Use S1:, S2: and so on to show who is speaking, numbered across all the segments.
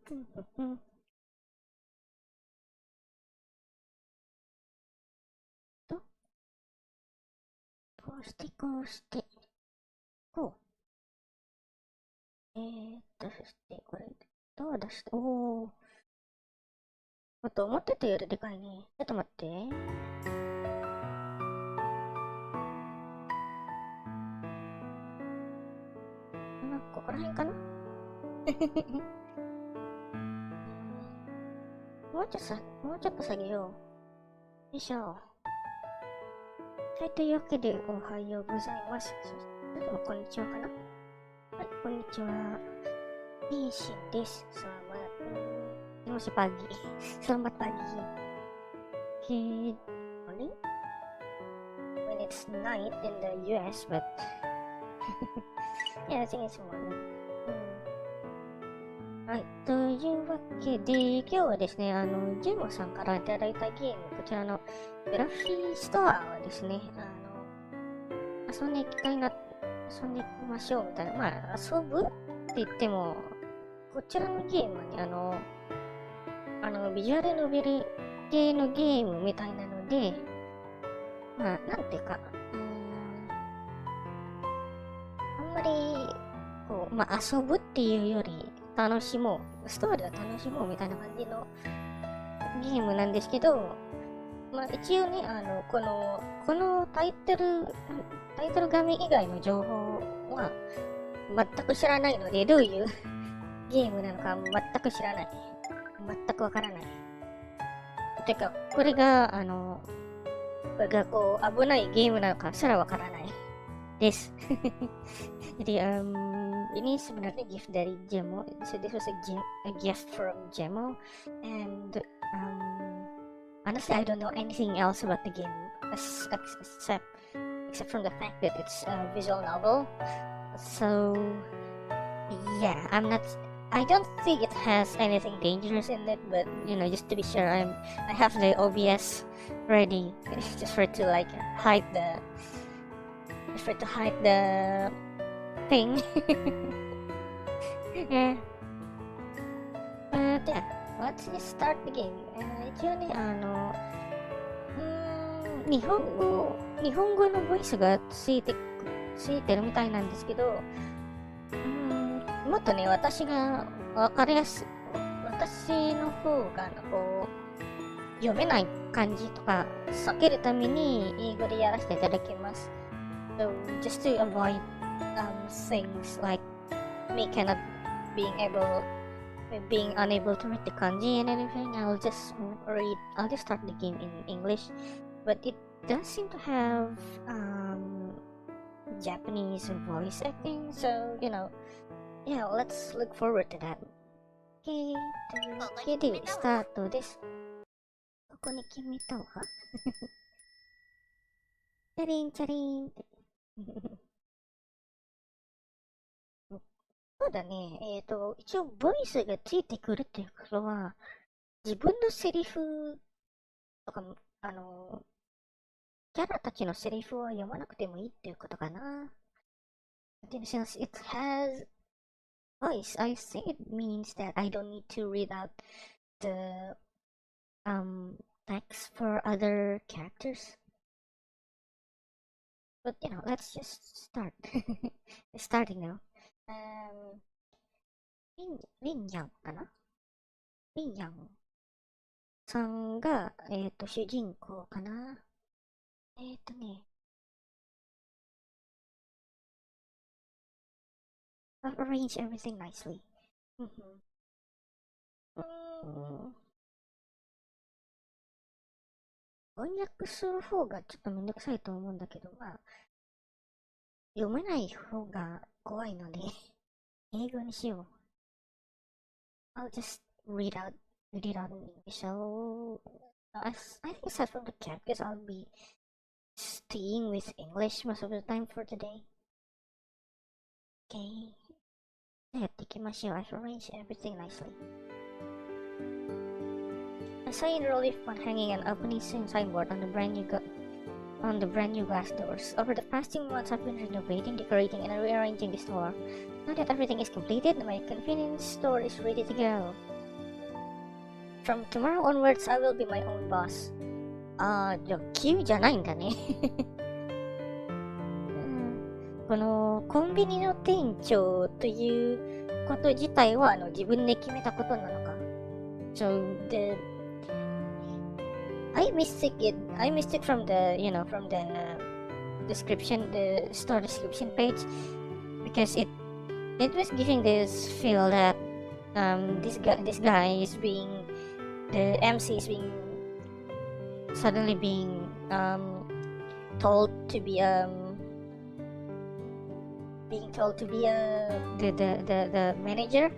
S1: と、こうして、こうして、こう。そして、これ、どう出して、おー。あと、思ってたよりでかいね。ちょっと待って。ここら辺かなもうちょっと下げよう。よいしょ。はい、というわけで、おはようございます。それでは、こんにちはかな。はい、こんにちは。いいしです。Masih pagi. Selamat pagi. Good morning. When it's night in the US, but yeah, I think it's morning. はい。というわけで、今日はですね、ジェモさんからいただいたゲーム、こちらのグラフィーストアをですね、遊んでいきましょうみたいな。まあ、遊ぶって言っても、こちらのゲームはね、ビジュアルノベル系のゲームみたいなので、まあ、なんていうか、あんまり、こう、まあ、遊ぶっていうより、楽しもう、ストーリーを楽しもうみたいな感じのゲームなんですけど、まあ、一応ね、このタイトル画面以外の情報は全く知らないので、どういうゲームなのか全く知らない。全くわからない。てか、これがこう、危ないゲームなのかすらわからないです。Jadi, ini sebenarnya gift dari Gemmo. So this was a gift from Gemmo, and honestly, I don't know anything else about the game except from the fact that it's a visual novel. So yeah, I don't think it has anything dangerous in it, but just to be sure, I have the OBS ready just for to like hide the thing. Yeah. But yeah, let's just start the game. 一応ね、日本語のボイスがついてるみたいなんですけど、もっとね、私の方が、こう、読めない漢字とか避けるために英語でやらせていただきます。So, just to avoid things like me being unable to read the kanji and anything, I'll just start the game in English. But it does seem to have Japanese voice acting, so yeah, let's look forward to that. Okay, というわけでスタートです。ここに決めたわ。チャリンチャリンって。そうだね。一応ボイスがついてくるっていうことは、自分のセリフとか、キャラたちのセリフは読まなくてもいいっていうことかな。Since it has voice, I think it means that I don't need to read out the text for other characters. But let's just start. Starting now. リンヤンかなリンヤンさんが、主人公かなね。I've arranged everything nicely. 翻訳する方がちょっとめんどくさいと思うんだけど、まあ、読めない方が怖いので、英語にしよう。I'll just read it out in English. So, I think aside from the characters, I'll be staying with English most of the time for today. Okay. じゃあやっていきましょう。I've arranged everything nicely. I saw in relief when hanging an opening signboard on the brand new glass doors. Over the past 2 months, I've been renovating, decorating, and rearranging the store. Now that everything is completed, my convenience store is ready to go. From tomorrow onwards, I will be my own boss. じゃあ、急じゃないんだね。このコンビニの店長ということ自体は自分で決めたことなのか。So I mistake from the description, the store description page, because it was giving this feel that this guy is being, the MC is being suddenly being told to be the manager.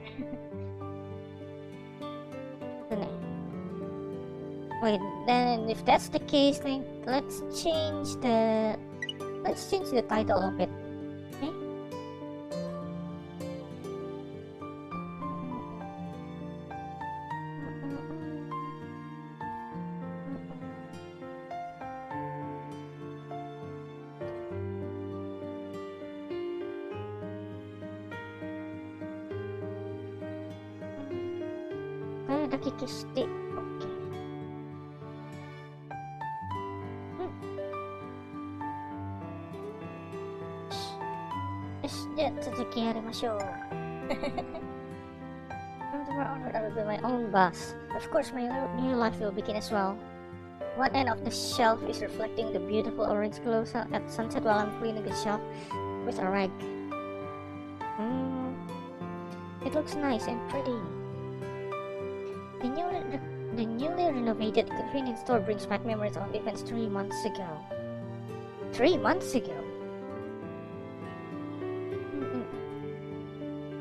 S1: Wait, then if that's the case, then let's change the title of it. Okay? Okay. From tomorrow onward, I will be my own boss. Of course, my new life will begin as well. One end of the shelf is reflecting the beautiful orange glow at sunset while I'm cleaning the shelf with a rag. It looks nice and pretty. The newly renovated convenience store brings back memories of events 3 months ago. 3 months ago?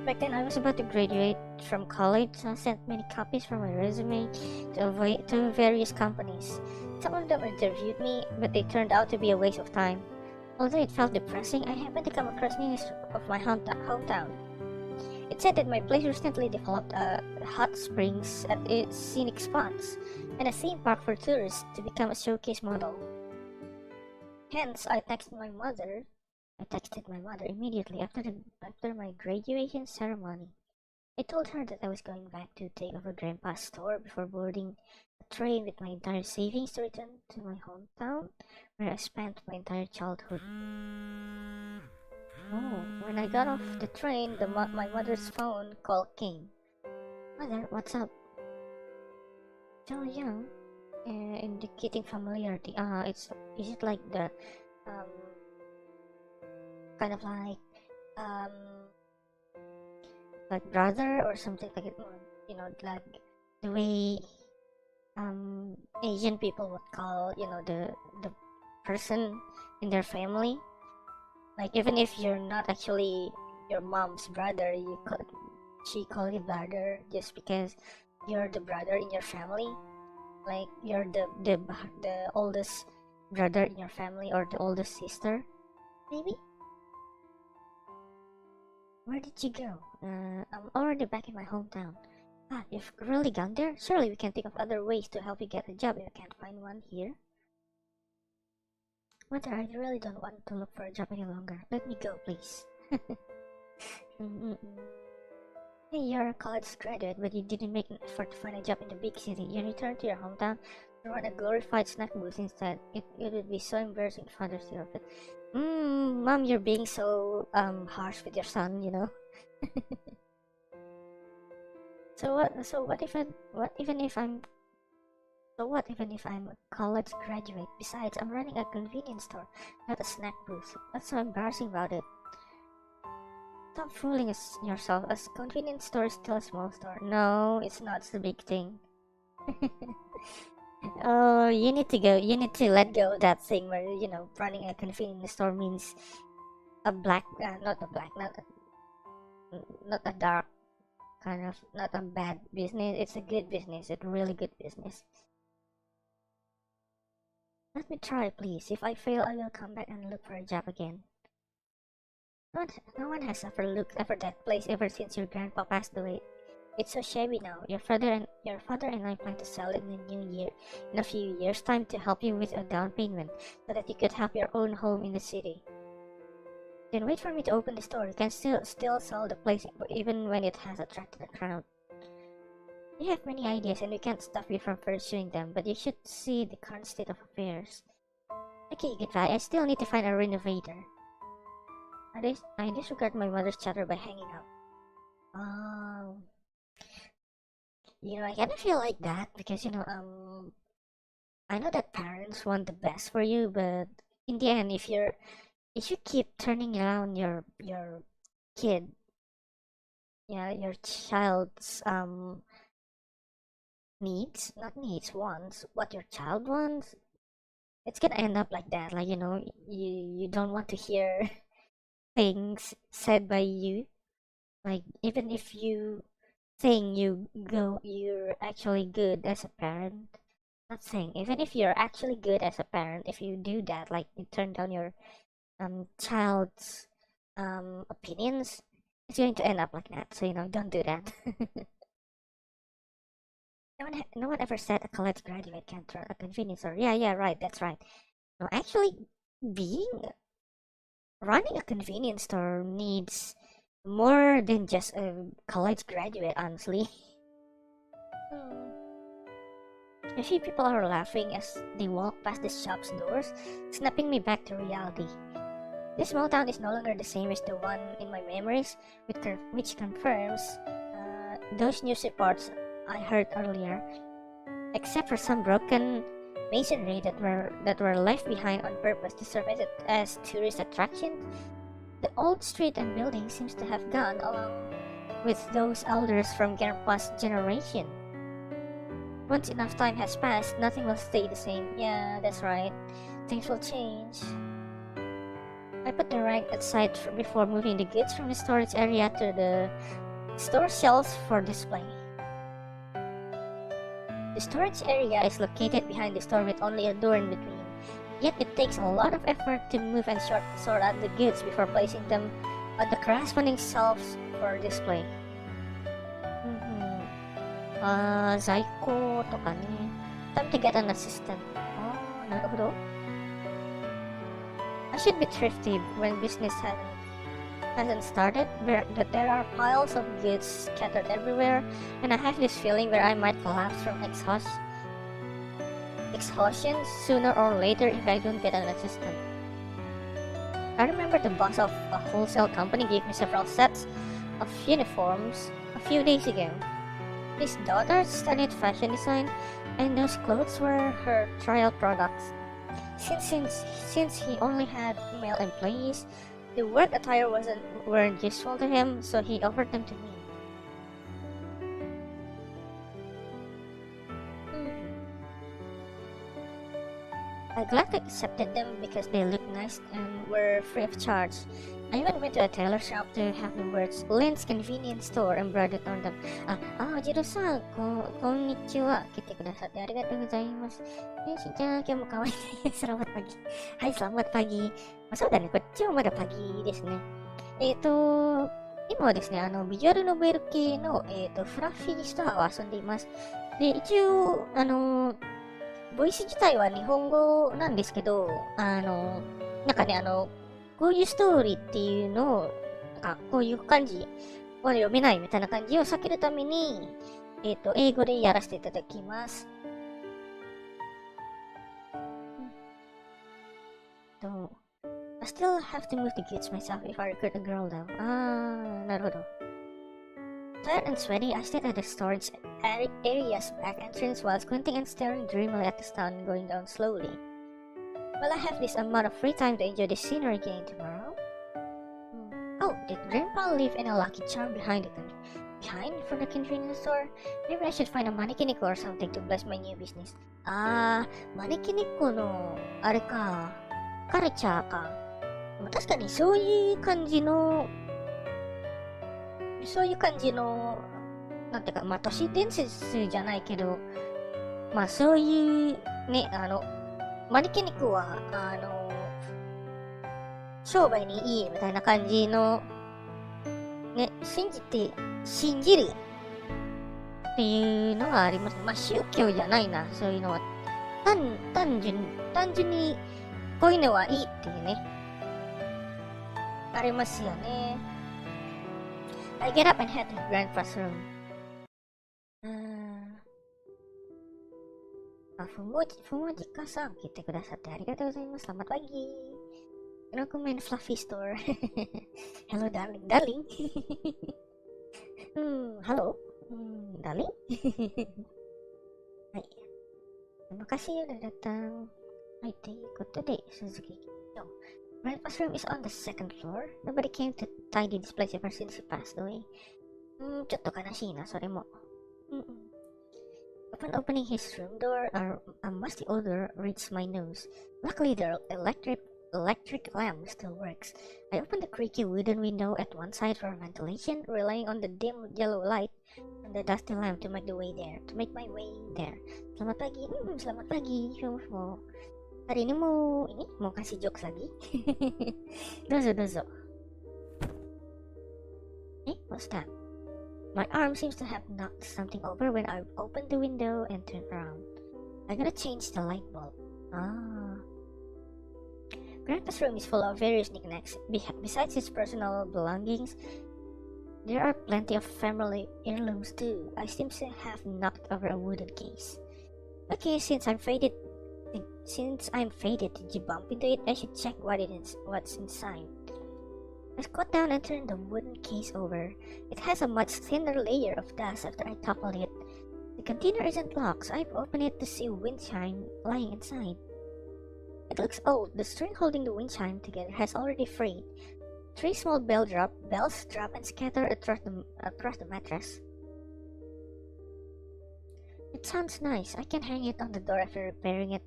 S1: Back then, I was about to graduate from college, so I sent many copies from my resume to various companies. Some of them interviewed me, but they turned out to be a waste of time. Although it felt depressing, I happened to come across news of my hometown. It said that my place recently developed hot springs at its scenic spots and a theme park for tourists to become a showcase model. Hence, I texted my mother immediately after my graduation ceremony. I told her that I was going back to take over Grandpa's store before boarding a train with my entire savings to return to my hometown, where I spent my entire childhood. Oh, when I got off the train, my mother's phone call came. Mother, what's up? So young, indicating familiarity. Is it like the kind of like brother or something like it? Like the way Asian people would call the person in their family. Like, even if you're not actually your mom's brother, she call you brother just because you're the brother in your family. Like, you're the oldest brother in your family or the oldest sister, maybe. Where did you go? I'm already back in my hometown. You've really gone there? Surely we can think of other ways to help you get a job if you can't find one here. Mother, I really don't want to look for a job any longer. Let me go, please. Hey, you're a college graduate, but you didn't make an effort to find a job in the big city. You returned to your hometown to run a glorified snack booth instead. It would be so embarrassing if others hear of it. Mom, you're being so harsh with your son, So what even if I'm a college graduate? Besides, I'm running a convenience store, not a snack booth. What's so embarrassing about it? Stop fooling yourself. A convenience store is still a small store. No, it's not. It's a big thing. Oh, you need to let go of that thing where running a convenience store means not a dark kind of, not a bad business. It's a good business. It's a really good business. Let me try, please. If I fail, I will come back and look for a job again. No one has ever looked after that place ever since your grandpa passed away. It's so shabby now. Your father and I plan to sell it in the new year, in a few years' time, to help you with a down payment, so that you could have your own home in the city. Then wait for me to open the store. You can still sell the place even when it has attracted a crowd. You have many ideas and we can't stop you from pursuing them, but you should see the current state of affairs. Okay, goodbye. I still need to find a renovator. I disregard my mother's chatter by hanging up. I kind of feel like that because, I know that parents want the best for you, but in the end, if you keep turning around your kid, your child's needs, not needs, wants, what your child wants, it's gonna end up like that. Like, you don't want to hear things said by you. Like, even if you saying you're actually good as a parent. Not saying, even if you're actually good as a parent, if you do that, like you turn down your child's opinions, it's going to end up like that. So don't do that. No one ever said a college graduate can't run a convenience store. Yeah, right, that's right. No, actually, running a convenience store needs more than just a college graduate, honestly. A few people are laughing as they walk past the shop's doors, snapping me back to reality. This small town is no longer the same as the one in my memories, which confirms those news reports I heard earlier. Except for some broken masonry that were left behind on purpose to serve as tourist attractions, the old street and building seems to have gone along with those elders from Grandpa's generation. Once enough time has passed, nothing will stay the same. Yeah, that's right. Things will change. I put the rag aside before moving the goods from the storage area to the store shelves for display. The storage area is located behind the store with only a door in between. Yet it takes a lot of effort to move and sort out the goods before placing them on the corresponding shelves for display. Zaiko とかね。Time to get an assistant. なるほど。I should be thrifty when business hasn't started, that there are piles of goods scattered everywhere, and I have this feeling where I might collapse from exhaustion sooner or later if I don't get an assistant. I remember the boss of a wholesale company gave me several sets of uniforms a few days ago. His daughter studied fashion design, and those clothes were her trial products. Since he only had male employees, the work attire weren't useful to him, so he offered them to me. I gladly accepted them because they looked nice and were free of charge. I even went to a tailor shop to have the words Lynn's Convenience Store embroidered on them. ジロさん、こんにちは。来てくださってありがとうございます。しんちゃん、今日も可愛いね。Selamat pagi. はい、Selamat pagi. そうだね、こっちはまだパギですね。今はですね、ビジュアルノベル系の、フラッフィーストアを遊んでいます。で、一応、ボイス自体は日本語なんですけど、なんかね、こういうストーリーっていうのを、こういう漢字は読めないみたいな感じを避けるために、英語でやらせていただきます。I still have to move the goods myself if I recruit a girl though. なるほど。Tired and sweaty, I stayed at the storage area's back entrance while squinting and staring dreamily at the sun going down slowly. Will I have this amount of free time to enjoy the scenery again tomorrow? Oh, did Grandpa leave any lucky charm behind for the convenience store? Maybe I should find a manekiniko or something to bless my new business. マネキニコの、あれか、カルチャーか。確かにそういう感じの、なんていうか、まあ、都市伝説じゃないけど、まあ、そういう、ね、マネキニコは、商売にいいみたいな感じの、ね、信じるっていうのがあります。まあ、宗教じゃないな、そういうのは。単純に、こういうのはいいっていうね、ありますよね。I get up and head to Grandpa's room. ふもじかさん来てくださってありがとうございます。Selamat pagi. Aku main Fluffy Store. Hello darling. Darling? Halo? Darling? Hai. Terima kasih udah datang. Hai, toいうことで、Suzuki. No. Grandpa's room is on the second floor. Nobody came to tidy this place ever since he passed away. ちょっと悲しいな、それも。Upon opening his room door, a musty odor reached my nose. Luckily, the electric lamp still works. I opened the creaky wooden window at one side for ventilation, relying on the dim yellow light from the dusty lamp to make my way there. Selamat pagi. Selamat pagi. Hari ini mau kasih jokes lagi. Dozo. What's that? My arm seems to have knocked something over when I opened the window and turned around. I gotta change the light bulb. Grandpa's room is full of various knickknacks. Besides his personal belongings, there are plenty of family heirlooms too. I seem to have knocked over a wooden case. Okay, since I'm fated to bump into it, I should check what's inside. I squat down and turn the wooden case over. It has a much thinner layer of dust after I toppled it. The container isn't locked, so I've opened it to see a wind chime lying inside. It looks old. The string holding the wind chime together has already frayed. 3 small bells drop and scatter across the mattress. It sounds nice. I can hang it on the door after repairing it.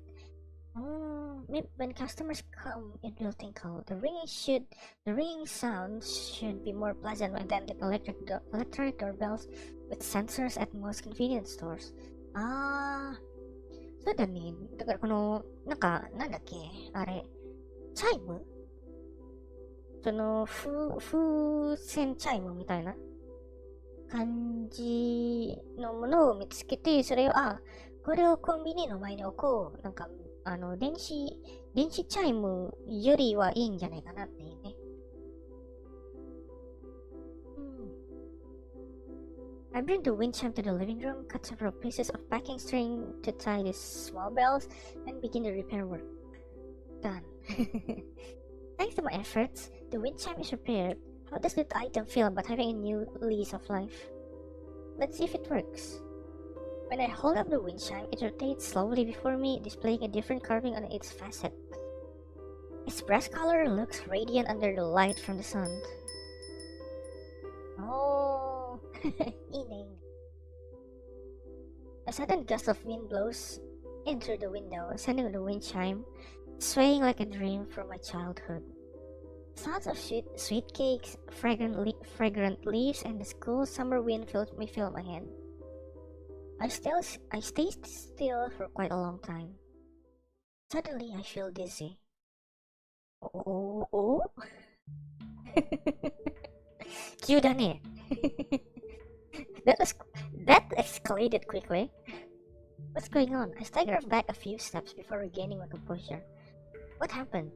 S1: When customers come, it will tinkle. The ringing sound should be more pleasant than the electronic doorbells with sensors at most convenience stores. そうだね。だからなんだっけあれ、チャイム風船チャイムみたいな感じのものを見つけて、それを、これをコンビニの前に置こう。電子チャイムよりはいいんじゃないかなっていうね。I bring the wind chime to the living room, cut several pieces of packing string to tie the small bells, and begin the repair work. Done. Thanks to my efforts, the wind chime is repaired. How does that item feel about having a new lease of life? Let's see if it works. When I hold up the wind chime, it rotates slowly before me, displaying a different carving on its facet. Its brass color looks radiant under the light from the sun. Oh, a sudden gust of wind blows in through the window, sending the wind chime swaying like a dream from my childhood. Sounds of sweet cakes, fragrant leaves, and the cool summer wind fill my head. I stay still for quite a long time. Suddenly, I feel dizzy. Oh? Cueだね。That escalated quickly. What's going on? I stagger back a few steps before regaining my composure. What happened?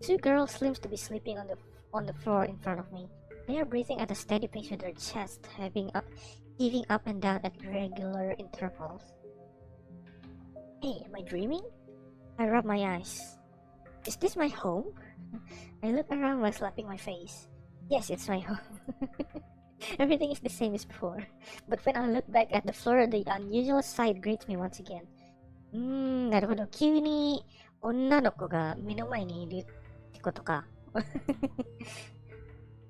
S1: 2 girls seem to be sleeping on the floor in front of me. They are breathing at a steady pace with their chests heaving up and down at regular intervals. Hey, am I dreaming? I rub my eyes. Is this my home? I look around while slapping my face. Yes, it's my home. Everything is the same as before. But when I look back at the floor, the unusual sight greets me once again. なるほど。急に女の子が目の前にいるってことか。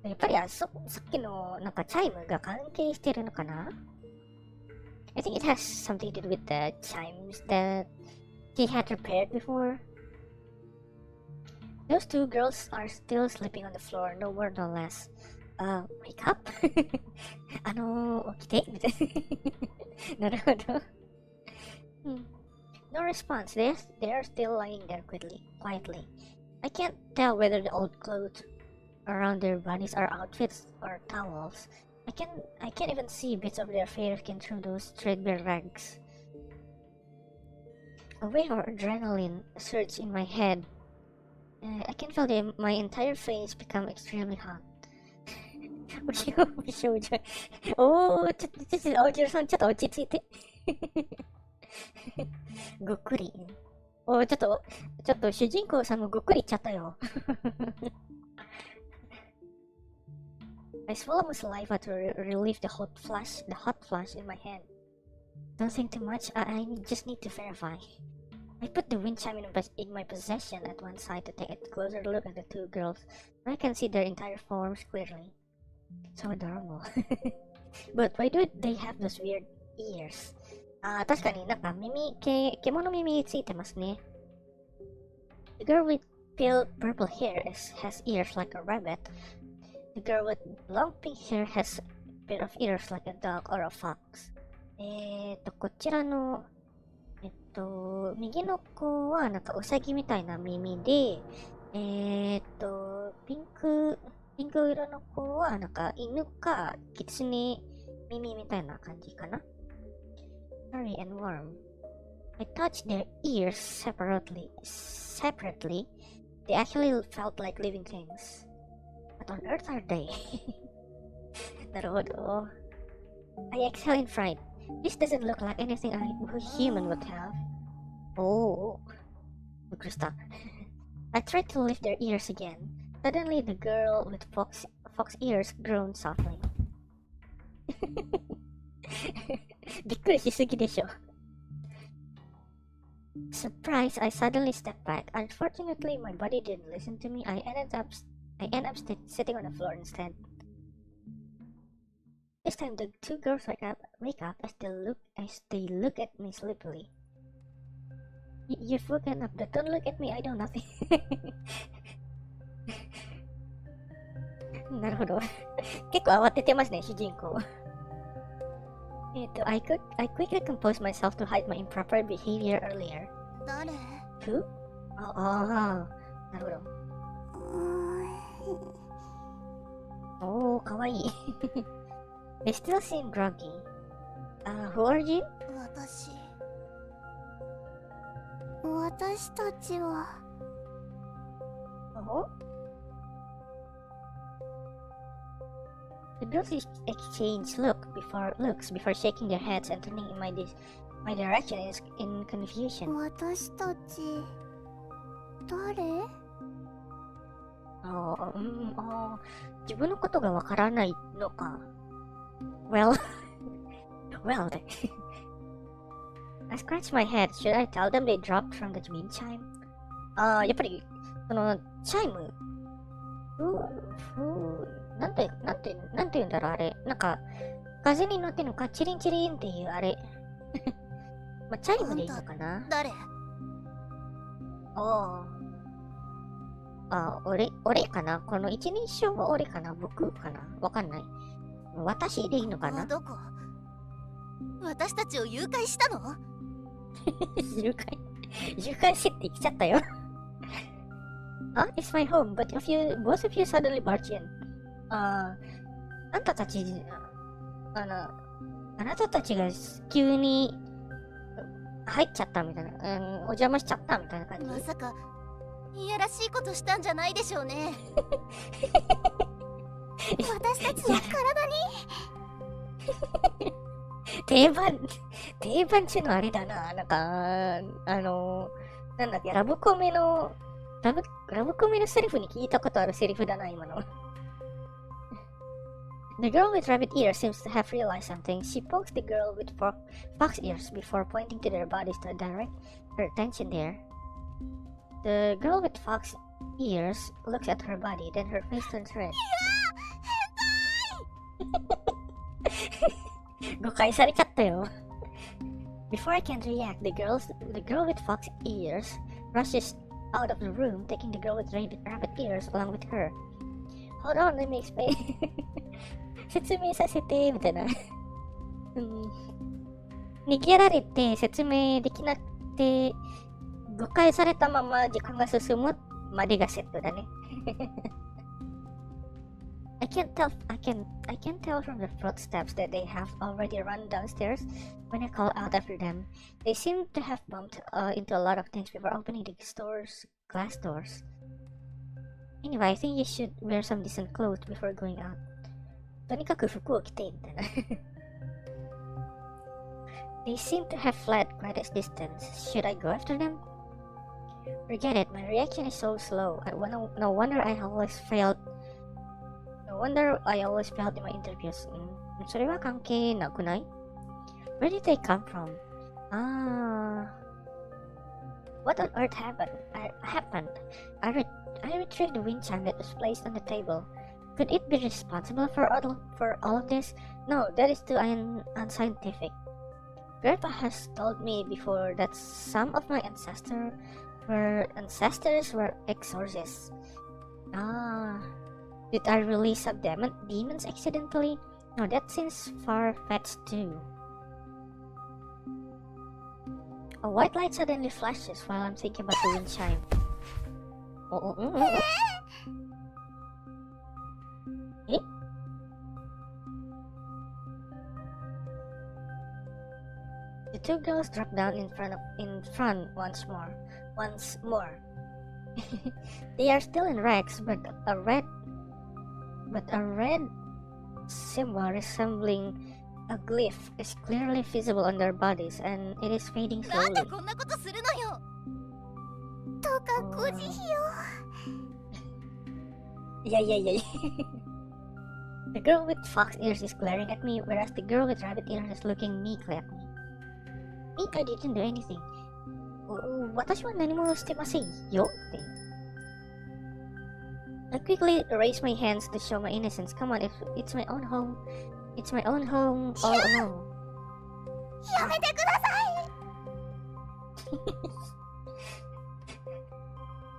S1: やっぱりさっきのなんかチャイムが関係してるのかな？ I think it has something to do with the chimes that he had repaired before. Those 2 girls are still sleeping on the floor, no more no less. Wake up? 起きてみたいな。なるほど。No response. They are still lying there quietly. I can't tell whether the old clothes around their bodies are outfits or towels. I can't even see bits of their fair skin through those threadbare rags. A wave of adrenaline surged in my head. I can feel my entire face become extremely hot. おー、ちょっと、おじろさん、ちょっと落ち着いて。ぐっくり。おい、ちょっと主人公さんもぐっくりいっちゃったよ。I swallow my saliva to relieve the hot flash in my hand. Don't think too much, I just need to verify. I put the wind chime in my possession at one side to take a closer look at the two girls. I can see their entire forms clearly. So adorable. But why do they have those weird ears? 確かになんか獣耳ついてますね。The girl with pale purple hair has ears like a rabbit. The girl with long pink hair has a pair of ears like a dog or a fox. こちらの右の子はなんかウサギみたいな耳で、ピンク色の子はなんか犬かキツネ耳みたいな感じかな。Furry and warm. I touched their ears separately. They actually felt like living things. What on earth are they? なるほど。I exhale in fright. This doesn't look like anything a human would have. Oh, Krista. I tried to lift their ears again. Suddenly, the girl with fox ears groaned softly. びっくりしすぎでしょ。Surprised, I suddenly stepped back. Unfortunately, my body didn't listen to me. I ended up sitting on the floor instead. This time, the two girls wake up as they look at me sleepily. You've woken up, but don't look at me. I know nothing. なるほど。結構慌ててますね、主人公。I quickly composed myself to hide my improper behavior earlier.
S2: 誰？
S1: Who? なるほど。おー、かわいい。They still seem groggy. Who are you?
S2: 私たちは。
S1: Oh? The girls exchange looks before shaking their heads and turning in my direction in confusion.
S2: 私たち誰？
S1: 自分のことがわからないのか。Well, then. I scratched my head. Should I tell them they dropped from the wind chime? やっぱりそのチャイム。なんて言うんだろうあれ。なんか風に乗ってるのかチリンチリンっていうあれ。まあ、チャイムでいいのかな。
S2: 誰？
S1: 俺かな。この一人称は俺かな。僕かな。わかんない。私でいいのかな。
S2: どこ？私たちを誘拐したの？
S1: 誘拐してって来ちゃったよ。It's my home, but both of you suddenly barge in. あなたたちが急に入っちゃったみたいな、お邪魔しちゃったみたいな感じ。
S2: まさかいやらしいことしたんじゃないでしょうね。私たちの体に定番中のあれだな。なんかなんだっけ、ラブコメのセリフに聞いたことあるセリフだな、今の。The girl with rabbit ears seems to have realized something. She pokes the girl with fox ears before pointing to their bodies to direct her attention there. The girl with fox ears looks at her body, then her face turns red. 誤解されちゃったよ。Before I can react, the girl with fox ears rushes out of the room, taking the girl with rabbit ears along with her. Hold on, let me explain. 説明させて、みたいな。逃げられて説明できなくて、誤解されたまま時間が進むまでがセットだね。I can tell from the footsteps that they have already run downstairs when I call out after them. They seem to have bumped into a lot of things before opening the glass doors. Anyway, I think you should wear some decent clothes before going out. とにかく服を着てみたいな。They seem to have fled quite a distance. Should I go after them? Forget it, my reaction is so slow. No wonder I always failed in my interviews. それは関係なくない? Where did they come from? What on earth happened? I retrieved the wind chime that was placed on the table. Could it be responsible for all of this? No, that is too unscientific. Grandpa has told me before that some of my ancestors were exorcists. Did I release some demons accidentally? No, that seems far-fetched too. A white light suddenly flashes while I'm thinking about the wind chime. Eh? The two girls drop down in front once more. They are still in rags, but a red symbol resembling a glyph is clearly visible on their bodies, and it is fading slowly. Yeah. The girl with fox ears is glaring at me, whereas the girl with rabbit ears is looking meekly at me. I didn't do anything. 私は何もしてませんよって。I quickly raise my hands to show my innocence. Come on, it's my own home. It's my own home all alone.
S3: やめてくださ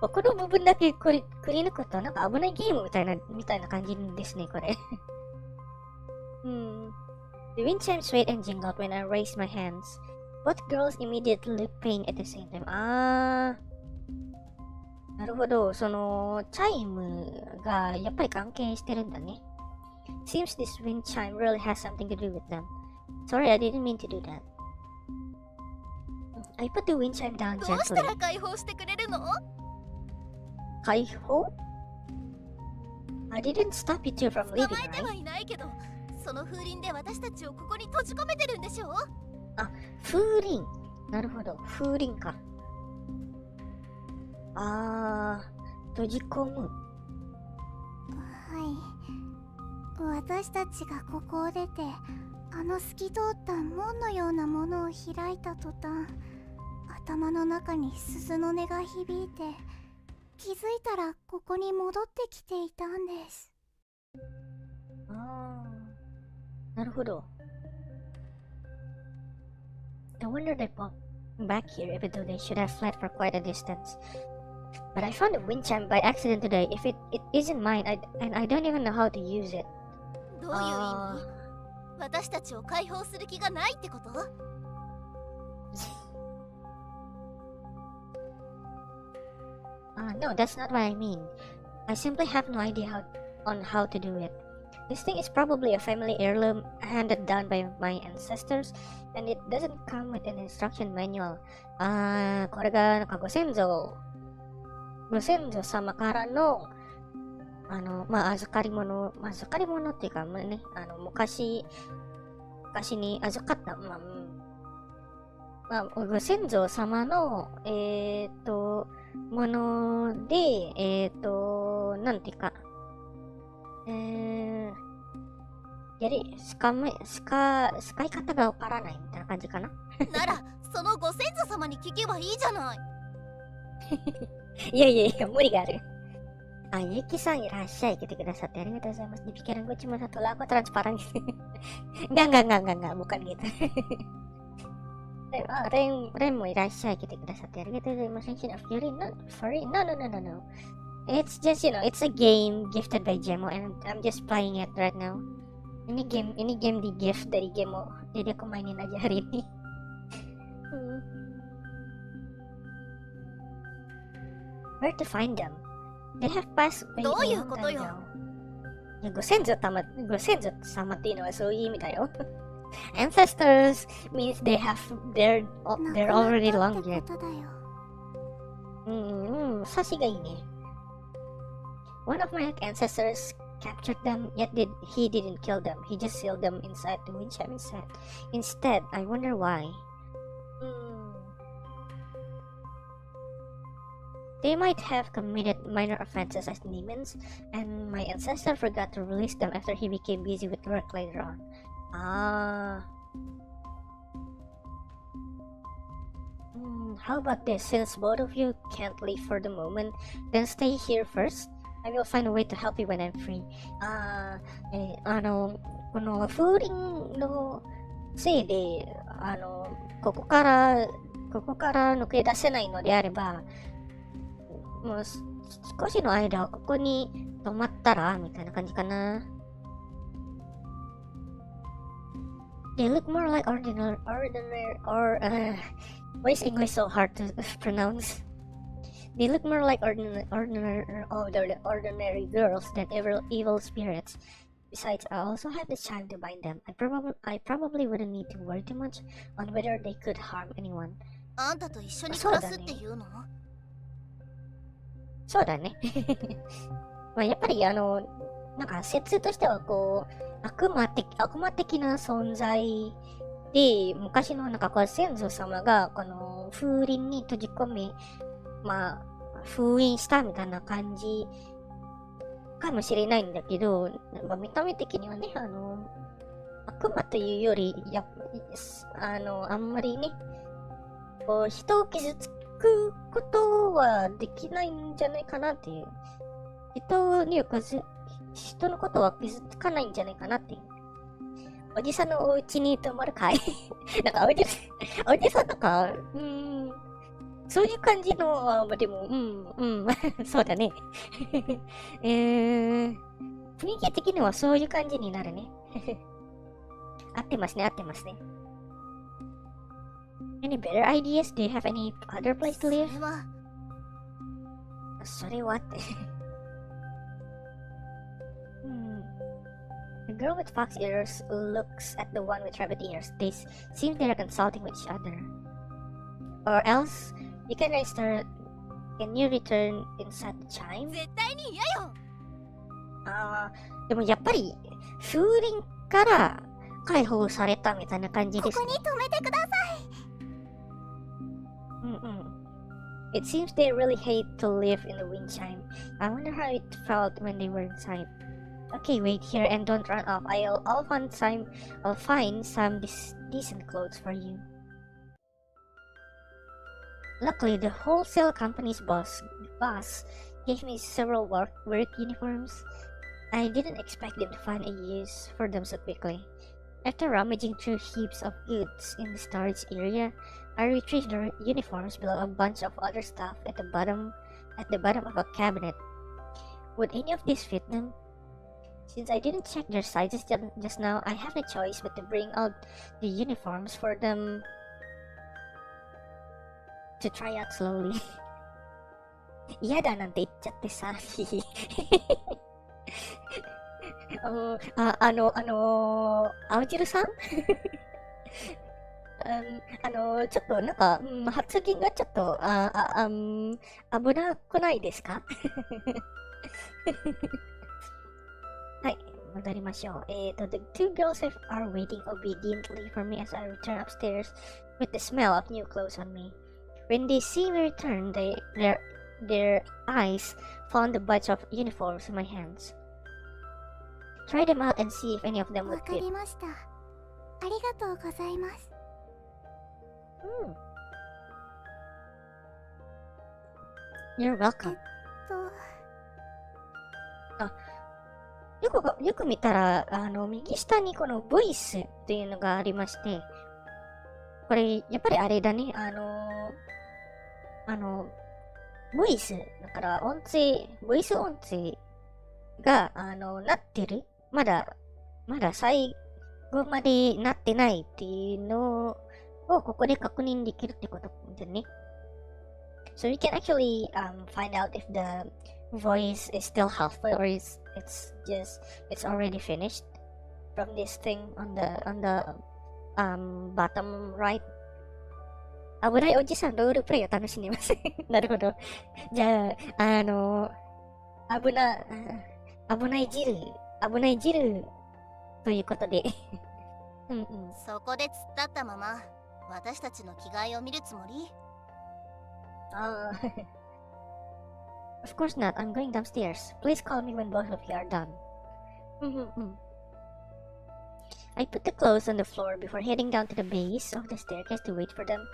S3: い。
S2: この部分だけくり抜くとなんか危ないゲームみたいな感じですね、これ。The wind chime swayed and jingled when I raised my hands. Both girls immediately looked pain at the same time. なるほど。その、チャイムがやっぱり関係してるんだね。Seems this wind chime really has something to do with them. Sorry, I didn't mean to do that. I put the wind chime down
S3: どうした
S2: gently.
S3: ら解放してくれるの？
S2: 解放? I didn't stop you two from
S3: 捕
S2: leaving,
S3: まえて
S2: right?
S3: はいないけど、その風鈴で私たちをここに閉じ込めてるんでしょ？
S2: 風鈴。なるほど。風鈴か。閉じ込む。
S4: はい。私たちがここを出て、あの透き通った門のようなものを開いた途端、頭の中に鈴の音が響いて、気づいたらここに戻ってきていたんです。
S2: なるほど。No wonder they popped back here, even though they should have fled for quite a distance. But I found a wind chime by accident today. If it isn't mine, and I don't even know how to use it.
S3: どういう意味？私たちを解放する気がないってこと？No,
S2: that's not what I mean. I simply have no idea how to do it. This thing is probably a family heirloom handed down by my ancestors, and it doesn't come with an instruction manual. これがなんかご先祖様からの預かり物っていうか、ね、昔に預かった、ご先祖様の、もので、なんていうか、使い方がわからないみたいな感じかな。
S3: なら、そのご先祖様に聞けばいいじゃない。
S2: いや、無理がある。ゆきさんいらっしゃい。来てくださってありがとうございます。Di pikiran gue cuma satu lah, aku transparan gitu. Enggak, bukan gitu. Renもいらっしゃい。来てくださってありがとうございます。Mention of Fury? Not Fury? No. It's just, it's a game gifted by Gemmo and I'm just playing it right now. Ini game di gift dari Gemmo. Jadi aku mainin aja hari ini. Where to find them? They have passed by
S3: どうい
S2: a
S3: う
S2: long
S3: こと
S2: time
S3: よ。
S2: now. ご先祖様っていうのはそういう意味だよ。Ancestors means they're already
S4: 亡
S2: long
S4: くなっ
S2: dead.
S4: たってことだよ。
S2: 察しがいいね。One of my ancestors captured them, yet he didn't kill them. He just sealed them inside the wind chime instead. Instead, I wonder why. They might have committed minor offenses as demons, and my ancestor forgot to release them after he became busy with work later on. How about this? Since both of you can't leave for the moment, then stay here first. I will find a way to help you when I'm free. この風鈴のせいで、ここから抜け出せないのであれば、もう少しの間ここに泊まったらみたいな感じかな。They look more like ordinary why is English so hard to pronounce? They look more like ordinary girls than evil spirits. Besides, I also have the chime to bind them. I probably wouldn't need to worry too much on whether they could harm anyone.
S3: あんたと一緒に暮らすっていうの？
S2: そうだね。まあやっぱりなんか説としてはこう悪魔的な存在で、昔のなんかこう先祖様がこの風鈴に閉じ込め、まあ封印したみたいな感じかもしれないんだけど、まあ、見た目的にはね、悪魔というよりあんまりね、こう人を傷つくことはできないんじゃないかなっていう。人のことは傷つかないんじゃないかなっていう。おじさんのお家に泊まるかいなんかおじさんとか、そういう感じの、でも、そうだね。雰囲気的にはそういう感じになるね。合ってますね。Any better ideas? Do you have any other place to live? それはって。The girl with fox ears looks at the one with rabbit ears. They seem they're consulting with each other. Or else, you can return inside the chime?
S3: 絶対に嫌よ。
S2: でもやっぱり風鈴から解放されたみたいな感じですね。
S4: ここに止めてください。
S2: It seems they really hate to live in the wind chime. I wonder how it felt when they were inside. Okay, wait here and don't run off. I'll find some decent clothes for you. Luckily, the wholesale company's boss gave me several work uniforms. I didn't expect them to find a use for them so quickly. After rummaging through heaps of goods in the storage area, I retrieved the uniforms below a bunch of other stuff at the bottom of a cabinet. Would any of these fit them? Since I didn't check their sizes just now, I have no choice but to bring out the uniforms for them to try out slowly. 嫌だなんて言っちゃってさ。青汁さんちょっとなんか、発言がちょっと、危なくないですかはい、戻りましょう。The two girls are waiting obediently for me as I return upstairs with the smell of new clothes on me. When they see me return, their eyes fall on the bunch of uniforms in my hands. Try them out and see if any of them
S4: わ
S2: would
S4: か
S2: fit.
S4: りました。ありがとうございます。
S2: You're welcome. よく見たら、右下にこのボイスっていうのがありまして、これ、やっぱりあれだね、ボイス、だからボイス音声が、なってる。まだ最後までなってないっていうのを、ここで確認できるってことでね。So you can actually find out if the voice is still halfway or it's already finished from this thing on the bottom right. 危ないおじさんロールプレイを楽しんでます。なるほど。じゃあ、危
S1: 危ない汁ということで。うんうん。
S3: そこで突っ立ったまま私たちの着替えを見るつもり？Of
S2: course not. I'm going downstairs. Please call me when both of you are done. I put the clothes on the floor before heading down to the base of the staircase to wait for them.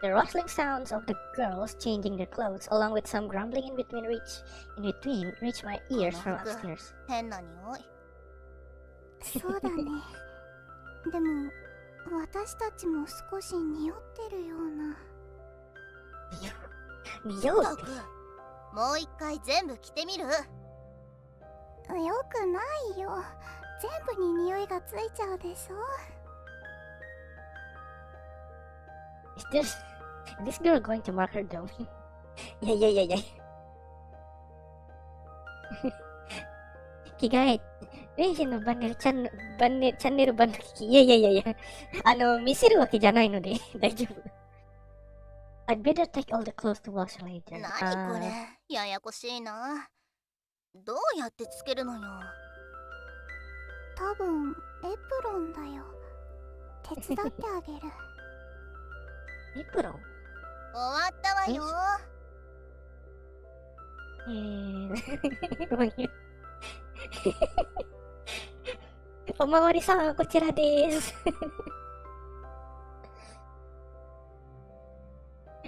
S2: The rustling sounds of the girls changing their clothes, along with some grumbling in between, reach my ears from upstairs.
S3: 変な匂い。
S4: そうだね。でも私たちも少し匂ってるような。
S1: 匂う。
S3: たく、もう一回全部着てみる？
S4: よくないよ。全部に匂いがついちゃうでしょ。
S2: Is this girl going to mark her down?
S1: いや。着替え、レイジのチャンネル版の聞き。いや。見せるわけじゃないので、大丈夫。
S2: I'd better take all the clothes to wash later.
S3: 何これ、ややこしいな。どうやってつけるのよ。
S4: 多分エプロンだよ。手伝ってあげる。
S1: エプロン？
S3: 終わったわよ。
S1: おまわりさん、こちらです。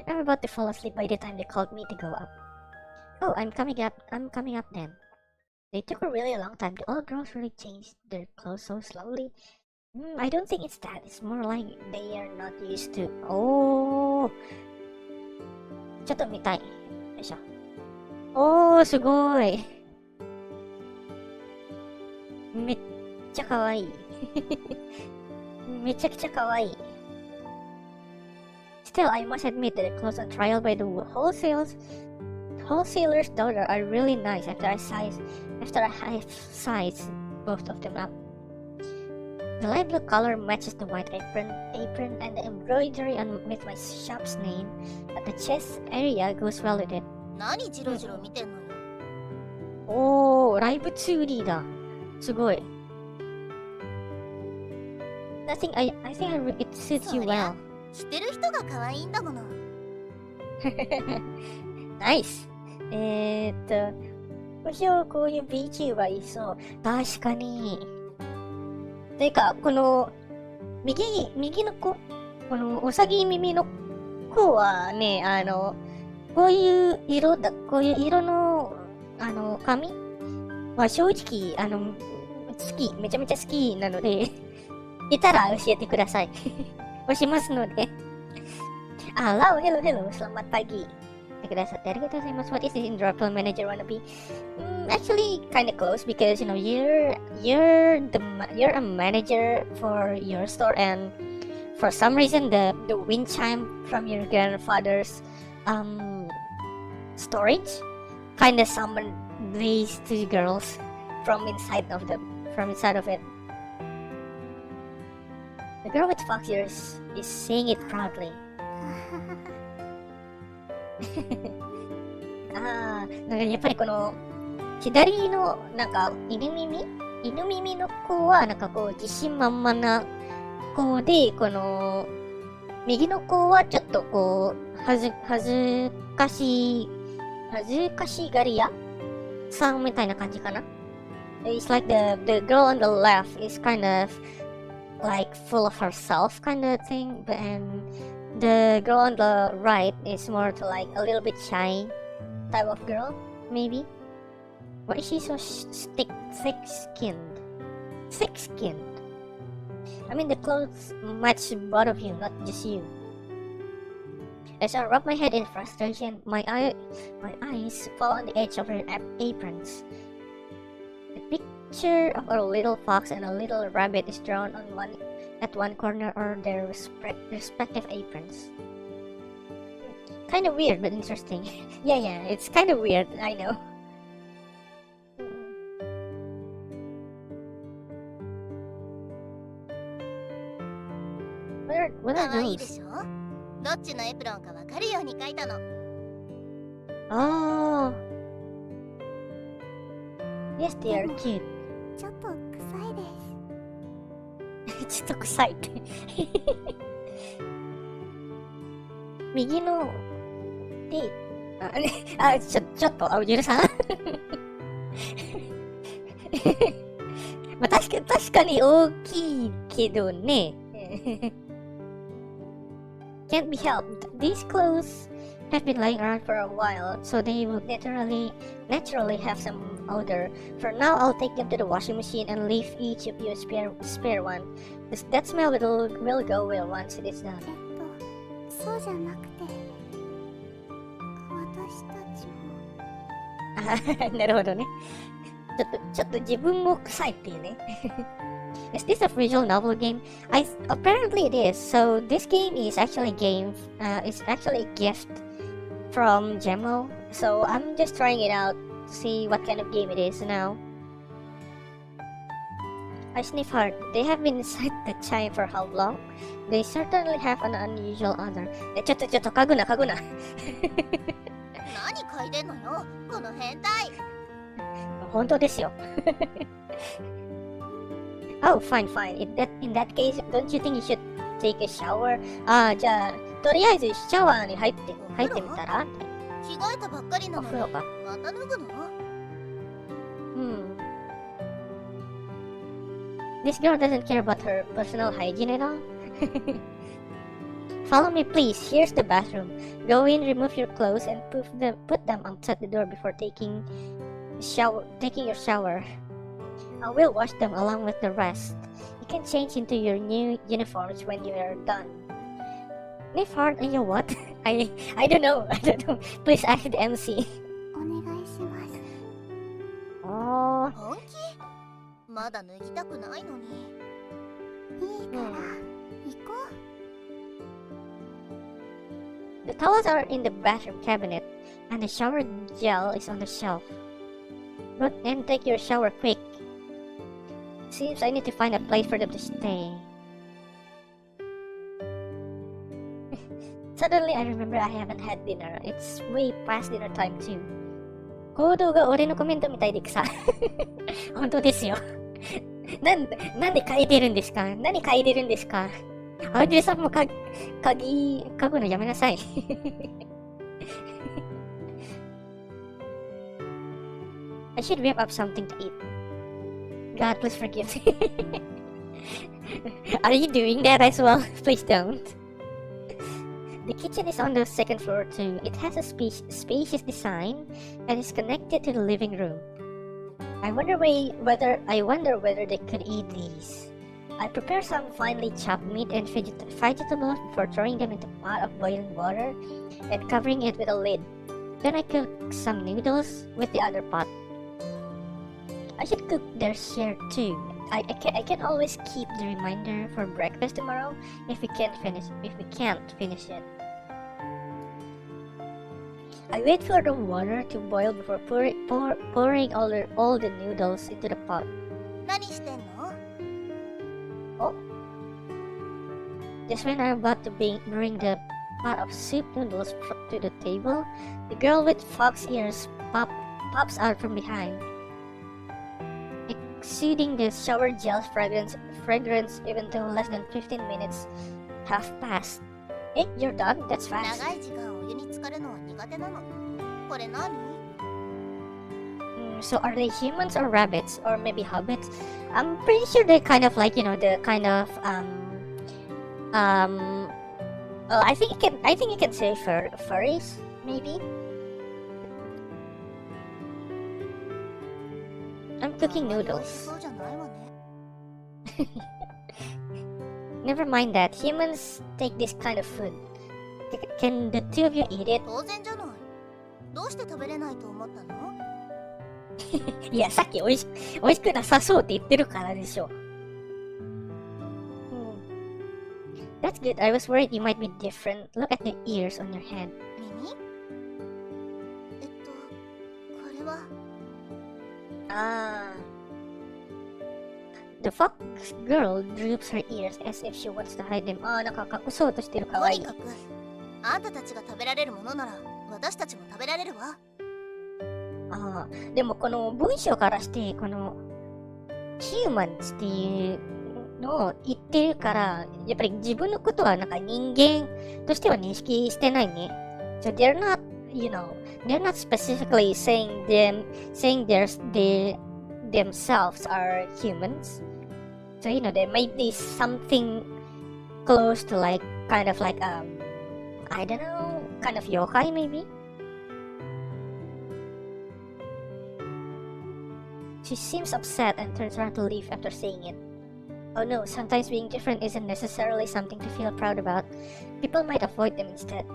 S2: I'm about to fall asleep by the time they called me to go up. Oh, I'm coming up then. They took a really long time. All girls really changed their clothes so slowly. I don't think it's that. It's more like they are not used to.
S1: Oh, ちょっと見たい。よいしょ。おー、すごい。めっちゃかわいい。めちゃくちゃかわいい。Still, I must admit that the clothes on trial by the wholesaler's daughter are really nice after I size both of them up. The light blue color matches the white apron and the embroidery with my shop's name at the chest area goes well with it.
S3: 何ジロジロ見てんのよ。
S1: おー、ライブツーリーだ。すごい。I think it suits you well.
S3: 着てる人が可愛いんだもの。
S1: ナイス。もしもこういう VTuber いそう。確かに。てか、この、右の子、この、おさぎ耳の子はね、こういう色の、髪は正直、めちゃめちゃ好きなので、いたら教えてください。押しますので。Hello, selamat pagi. 来てくださってありがとうございます。What is this Indropel Manager wanna be? Actually, kind of close because you're a manager for your store, and for some reason the wind chime from your grandfather's storage kind of summoned these two girls from inside of it. The girl with fox ears is saying it proudly. なんかやっぱりこの左のなんか犬耳の子はなんかこう自信満々な子で、この右の子はちょっとこう恥ずかしがり屋さんみたいな感じかな。It's like the girl on the left is kind of like full of herself kind of thing, and the girl on the right is more to like a little bit shy type of girl, maybe. Why is she so thick-skinned? I mean, the clothes match both of you, not just you. As I rub my head in frustration, my eyes fall on the edge of her aprons. The picture of a little fox and a little rabbit is drawn at one corner of their respective aprons. Kind of weird, but interesting. Yeah, it's kind of weird, I know. What are
S3: 可愛いで
S1: those?
S3: しょ？どっちのエプロンかわかるように描いたの。
S1: Yes, they are cute.
S4: ちょっと臭いです。
S1: ちょっと臭いって。右の手、ちょっと、許さん。まあ、確かに大きいけどね。Can't be helped. These clothes have been lying around for a while, so they will naturally have some odor. For now, I'll take them to the washing machine and leave each of you a spare one. That smell will go well once it is done.
S4: そうじゃなくて、私たちも。
S1: なるほどね。ちょっと自分も臭いっていうね。Is this a visual novel game? Apparently it is. So this game is actually a gift from Gemmo. So I'm just trying it out to see what kind of game it is now. I sniff hard. They have been inside the chime for how long? They certainly have an unusual odor. ちょっと嗅ぐな。
S3: 何嗅いでんのよ、この変態。
S1: 本当ですよ。Oh, fine. In that case, don't you think you should take a shower? じゃあ、とりあえずシャワーに入ってみたら？
S3: 着替えたばっかりなのに、また脱ぐの
S1: ？This girl doesn't care about her personal hygiene at all. Follow me, please. Here's the bathroom. Go in, remove your clothes, and put them outside the door before taking your shower. I will wash them along with the rest. You can change into your new uniforms when you are done. Sniff hard and you what? I don't know. Please ask the MC.
S4: お願いします。
S1: Oh.
S3: 本気？まだ脱ぎたくないのに。
S4: いいから、行こ
S1: う。The towels are in the bathroom cabinet, and the shower gel is on the shelf. Go and take your shower quick. Seems I need to find a place for them to stay. Suddenly I remember I haven't had dinner. It's way past dinner time too. 行動が俺のコメントみたいで草。本当ですよ。なんで嗅いでるんですか？何嗅いでるんですか？あじさんも嗅ぐのやめなさい。I should whip up something to eat. God, please forgive me. Are you doing that as well? Please don't. The kitchen is on the second floor too. It has a spacious design and is connected to the living room. I wonder whether they could eat these. I prepare some finely chopped meat and vegetables before throwing them into a pot of boiling water and covering it with a lid. Then I cook some noodles with the other pot. I should cook their share too. I can always keep the reminder for breakfast tomorrow if we can't finish it. I wait for the water to boil before pouring all the noodles into the pot.
S3: 何してんの？
S1: Oh. Just when I'm about to bring the pot of soup noodles to the table, the girl with fox ears pops out from behind. Exuding the shower gel fragrance even though less than 15 minutes have passed. Hey, you're done? That's fast.
S3: 長い時間お湯に浸かるのは苦手なの。これ何？
S1: So are they humans or rabbits or maybe hobbits? I'm pretty sure they're kind of like, the kind of well, I think you can say furries maybe. I'm cooking noodles.
S3: そうじゃないわね。
S1: Never mind that. Humans take this kind of food. Can the two of you eat it?
S3: 当然じゃない。どうして食べれないと思ったの？
S1: いや、さっき美味しくなさそうって言ってるからでしょ。That's good. I was worried you might be different. Look at the ears on your head.
S3: 耳？これは。
S1: The fox girl droops her ears as if she wants to hide them. なんか隠そうとしてるかわいい。
S3: とにかく、あんたたちが食べられるものなら、私たちも食べられるわ。
S1: ああ、でもこの文章からして、この humans っていうのを言ってるから、やっぱり自分のことはなんか人間としては認識してないね。So they're not, they're not specifically saying they themselves are humans. So there might be something close to like, kind of like, I don't know, kind of yokai maybe? She seems upset and turns around to leave after saying it. Oh no, sometimes being different isn't necessarily something to feel proud about. People might avoid them instead.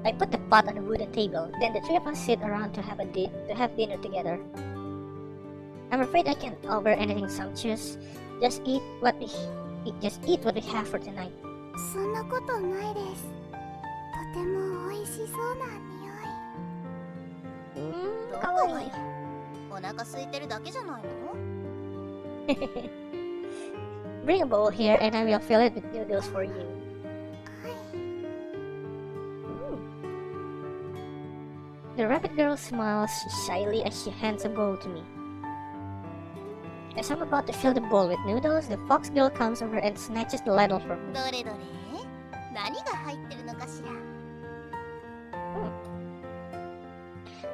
S1: I put the pot on a wooden table, then the three of us sit around to have dinner together. I'm afraid I can't offer anything sumptuous. Just eat what we have for tonight.
S4: そんなことないです。とても美味しそうな匂い。
S1: かわいい。
S3: お腹空いてるだけじゃないの？Bring
S1: a bowl here and I will fill it with noodles for you. The rabbit girl smiles shyly as she hands a bowl to me. As I'm about to fill the bowl with noodles, the fox girl comes over and snatches the ladle from me.
S3: どれどれ？何が入ってるのかしら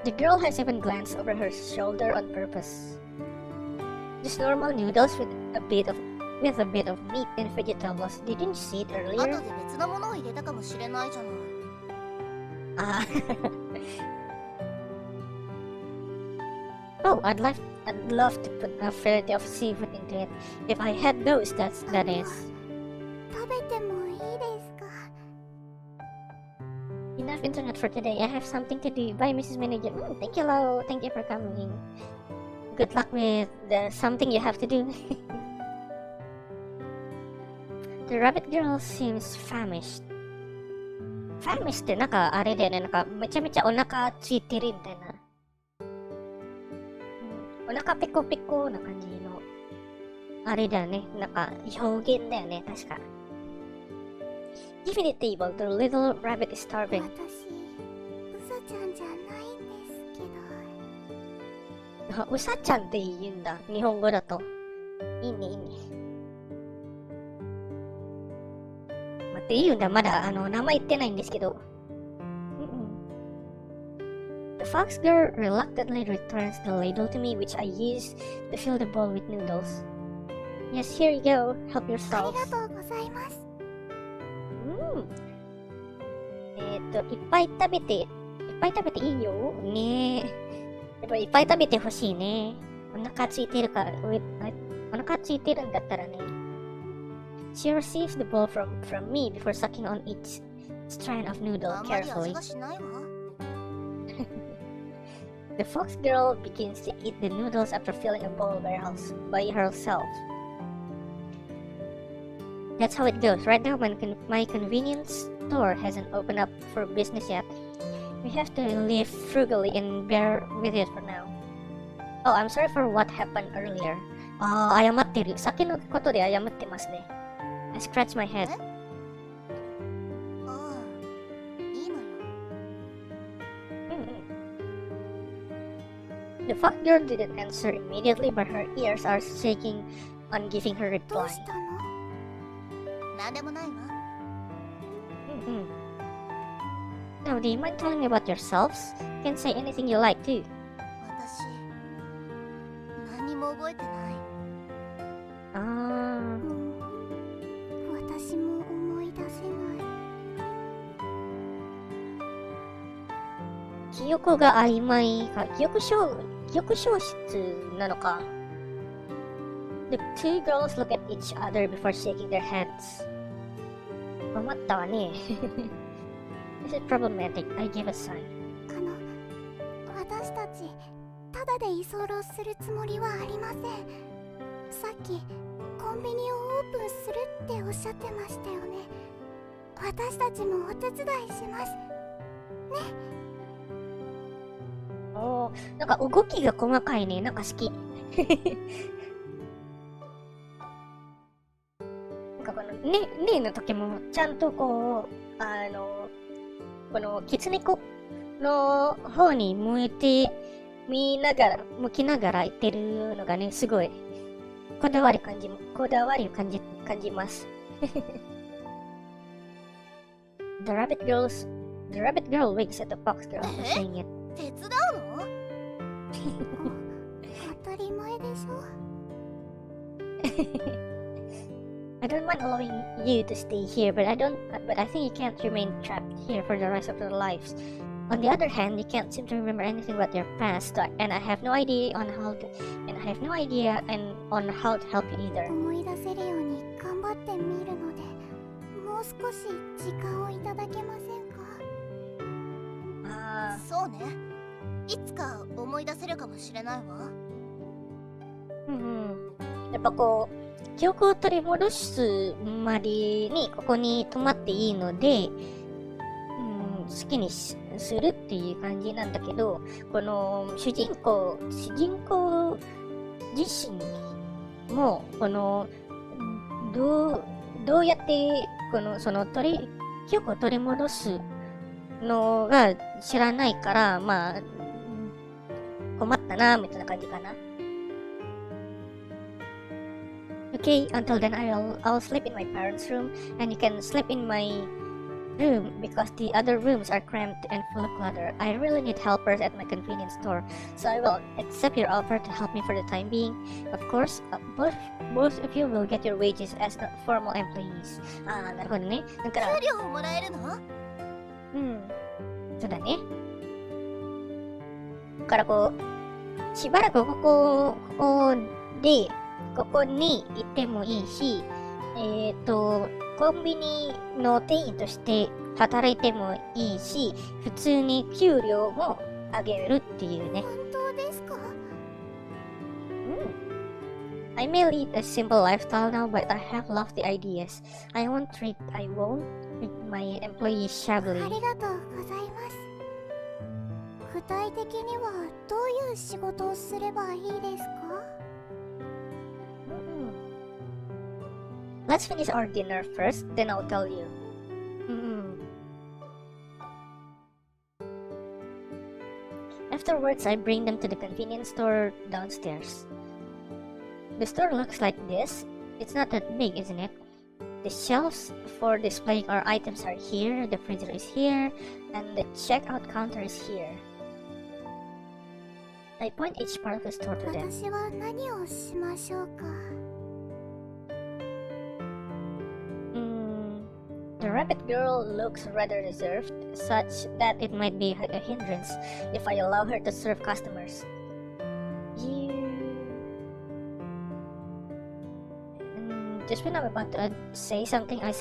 S3: ？The
S1: girl has even glanced over her shoulder on purpose. Just normal noodles with a bit of meat and vegetables. Didn't you see it
S3: 後
S1: earlier?
S3: で別のものを入れたかもしれないじゃない。
S1: Oh, I'd love to put a variety of seafood into it. If I had those, that is.
S4: 食べてもいいですか？
S1: Enough internet for today. I have something to do. Bye, Mrs. Manager. Thank you, Lau. Thank you for coming. Good luck with the something you have to do. The rabbit girl seems famished. Famished ってなんかあれだよね。なんかめちゃめちゃお腹ついてるみたいな。お腹ペコペコな感じのあれだよね。なんか表現だよね。確か。Give me the table. The little rabbit is starving.
S4: 私、うさちゃんじゃないんですけど。
S1: うさちゃんって言うんだ。日本語だと。いいね、いいね。待って、言うんだ。まだ、名前言ってないんですけど。The fox girl reluctantly returns the ladle to me, which I use to fill the bowl with noodles. Yes, here you go. Help
S4: あり
S1: yourselves.
S4: がとうございます。
S1: いっぱい食べていいよ。ねえ。やっぱりいっぱい食べてほしいね。お腹空いてるから、お腹空いてるんだったらね。She receives the bowl from me before sucking on each strand of noodle
S3: あんまり味
S1: carefully.
S3: がしないわ。
S1: The fox girl begins to eat the noodles after filling a bowl by herself. That's how it goes. Right now, my convenience store hasn't opened up for business yet. We have to live frugally and bear with it for now. Oh, I'm sorry for what happened earlier. 謝ってる。さっきのことで謝ってますね。I scratch my head.
S3: ああ、いいのよ。
S1: The fox girl didn't answer immediately, but her ears are shaking on giving her
S4: どう
S1: reply.
S4: したの？
S3: なんでもないわ。
S1: Now, do you mind telling me about yourselves? You can say anything you like too.
S3: 私、何にも覚えてない。
S4: 私も思い出せない。
S1: 記憶が曖昧か、記憶消失なのか。The two girls look at each other before shaking their heads. 困ったわね。This is problematic. I give a sign.
S4: 私たち、ただで居候するつもりはありません。さっき、コンビニをオープンするっておっしゃってましたよね。私たちもお手伝いします。ね。
S1: なんか動きが細かいね。なんか好き。なんかこのねの時もちゃんとこう、このキツネの方に向きながら言ってるのがね、すごい、こだわりを感じます。The rabbit girl winks at the fox girl after saying it.
S3: 手伝うの？
S4: 当たり前でしょ。
S1: I don't mind allowing you to stay here, but I think you can't remain trapped here for the rest of your lives. On the other hand, you can't seem to remember anything about your past, and I have no idea on how to help you either.
S4: 思い出せるように頑張ってみるので、もう少し時間をいただけませんか？
S3: そうね。いつか思い出せるかもしれないわ。
S1: やっぱこう、記憶を取り戻すまでにここに泊まっていいので、好きにするっていう感じなんだけど、この主人公自身も、この、どうやって、記憶を取り戻すのが知らないから、まあ、困ったな、みたいな感じかな。Okay, until then I'll sleep in my parents' room, and you can sleep in my room because the other rooms are cramped and full of clutter. I really need helpers at my convenience store, so I will accept your offer to help me for the time being. Of course, both of you will get your wages as formal employees. なるほどね。だから、
S3: 給料をもらえるの？
S1: そうだね。だからこう、しばらくここにいてもいいし、コンビニの店員として働いてもいいし、普通に給料もあげるっていうね。
S4: 本当ですか？I
S1: may lead a simple lifestyle now, but I have lofty ideas. I won't treat my employees shabbily.
S4: ありがとうございます。具体的にはどういう仕事をすればいいですか
S1: ？Let's finish our dinner first, then I'll tell you. Afterwards, I bring them to the convenience store downstairs. The store looks like this. It's not that big, isn't it? The shelves for displaying our items are here, the freezer is here, and the checkout counter is here. I point each part of the store to them.
S4: 私は何をしましょうか
S1: ？The rabbit girl looks rather reserved, such that it might be a hindrance if I allow her to serve customers. Just when I'm about to say something, I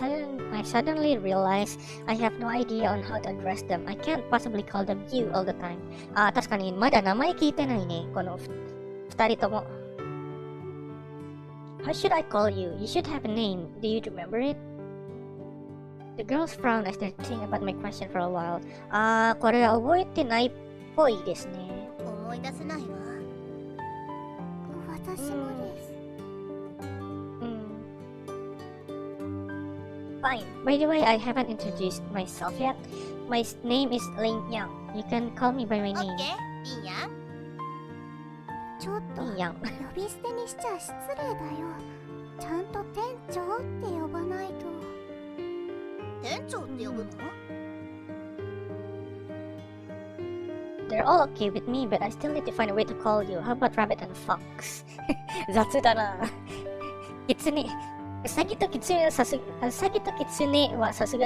S1: suddenly realize I have no idea on how to address them. I can't possibly call them you all the time. 確かにまだ名前聞いてないね、この二人とも。How should I call you? You should have a name. Do you remember it? The girls frown as they think about my question for a while. これは覚えてないっぽいですね。
S3: 思い出せないわ。
S4: 私もです。
S1: Fine. By the way, I haven't introduced myself yet. My name is Ling Yang. You can call me by my
S3: オッ
S1: name.
S3: ケー、いいや。
S4: ちょっと
S1: Ling Yang.
S4: 呼び捨てにしちゃ失礼だよ。ちゃんと店長って呼ばないと。
S3: 店長って呼ぶの？
S1: They're all okay with me, but I still need to find a way to call you. How about Rabbit and Fox? 雑だな。キツネ。ウサギとキツネはさすが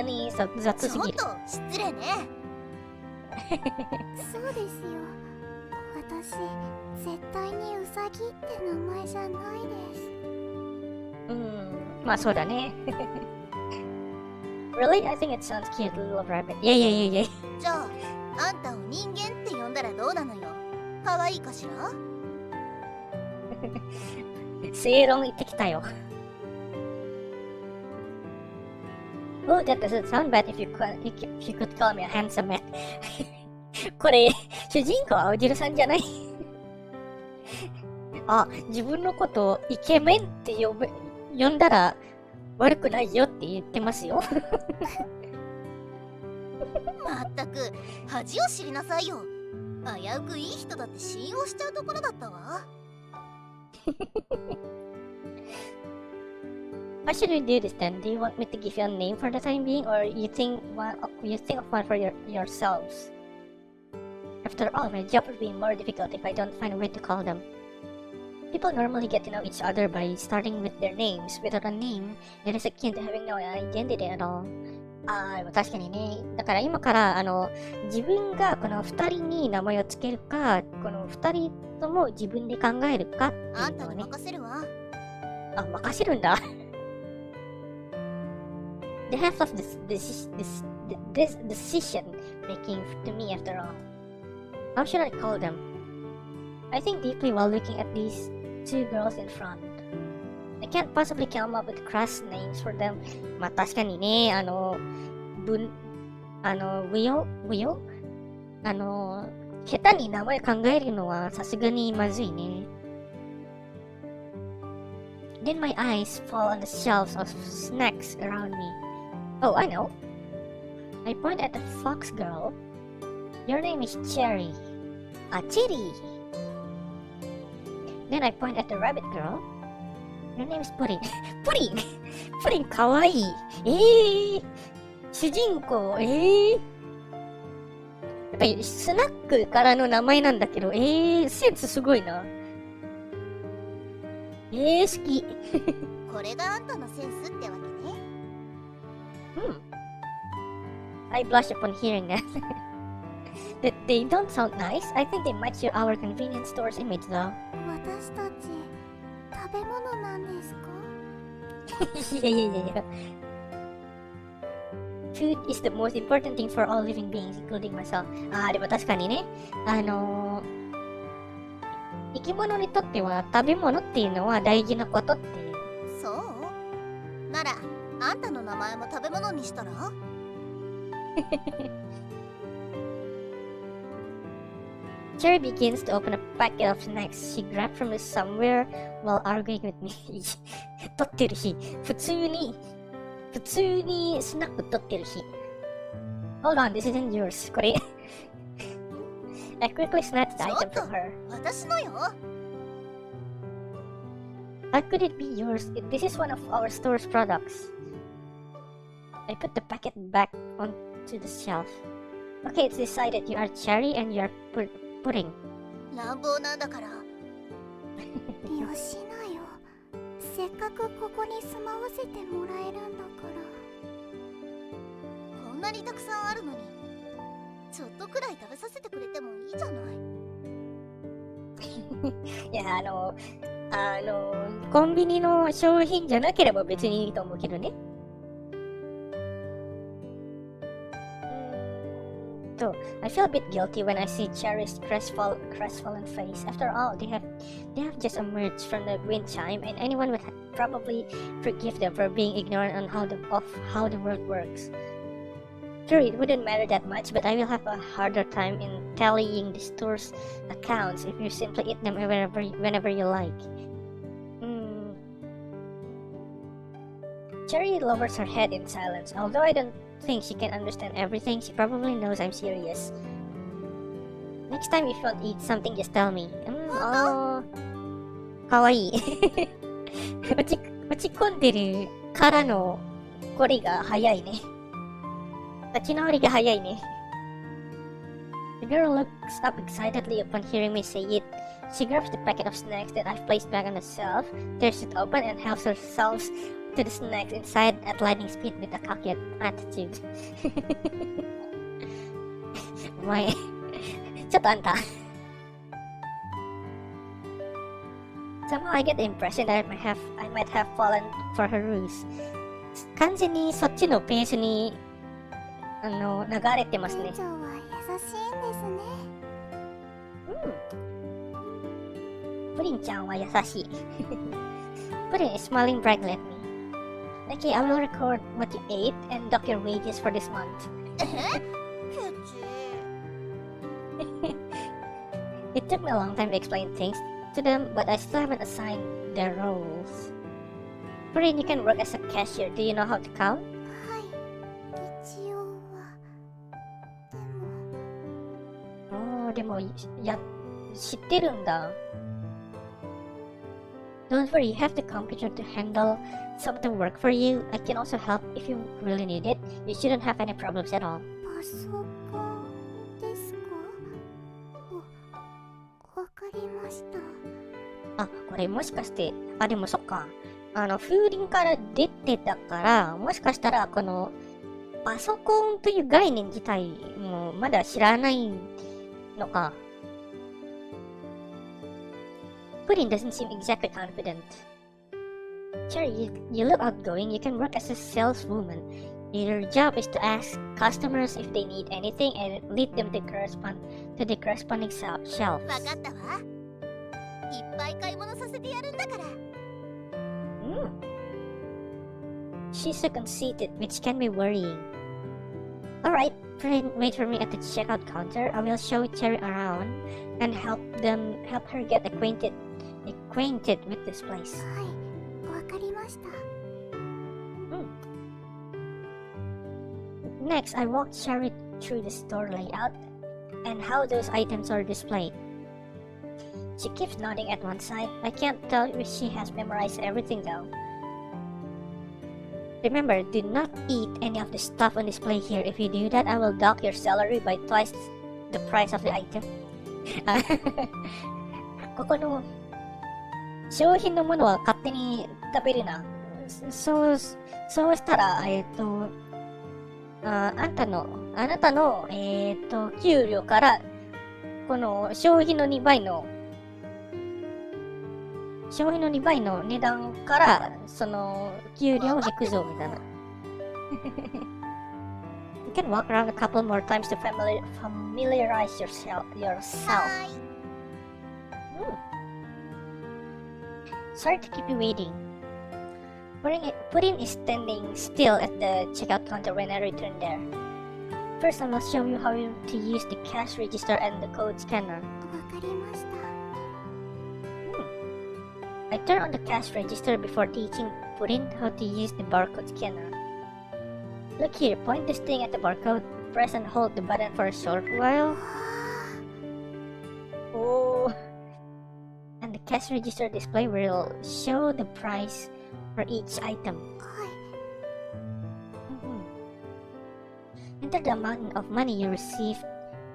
S1: に雑すぎる。
S3: ちょっと失礼ね。
S4: そうですよ。私、絶対にウサギって名前じゃないです。
S1: まあそうだね。Really? I think it sounds cute, little rabbit. Yeah.
S3: じゃあ、あんたを人間って呼んだらどうなのよ。可愛いかしら？
S1: 正論言ってきたよ。Oh, that doesn't sound bad if you could call me a handsome man. これ、主人公青汁さんじゃない？自分のことをイケメンって呼んだら悪くないよって言ってますよ。
S3: まったく恥を知りなさいよ。危うくいい人だって信用しちゃうところだったわ。
S2: How should we do this then? Do you want me to give you a name for the time being, or you think of one for yourselves? After all, my job would be more difficult if I don't find a way to call them. People normally get to know each other by starting with their names. Without a name, it is akin to having no identity at all.
S1: でも確かにね。だから今から、自分がこの二人に名前をつけるか、この二人とも自分で考えるかって
S3: あたに
S1: いうんのをね。
S3: 任せるわ。
S1: 任せるんだ。They have left this decision making to me after all. How should I call them? I think deeply while looking at these two girls in front. I can't possibly come up with crass names for them. まあ確かにね、下手に名前考えるのはさすがにまずいね。Then my eyes fall on the shelves of snacks around me. Oh, I know. I point at the fox girl. Your name is Cherry. Cherry. Then I point at the rabbit girl. Your name is Pudding. Pudding! Pudding かわいい。主人公、やっぱりスナックからの名前なんだけど、センスすごいな。好き。
S3: これがあんたのセンスってわけね。
S1: I blush upon hearing that. They don't sound nice. I think they might suit our convenience store's image though.
S4: 私たち食べ物なんですか？
S1: いや。Food is the most important thing for all living beings, including myself. でも確かにね、生き物にとっては食べ物っていうのは大事なことっていう。
S3: そうなら、あんたの名前も食べ物にしたら
S1: Cherry begins to open a packet of snacks she grabbed from somewhere while arguing with me. 取ってるし、普通にスナック取ってるし。Hold on, this isn't yours. これ。I quickly snatched the item from her.
S3: 私のよ。
S1: How could it be yours? This is one of our store's products. I put the packet back onto the shelf. Okay, it's decided you are Cherry and you are Pudding.
S3: 乱暴なんだから。
S4: よしなよ。せっかくここに住まわせてもらえるんだから。
S3: こんなにたくさんあるのに、ちょっとくらい食べさせてくれてもいいじゃない。
S1: いや、コンビニの商品じゃなければ別にいいと思うけどね。I feel a bit guilty when I see Cherry's crestfallen face. After all, they have just emerged from the wind chime, and anyone would probably forgive them for being ignorant on how the world works. Sure, it wouldn't matter that much, but I will have a harder time in tallying the store's accounts if you simply eat them whenever you like. Cherry lowers her head in silence. Although I don't think she can understand everything, she probably knows I'm serious. Next time if you want to eat something, just tell me. Kawaii. 落ち込んでるからのこれが早いね。立ち直りが早いね。The girl looks up excitedly upon hearing me say it. She grabs the packet of snacks that I've placed back on the shelf, tears it open, and helps herself to the snacks inside at lightning speed with a cocky attitude. お前、ちょっとあんた。Somehow I get the impression that I might have fallen for her ruse. 完全にそっちのペースに流れてますね。
S4: 店長は優しいんですね。
S1: プリンちゃんは優しい。Pudding is smiling brightly at me. Okay, I will record what you ate and dock your wages for this month.
S3: ケチ。
S1: It took me a long time to explain things to them, but I still haven't assigned their roles. Pudding, you can work as a cashier. Do you know how to count?
S4: はい。一応は。
S1: 知ってるんだ。Don't worry, you have the computer to handle some of the work for you. I can also help if you really need it. You shouldn't have any problems at all.
S4: パソコンですか？わかりました。
S1: あ、これもしかして、でもそっか。風鈴から出てたから、もしかしたら、この、パソコンという概念自体もまだ知らないのか。Pudding doesn't seem exactly confident. Cherry, you look outgoing. You can work as a saleswoman. Your job is to ask customers if they need anything and lead them to the corresponding shelves.
S3: わかったわ。いっぱい買い物させてやるんだから。
S1: She's so conceited, which can be worrying. Alright, wait for me at the checkout counter. I will show Cherry around and help her get acquainted with this place.
S4: はい、わかりました。
S1: Next, I walked Cherry through the store layout and how those items are displayed. She keeps nodding at one side. I can't tell if she has memorized everything though. Remember, do not eat any of the stuff on display here. If you do that, I will dock your salary by twice the price of the item. ここの商品のものは勝手に食べるな。そうしたら、あなたの、給料から、この商品の2倍の値段から、その、給料を引くぞ、みたいな。You can walk around a couple more times to familiarize yourself.
S3: はーい。
S1: Sorry to keep you waiting. Pudding is standing still at the checkout counter when I return there. First, I will show you how to use the cash register and the code scanner.
S4: わかりました。
S1: I turn on the cash register before teaching Pudding how to use the barcode scanner. Look here, point this thing at the barcode, press and hold the button for a short while. Oh. And the cash register display will show the price for each item.
S4: はい。
S1: Enter the amount of money you received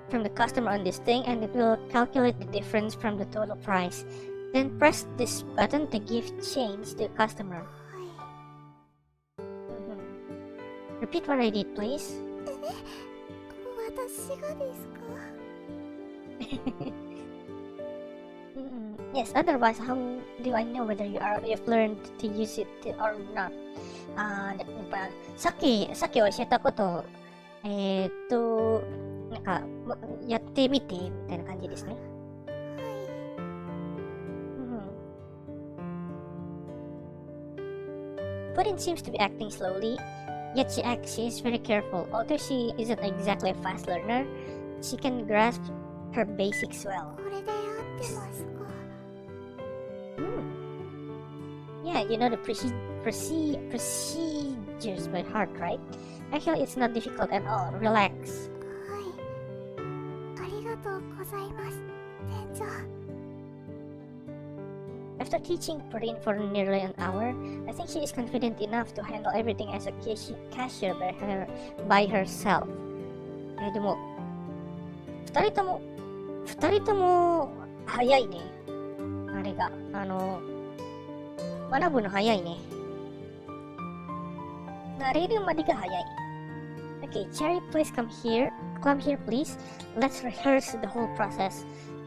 S1: from the customer on this thing and it will calculate the difference from the total price. Then press this button to give change to the customer.
S4: はい。
S1: Repeat what I did, please.
S4: 私がですか？
S1: Yes, otherwise how do I know whether you've learned to use it or not? さっき教えたことなんかやってみてみたいな感じですね。Pudding seems to be acting slowly, yet she is very careful. Although she isn't exactly a fast learner, she can grasp her basics well.
S4: これで合ってますか？
S1: Yeah, you know the procedures by heart, right? Actually, it's not difficult at all. Relax.
S4: はい。ありがとうございます、店長。
S1: After teaching Pudding for nearly an hour, I think she is confident enough to handle everything as a cashier by herself. でも、二人とも早いね。あれが、学ぶの早いね。慣れるまでが早い。Okay, Cherry, please come here, please. Let's rehearse the whole process.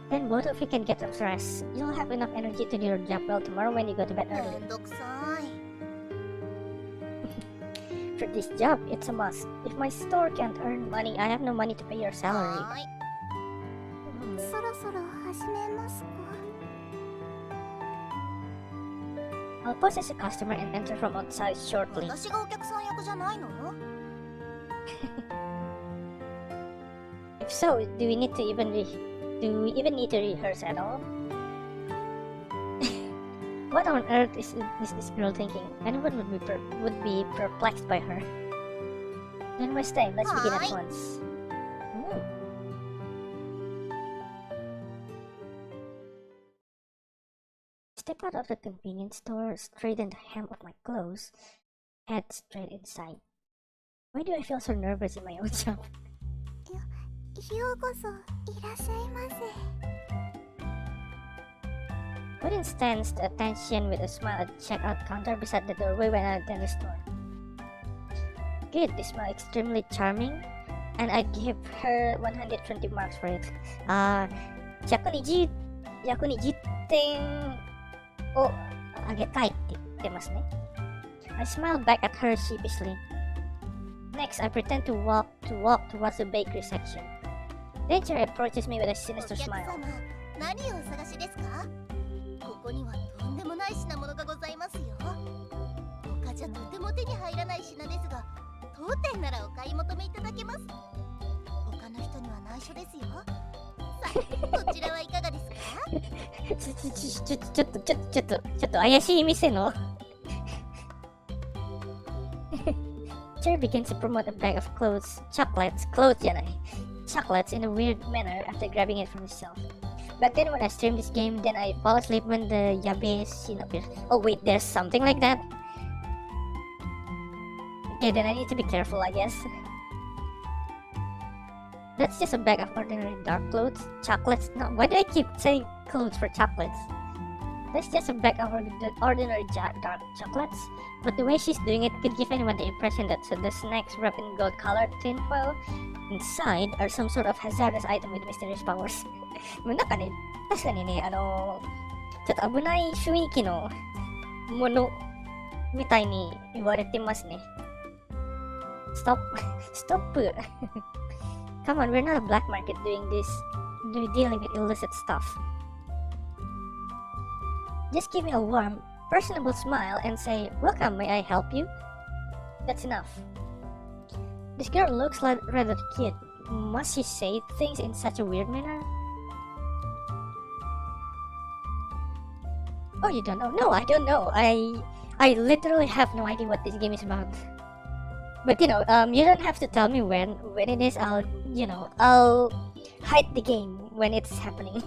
S1: Then both of you can get some rest. You'll have enough energy to do your job well tomorrow when you go to bed
S3: め
S1: early.
S3: んどくさい。
S1: For this job, it's a must. If my store can't earn money, I have no money to pay your salary.
S3: はーい。
S4: そろそろ始めますか？
S1: I'll pose as a customer and enter from outside shortly.
S3: 私がお客さん役じゃないの？
S1: If so, do we even need to rehearse at all? What on earth is this girl thinking? Anyone would be perplexed by her. Don't waste time. Let's begin at
S3: Hi.
S1: once.
S2: step out of the convenience store, straighten the hem of my clothes, head straight inside. Why do I feel so nervous in my own shop?
S4: ようこそいらっしゃいませ。
S2: Wooden stands to attention with a smile at the checkout counter beside the doorway when I enter the store. Good, they smile extremely charming, and I'd give her 120 marks for it. 120点をあげたいって言ってますね。I smiled back at her sheepishly. Next, I pretend to walk towards the bakery section. Then she approaches me with a sinister
S3: お客
S2: smile.
S3: 様、何をお探しですか？ここにはとんでもない品物がございますよ。他じゃとても手に入らない品ですが、当店ならお買い求めいただけます。他の人には内緒ですよ。さあ、こちらはいかがですか？
S2: ちょっと怪しい店のCherry begins to promote a bag of clothesじゃない chocolates in a weird manner after grabbing it from the shelf. Back then when I streamed this game, then I fall asleep when the yabe scene appears. Oh wait, there's something like that? Okay, then I need to be careful, I guess. That's just a bag of ordinary dark clothes. Chocolates? No, why do I keep saying clothes for chocolates? That's just a bag of ordinary dark chocolates. But the way she's doing it could give anyone the impression that the snacks wrapped in gold-colored tinfoil inside are some sort of hazardous item with mysterious powers. なんかね、確かにね、ちょっと危ない雰囲気のものみたいに言われてますね。Stop. Come on, we're not a black market dealing with illicit stuff. Just give me a warm, personable smile and say, "Welcome, may I help you?" That's enough. This girl looks rather cute. Must she say things in such a weird manner? Oh, you don't know? No, I don't know. I literally have no idea what this game is about. But you don't have to tell me when it is. I'll hide the game when it's happening.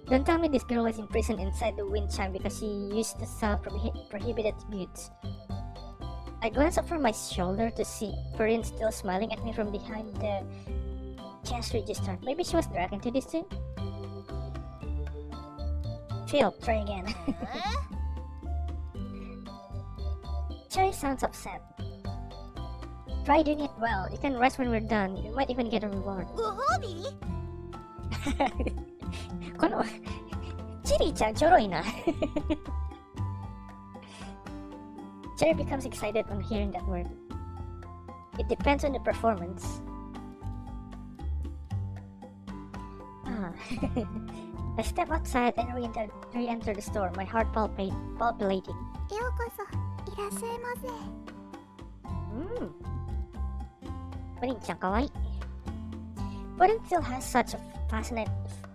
S2: Don't tell me this girl was imprisoned inside the wind chime because she used to sell prohibited goods. I glance over my shoulder to see Perrin still smiling at me from behind the cash register. Maybe she was dragged into this too? Phil, try again. Cherry sounds upset. Try doing it well. You can rest when we're done. You might even get a reward.
S3: ご褒美？
S2: このチェリーちゃんちょろいな。Cherry becomes excited on hearing that word. It depends on the performance. I step outside and re-enter the store, my heart palpitating.
S4: ようこそいらっしゃいませ。
S2: プリンちゃんかわいい。Puddin still has such a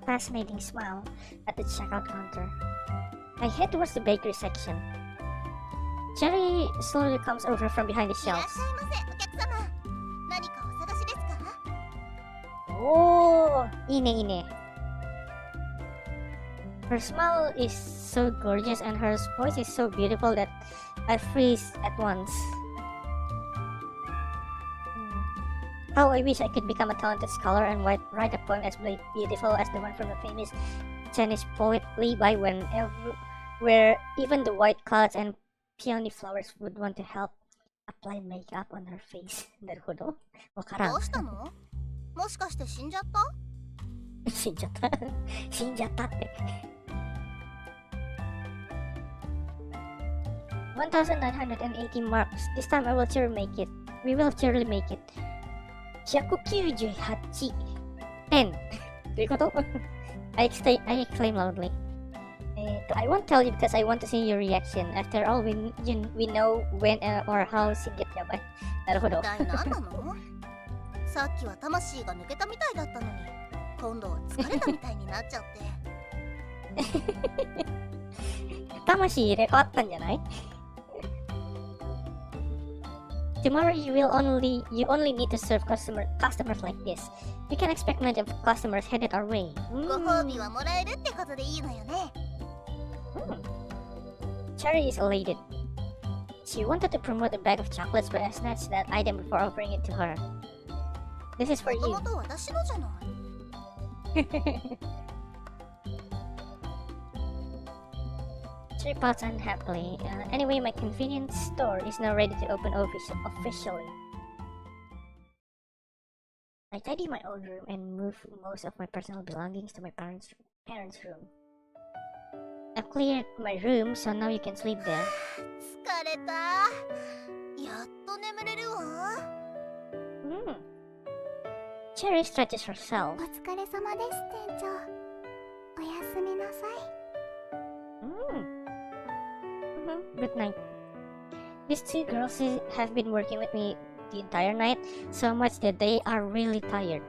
S2: fascinating smile at the checkout counter. I head towards the bakery section. Cherry slowly comes over from behind the
S3: いらっ
S2: shelves.
S3: しゃいませ、お客様。何かお探しですか？Oh,
S2: いいねいいね。Her smile is so gorgeous and her voice is so beautiful that I freeze at once. How I wish I could become a talented scholar and write a poem as beautiful as the one from the famous Chinese poet Li Bai where even the white clouds and peony flowers would want to help apply makeup on her face. なるほど。わからん。
S3: どうしたの？もしかして死んじゃった？
S2: 死んじゃった。死んじゃったって。1,980 marks. This time I will surely make it. We will surely make it. 198点。どういうこと I exclaim loudly. I won't tell you because I want to see your reaction. After all, we know when or how she get yabai. なるほど。
S3: 一体何なの？さっきは魂が抜けたみたいだったのに、今度は疲れたみたいになっちゃって。
S2: 魂入れ替わったんじゃない Tomorrow you only need to serve customers like this. You can expect plenty of customers headed our way.
S3: ご褒美はもらえるってことでいいのよね。
S2: Cherry is elated. She wanted to promote a bag of chocolates, but I snatched that item before offering it to her. This is for
S3: もと
S2: you.
S3: もと私のじゃない。
S2: Cherry pouts unhappily. Anyway, my convenience store is now ready to open officially. I tidy my old room and move most of my personal belongings to my parents' room. I've cleared my room, so now you can sleep there.
S3: 疲れた。やっと眠れるわ。
S2: Cherry stretches herself.
S4: お疲れ様です、店長。おやすみなさい。
S2: Good night. These two girls have been working with me the entire night, so much that they are really tired.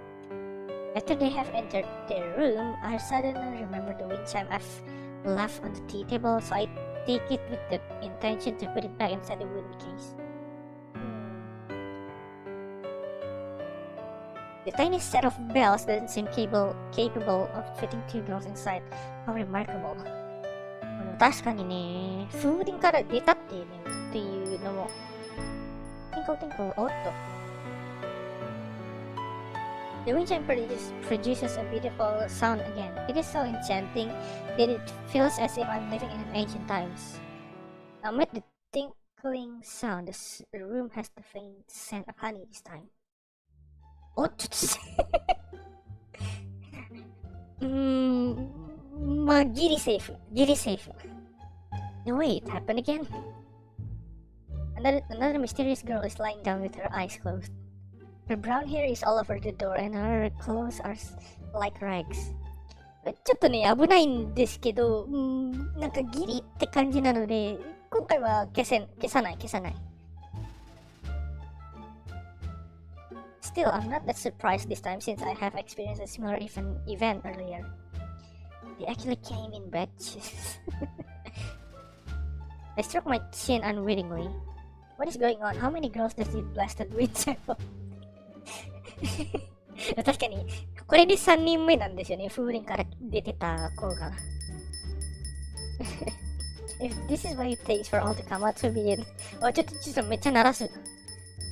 S2: After they have entered their room, I suddenly remember the wind chime I've left on the tea table, so I take it with the intention to put it back inside the wooden case. The tiny set of bells doesn't seem capable of fitting two girls inside. How remarkable. 確かにね、風鈴から出たっていうのも、Tinkle tinkle, おっと。The wind chime produces a beautiful sound again. It is so enchanting that it feels as if I'm living in ancient times. Amid the tinkling sound, the room has the faint scent of honey this time. おっとまあ、ギリセーフ。No, wait, it happened again. Another mysterious girl is lying down with her eyes closed. Her brown hair is all over the door and her clothes are like rags. ちょっとね、危ないんですけど、なんかギリって感じなので、今回は消さない。Still, I'm not that surprised this time since I have experienced a similar event earlier. They actually came in batches. I struck my chin unwittingly. What is going on? How many girls does it blasted wind chime have? 確かに、これで3人目なんですよね。風鈴から出てた子が。If this is what it takes for all to come out to be in. ちょっとめっちゃ鳴らす。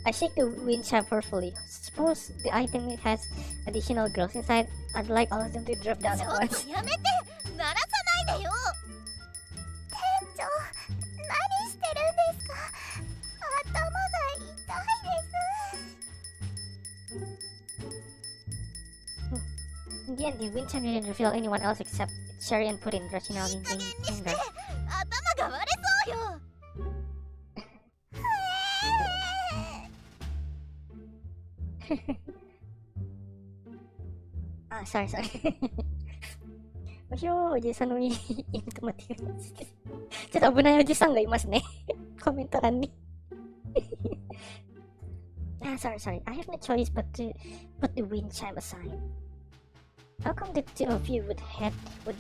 S2: I shake the wind chime forcefully. Suppose the item has additional girls inside. I'd like all of them to drop down
S3: ち
S2: at
S3: ょっ
S2: once.
S3: とやめて。鳴らさないでよ。
S4: 店長、何してるんですか？頭が痛いです。
S2: In the end, the wind chime didn't reveal anyone else except Cherry and Pudding rushing out
S3: いい
S2: in
S3: 加減にして。
S2: anger.
S3: 頭が割れそうよ。
S2: sorry. おひょーおじさんの家に泊まってください。ちょっと危ないおじさんがいますね。コメント欄に。sorry. I have no choice but to put the wind chime aside. How come the two of you would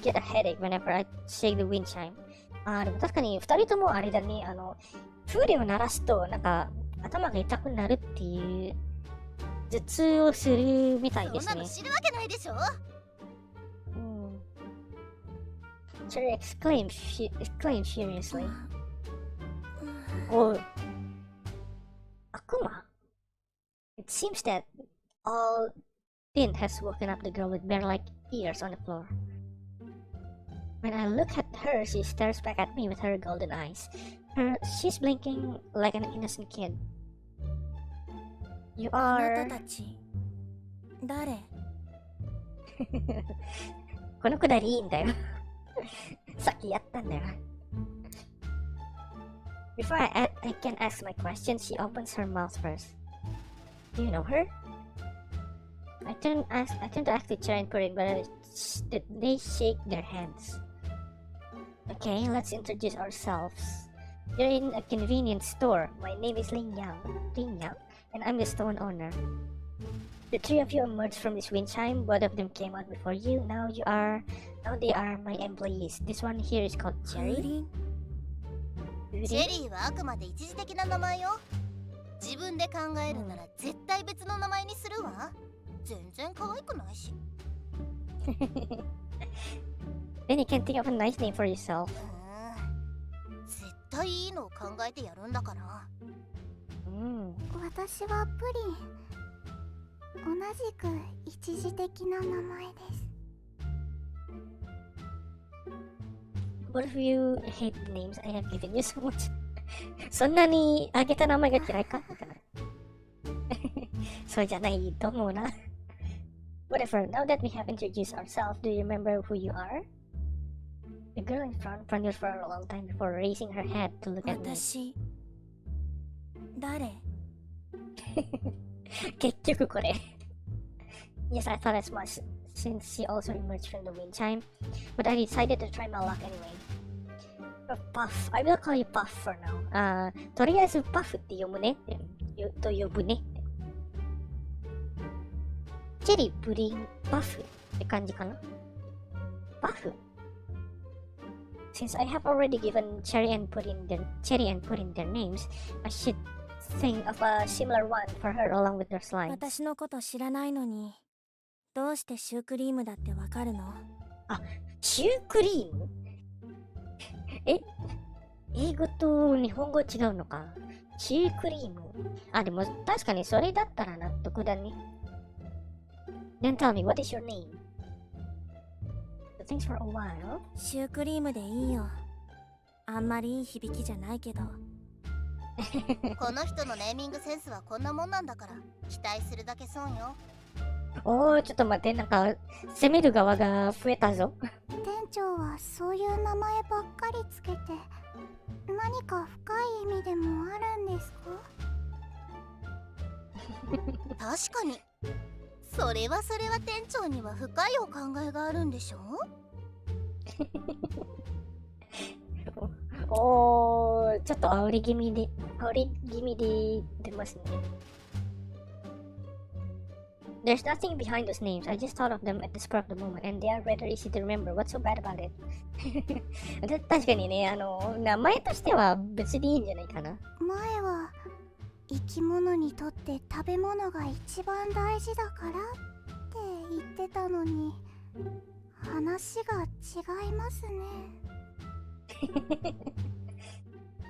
S2: get a headache whenever I shake the wind chime? でも確かに二人ともあれだね、風鈴を鳴らすと、なんか、頭が痛くなるっていう、頭痛をするみたいですね。
S3: そんなの知るわけないでしょ。
S2: Cherry exclaimed furiously. Oh, Akuma? It seems that all Tin has woken up the girl with bear-like ears on the floor. When I look at her, she stares back at me with her golden eyes. She's blinking like an innocent kid. You
S4: あ
S2: are...
S4: なたたち、誰？
S2: このくだりいいんだよ。さっきやったんだよ。Before I can ask my question, she opens her mouth first. Do you know her? I turn to ask the chair and put it, but they shake their heads. Okay, let's introduce ourselves. You're in a convenience store. My name is Ling Yang, and I'm the store owner. The three of you emerged from this wind chime. Both of them came out before you. Now they are my employees. This one here is called
S4: 風
S2: Cherry.
S4: 鈴？
S3: チェリーはあくまで一時的な名前よ。自分で考えるなら絶対別の名前にするわ。全然可愛くないし。
S2: Then you can think of a nice name for yourself.
S3: 絶対いいのを考えてやるんだから。
S4: 私はプリン。同じく一時的な名前です。
S2: What if you hate the names I have given you so much? そんなにあげた名前が嫌いかみたいな。そうじゃないと思うな。Whatever, now that we have introduced ourselves, do you remember who you are? The girl in front fronted for a long time before raising her head to look at me.
S3: 私、誰？
S2: 結局これ。Yes, I thought as much, since she also emerged from the wind chime, but I decided to try my luck anyway. Puff, I will call you Puff for now. とりあえず Puff って読むね。と呼ぶね。チェリー、プリン、パフって感じかな。パフ Since I have already given Cherry and Pudding their names, I should think of a similar one for her along with their slides.
S5: 私のこと知らないのに、どうしてシュークリームだってわかるの？
S2: あ、シュークリーム？英語と日本語違うのか。シュークリーム？あ、でも確かにそれだったら納得だね。Then tell me, what is your name? Thanks for a while.
S5: シュークリームでいいよ。あんまりいい響きじゃないけど。
S3: この人のネーミングセンスはこんなもんなんだから、期待するだけ損よ。
S2: おー、ちょっと待って、なんか攻める側が増えたぞ。
S4: 店長はそういう名前ばっかりつけて、何か深い意味でもあるんですか？
S3: 確かに。それは店長には深いお考えがあるんでしょ？
S2: おー、ちょっと煽り気味で出ますね。There's nothing behind those names. I just thought of them at the spur of the moment, and they are rather easy to remember. What's so bad about it? 確かにね、名前としては別にいいんじゃないかな。
S4: 前は生き物にとって食べ物が一番大事だからって言ってたのに、話が違いますね。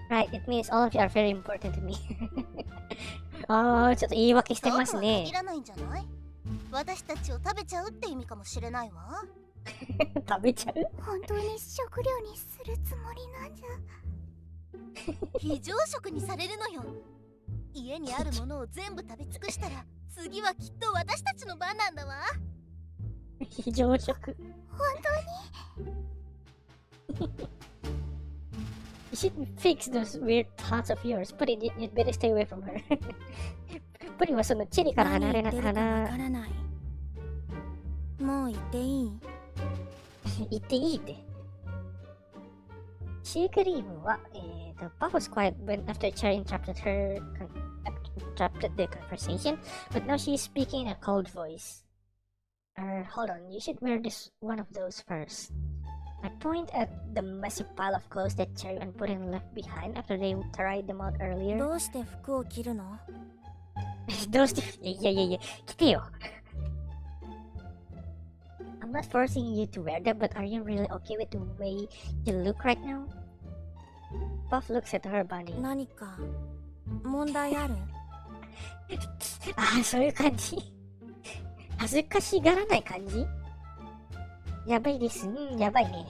S2: Right, it means all of you are very important to me. あー、ちょっと言い訳してますね。
S3: 限らないんじゃない？私たちを食べちゃうって意味かもしれないわ。
S2: 食べちゃう？
S4: 本当に食料にするつもりなんじゃ。
S3: 非常食にされるのよ。家にあるものを全部食べ尽くしたら、次はきっと私たちの番なんだわ。
S2: 非常食。
S4: 本当に
S2: You should fix those weird thoughts of yours. Put it, you'd better stay away from her. プリンはそのチェリから離れな
S5: 何言ってるかわからない。もう言っていい？
S2: 言っていいって。シュークリームは、the Puff was quiet when after Cherry interrupted the conversation, but now she is speaking in a cold voice. Hold on, you should wear this one of those first. I point at the massive pile of clothes that Cherry and Pudding left behind after they tried them out earlier.
S5: どうして服を着るの？
S2: どうしていや、来てよ。I'm not forcing you to wear them, but are you really okay with the way you look right now? Puff looks at her bunny.
S5: 何か問題ある？
S2: ああ、そういう感じ。恥ずかしがらない感じ？やばいです。やばいね。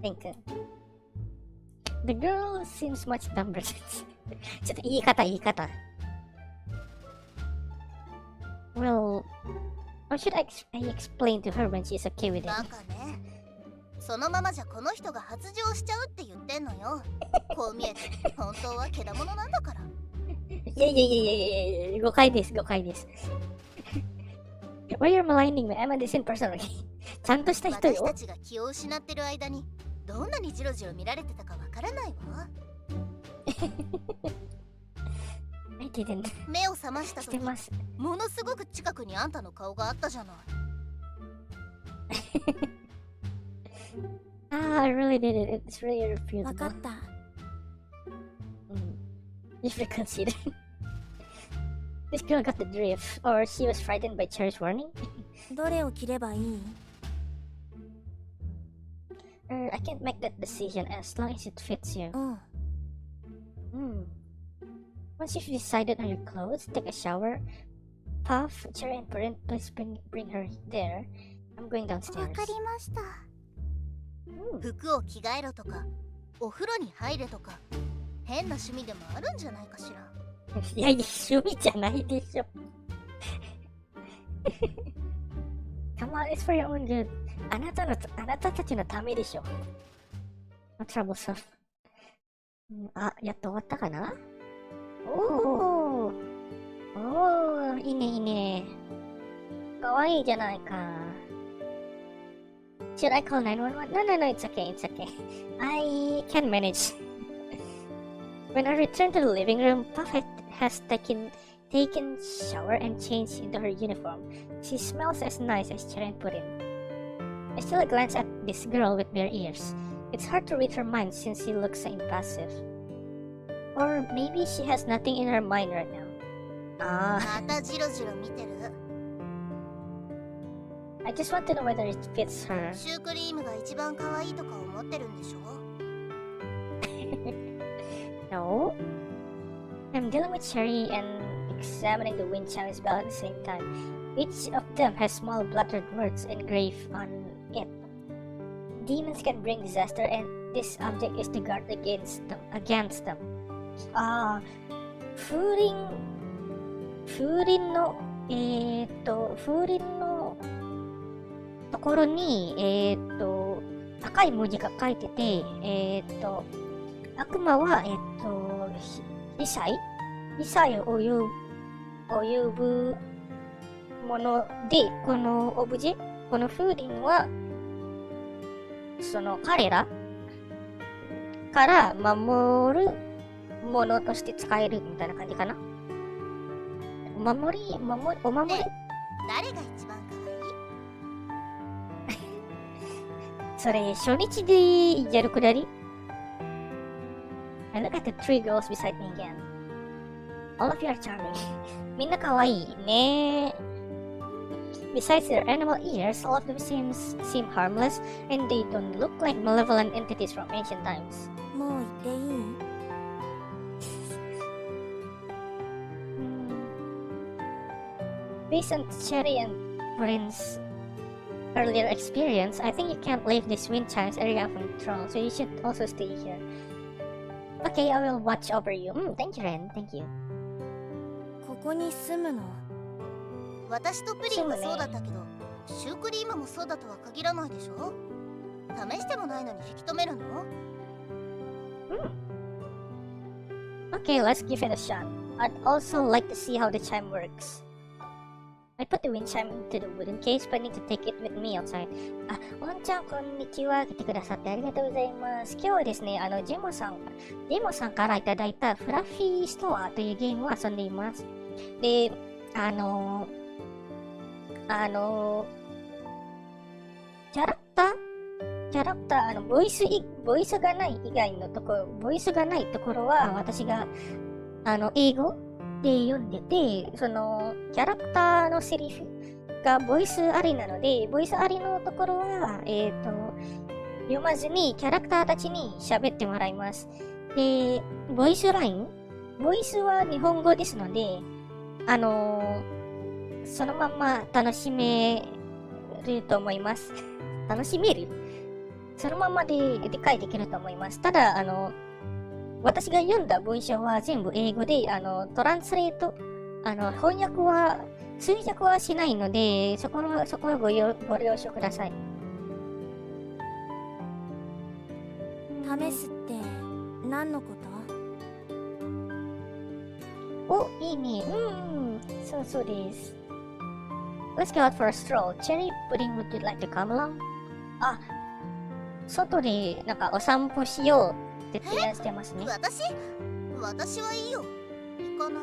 S2: Thank you. The girl seems much dumber. ちょっと言い方。Well, how should I explain to her when she's okay with it?
S3: バカね。そのままじゃこの人が発情しちゃうって言ってんのよ。こう見えて本当はけだものなんだから。
S2: いや、誤解です。Why you're maligning me? I'm a decent person. ちゃんとした人よ。
S3: 私たちが気を失ってる間にどんなにジロジロ見られてたかわからないわ。
S2: I didn't.
S3: 目を覚ました時、
S2: してます。
S3: ものすごく近くにあんたの顔があったじゃない。
S2: I really did it. It's really refusable.
S5: わかった。
S2: You should consider.
S1: This girl got the drift, or she was frightened by Cherry's warning.
S5: どれを着ればいい？
S1: I can't make that decision as long as it fits you.
S5: うん。
S1: Once you've decided on your clothes, take a shower. Puff, Cherry, and Parent, please bring her there. I'm going
S4: わ
S1: downstairs.
S4: かりました。
S3: 服を着替えろとかお風呂に入れとか変な趣味でもあるんじゃないかしら。
S1: いやいや、趣味じゃないでしょ。Come on, it's for your own good. あなたたちのためでしょ。No troublesome. あ、やっと終わったかな？おー、いいねいいね。かわいいじゃないか。Should I call 911? No, it's okay, it's okay. I can manage. When I return to the living room, Puff has taken shower and changed into her uniform. She smells as nice as Cheren put in. I still glance at this girl with bare ears. It's hard to read her mind since she looks so impassive. Or maybe she has nothing in her mind right now.
S3: またジロジロ見てる。
S1: I just want to know whether it fits her.
S3: シュークリームが一番可愛いとか思ってるんでしょ。
S1: No. I'm dealing with Cherry and examining the wind chimes bell at the same time. Each of them has small blotted words engraved on it. Demons can bring disaster, and this object is to guard against them. 風鈴のところに、高い文字が書いてて、悪魔は、理災を及ぶもので、このオブジェ、この風鈴は、その彼らから守るものとして使えるみたいな感じかな。お守り
S3: 誰が一番可愛い？
S1: それ、初日でやるくらい？ I look at the three girls beside me again. All of you are charming. みんな可愛いね。Besides their animal ears, all of them seem harmless, and they don't look like malevolent entities from ancient times.
S5: もう行っていい？Based
S1: on Cherry and Prince's earlier experience, I think you can't leave this wind chimes area of control, so you should also stay here. Okay, I will watch over you. Thank you, Ren. Thank you.
S5: ここに住むの？
S3: 私とプリンがそうだったけど、シュークリームもそうだとは限らないでしょ。試してもないのに引き止めるの
S1: ？Okay, let's give it a shot. I'd also like to see how the chime works. I put the wind chime into the wooden case, but need to take it with me outside. あ、おんちゃん、こんにちは。来てくださってありがとうございます。今日はですね、ジェモさんからいただいたフラッフィーストアというゲームを遊んでいます。で、キャラクター、ボイスがないところは、私が、英語で読んでて、その、キャラクターのセリフがボイスありなので、ボイスありのところは、読まずに、キャラクターたちに喋ってもらいます。で、ボイスは日本語ですので、そのまんま楽しめると思います。楽しめる？そのままで理解できると思います。ただ、私が読んだ文章は全部英語で、トランスレート、通訳はしないので、そこはご了承ください。
S5: 試すって何のこと？
S1: お、いいね。そうです。Let's go out for a stroll. Cherry Pudding, would you like to come along? あ、外でなんかお散歩しようって提案してますね。
S3: 私はいいよ。行かない。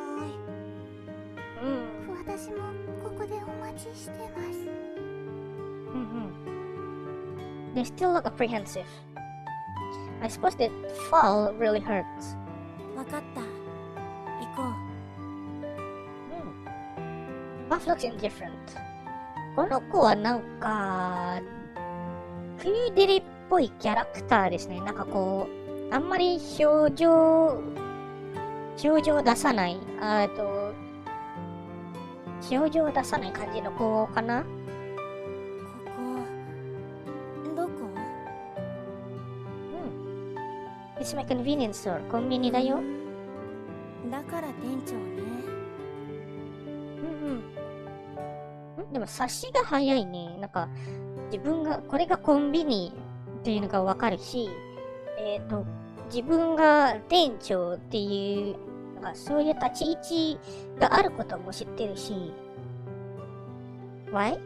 S4: 私もここでお待ちしてます。
S1: They still look apprehensive. I suppose that fall really hurts.
S5: わかった。行こう。
S1: buff looks indifferent. この子はなんか、クーデリっぽいキャラクターですね。なんかこう、あんまり表情出さない、表情出さない感じの子かな。
S5: ここどこ？It's
S1: my convenience store. コンビニだよ。
S5: だから店長ね。
S1: でも察しが早いね。なんか、自分が、これがコンビニっていうのがわかるし、自分が店長っていう、なんかそういう立ち位置があることも知ってるし、Why?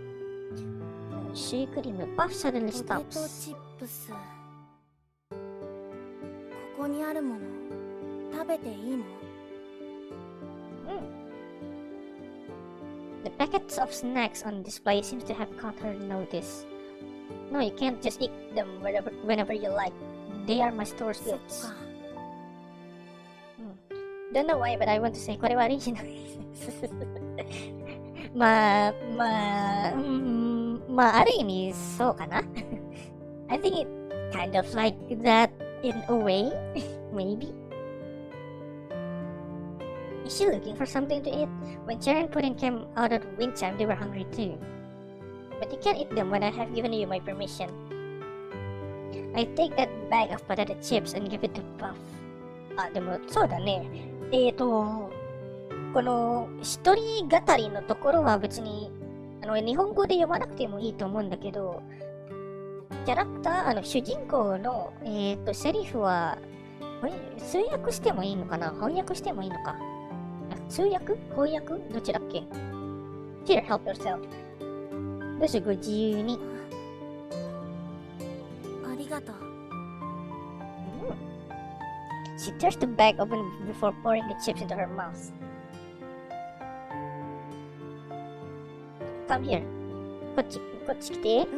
S1: シュークリーム、buff suddenly
S5: ポテト
S1: stops.
S5: チップス。ここにあるもの食べていいの
S1: ？The packets of snacks on display seems to have caught her notice. No, you can't just eat them whenever you like. They are my store's
S5: そっ
S1: goods.
S5: か。
S1: Don't know why, but I want to say これはオリジナルです。まあ、ある意味そうかな。I think it kind of like that in a way, maybe. Is she looking for something to eat? When Sharon and Pudding came out of the wind chime, they were hungry too. But you can't eat them when I have given you my permission. I take that bag of potato chips and give it to Puff. あ、でも、そうだね。この、一人語りのところは別に、日本語で読まなくてもいいと思うんだけど、キャラクター、主人公の、セリフは、通訳してもいいのかな？翻訳してもいいのか？通訳？翻訳？どっちだっけ？ Here, help yourself. どうぞご自由に。
S5: ありがとう。
S1: She tears the bag open before pouring the chips into her mouth. Come here. こっち来て。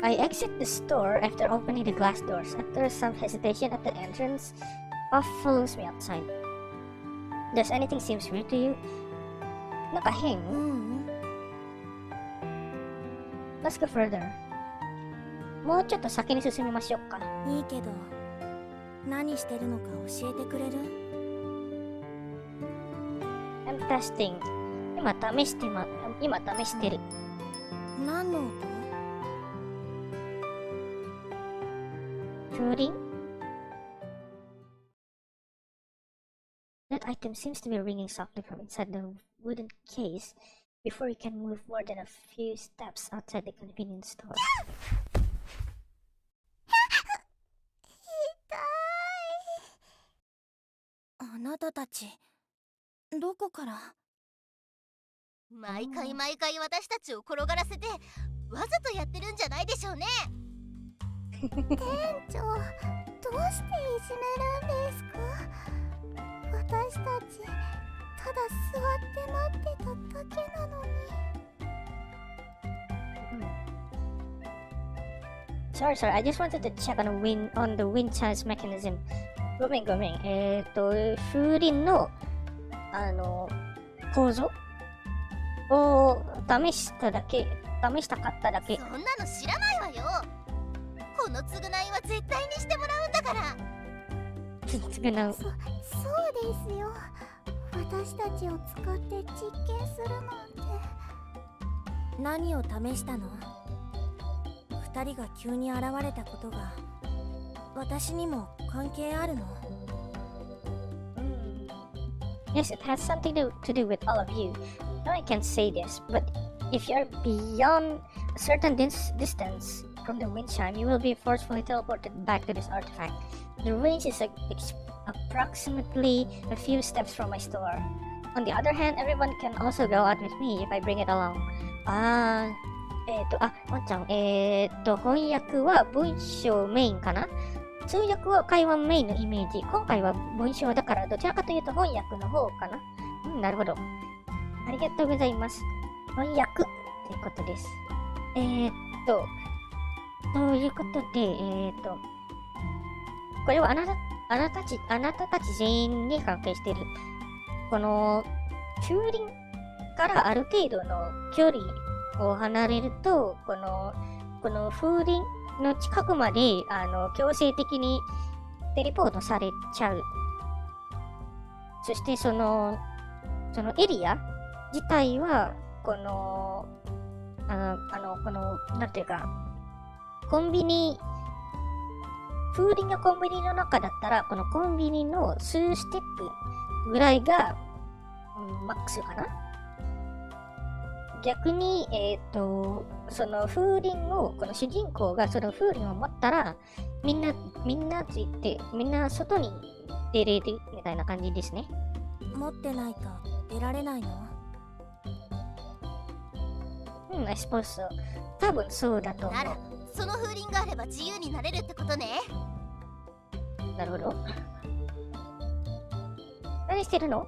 S1: I exit the store after opening the glass doors. After some hesitation at the entrance, Puff follows me outside. Does anything seem weird to you? なんか変？ Let's go further. もうちょっと先に進みましょうか。
S5: いいけど、何してるのか教えてくれる？
S1: I'm testing. 今試してる。
S5: 何の音
S1: Fruiting? That item seems to be ringing softly from inside the wooden case before you can move more than a few steps outside the convenience store.
S5: あなたたち、どこから？
S3: 毎回私たちを転がらせてわざとやってるんじゃないでしょうね。
S4: 店長、どうしていじめるんですか？私たちただ座って待ってただけなのに。
S1: Sorry, I just wanted to check on the wind chance mechanism. ごめん。風鈴の、構造を試したかっただけ。
S3: そんなの知らないわよ。この償いは絶対にしてもらうんだから。
S1: 償う。
S4: そうですよ。私たちを使って実験するなんて。
S5: 何を試したの？二人が急に現れたことが私にも関係あるの
S1: ？Yes, it has something to do with all of you. No, I can't say this, but if you're beyond a certain distance from the wind chime, you will be forcefully teleported back to this artifact. The range is approximately a few steps from my store. On the other hand, everyone can also go out with me if I bring it along. ワンちゃん、翻訳は文章メインかな？通訳は会話メインのイメージ。今回は文章だからどちらかというと翻訳の方かな？なるほど。ありがとうございます。翻訳ということです。ということで、これはあなあなたたち全員に関係してる。この、風鈴からある程度の距離を離れると、この風鈴の近くまで、強制的にテレポートされちゃう。そしてそのエリア自体は、この、なんていうか、風鈴がコンビニの中だったら、このコンビニの数ステップぐらいが、マックスかな。逆に、その風鈴を、この主人公がその風鈴を持ったら、みんなついて、みんな外に出れるみたいな感じですね。
S5: 持ってないと出られないの？I
S1: suppose so. 多分そうだと思
S3: ならその風鈴があれば自由になれるってことね。
S1: う。なるほど。何してるの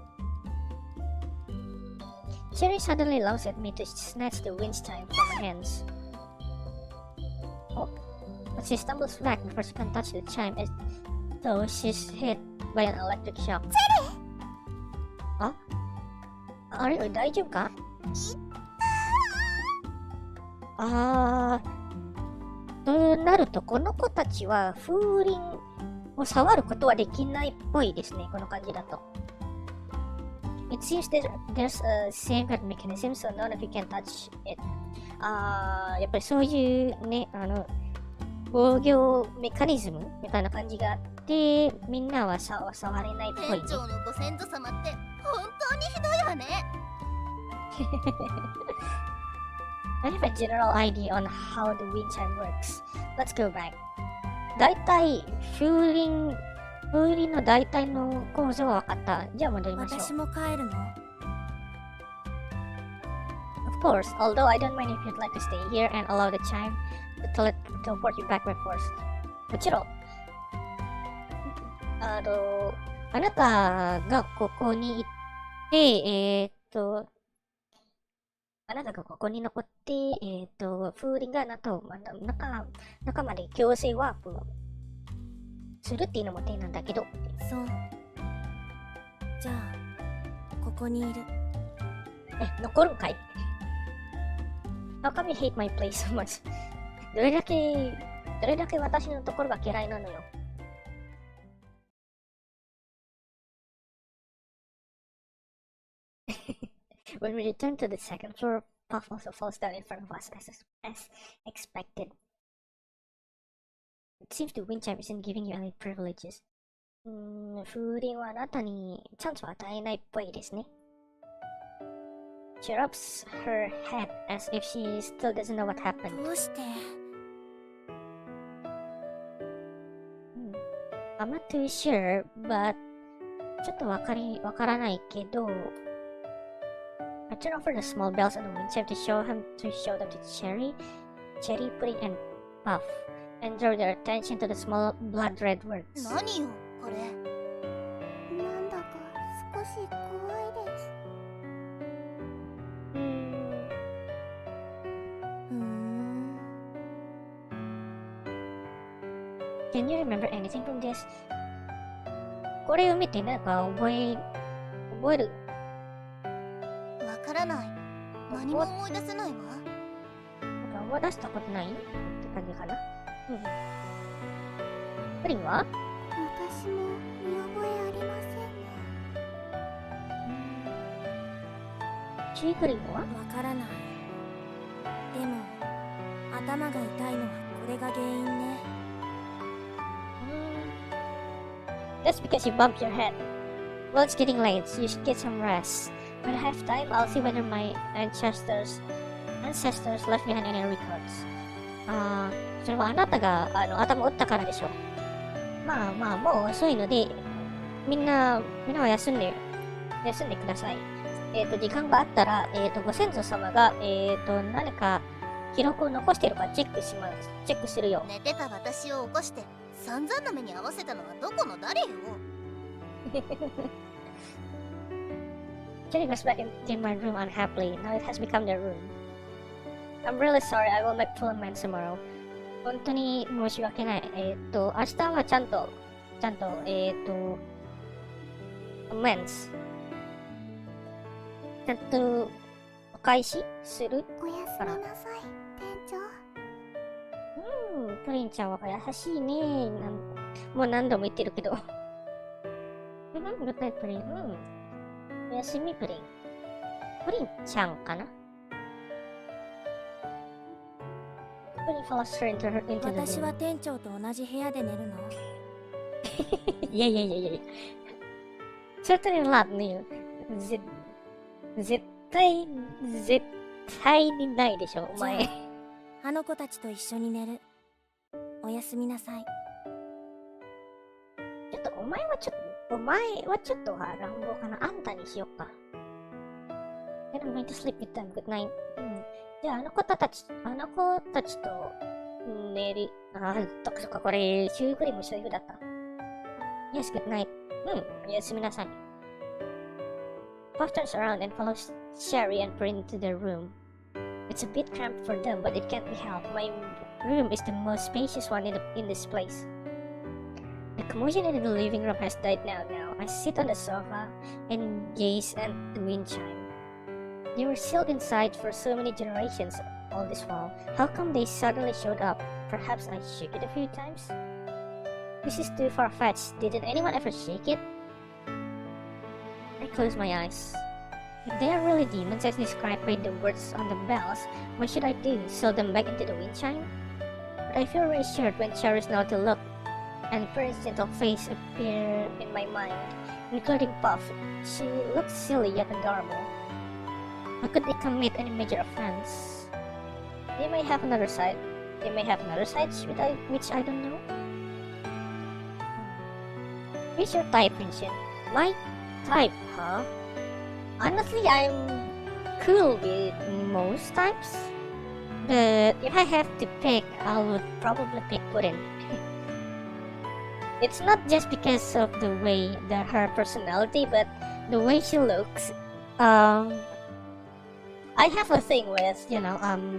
S1: ？Cherry suddenly lunges at me to snatch the winch chime from my hands. Oh, but she stumbles back before she can touch the chime as though she's hit by an electric shock. Cherry! あれ大丈夫か？となると、この子たちは風鈴を触ることはできないっぽいですね、この感じだと。It seems that there's a safeguard mechanism, so none of you can touch it. やっぱりそういうね、防御メカニズムみたいな感じがあって、みんなは触れないっぽい、ね。
S3: 店長のご先祖様って本当にひどいわね。
S1: I have a general idea on how the wind chime works. Let's go back. 大体、風鈴の大体の構造は分かった。じゃあ戻りましょう。
S5: 私も帰るの？
S1: Of course, although I don't mind if you'd like to stay here and allow the chime to teleport you back by force. もちろん。あなたがここに行って、あなたがここに残って、風鈴があなたを中まで強制ワープするっていうのも手なんだけど。
S5: そう。じゃあ、ここにいる。
S1: 残るんかい？ How come you hate my place so much? どれだけ私のところが嫌いなのよ。When we return to the second floor, Puff also falls down in front of us as expected. It seems the wind chime isn't giving you any privileges. 風鈴はあなたにチャンスを与えないっぽいですね。She rubs her head as if she still doesn't know what happened.
S5: どうして？
S1: I'm not too sure, but ちょっとわからないけど、I turn over the small bells on the wind chime to show them to Cherry, Pudding, and Puff, and draw their attention to the small blood red words.
S3: 何よこれ。
S4: なんだか少し怖いです。
S1: Can you remember anything from this? これを見てなんか覚える？
S3: わからない。何も思い出せないわ。
S1: なんか思い出したことないって感じかな。プリンは？
S4: 私も見覚えありませんね。
S1: チークリンは？
S5: わからない。でも、頭が痛いのはこれが原因ね。
S1: That's because you bumped your head. Well, it's getting late, so you should get some rest. When I have time, I'll see whether my ancestors left behind any records. それはあなたが頭を打ったからでしょう。まあもう遅いので、みんなは休んでください。時間があったら、ご先祖様が、何か記録を残しているかチェックするよ。
S3: 寝てた私を起こして散々な目に合わせたのはどこの誰よ。
S1: Cherry goes back into my room unhappily. Now it has become their room. I'm really sorry. I will make full amends tomorrow. 本当に申し訳ない。明日はちゃんとちゃんと、amends。ちゃんと、お返しする。
S4: おやすみなさい、店長。
S1: プリンちゃんは優しいね。もう何度も言ってるけど。グッナイトプリン。おやすみプリン。プリンちゃんかな？プリン follows her into the room。
S5: 私は店長と同じ部屋で寝るの？
S1: いや。Certainly not ね。絶対にないでしょ、お前。
S5: あの子たちと一緒に寝る。おやすみなさい。
S1: ちょっとお前はちょっと乱暴かな。あんたにしよっか。And I'm going to sleep with them. Good night。じゃああの子たちと寝る。そっか、これ、シュークリームセリフだった。Yes, good night。おやすみなさい。Puff turns around and follows Sherry and Prin to their room. It's a bit cramped for them, but it can't be helped. My room is the most spacious one in this place. The commotion in the living room has died down now. I sit on the sofa and gaze at the wind chime. They were sealed inside for so many generations all this while. How come they suddenly showed up? Perhaps I shook it a few times? This is too far-fetched. Didn't anyone ever shake it? I close my eyes. If they are really demons as described by the words on the bells, what should I do? Seal them back into the wind chime? But I feel reassured when Cherry's naughty look and Prin's gentle face appear in my mind, including Puff. She looks silly yet adorable. How could they commit any major offense? They may have another side. Which I don't know. Who's your type, Vincent? My type, huh? Honestly, I'm cool with most types. But if I have to pick, I would probably pick Puddin'. It's not just because of her personality, but the way she looks. I have a thing with,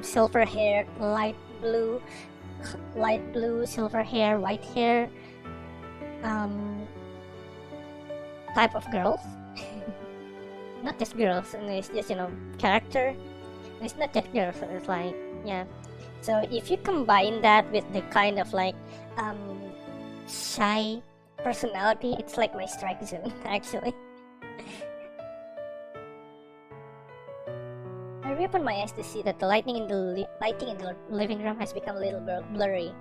S1: silver hair, light blue, silver hair, white hair, type of girls. Not just girls, and it's just, character. It's not just girls, it's like, yeah. So if you combine that with the kind of shy personality, it's like my strike zone, actually. I reopen my eyes to see that the lighting in the living room has become a little blurry.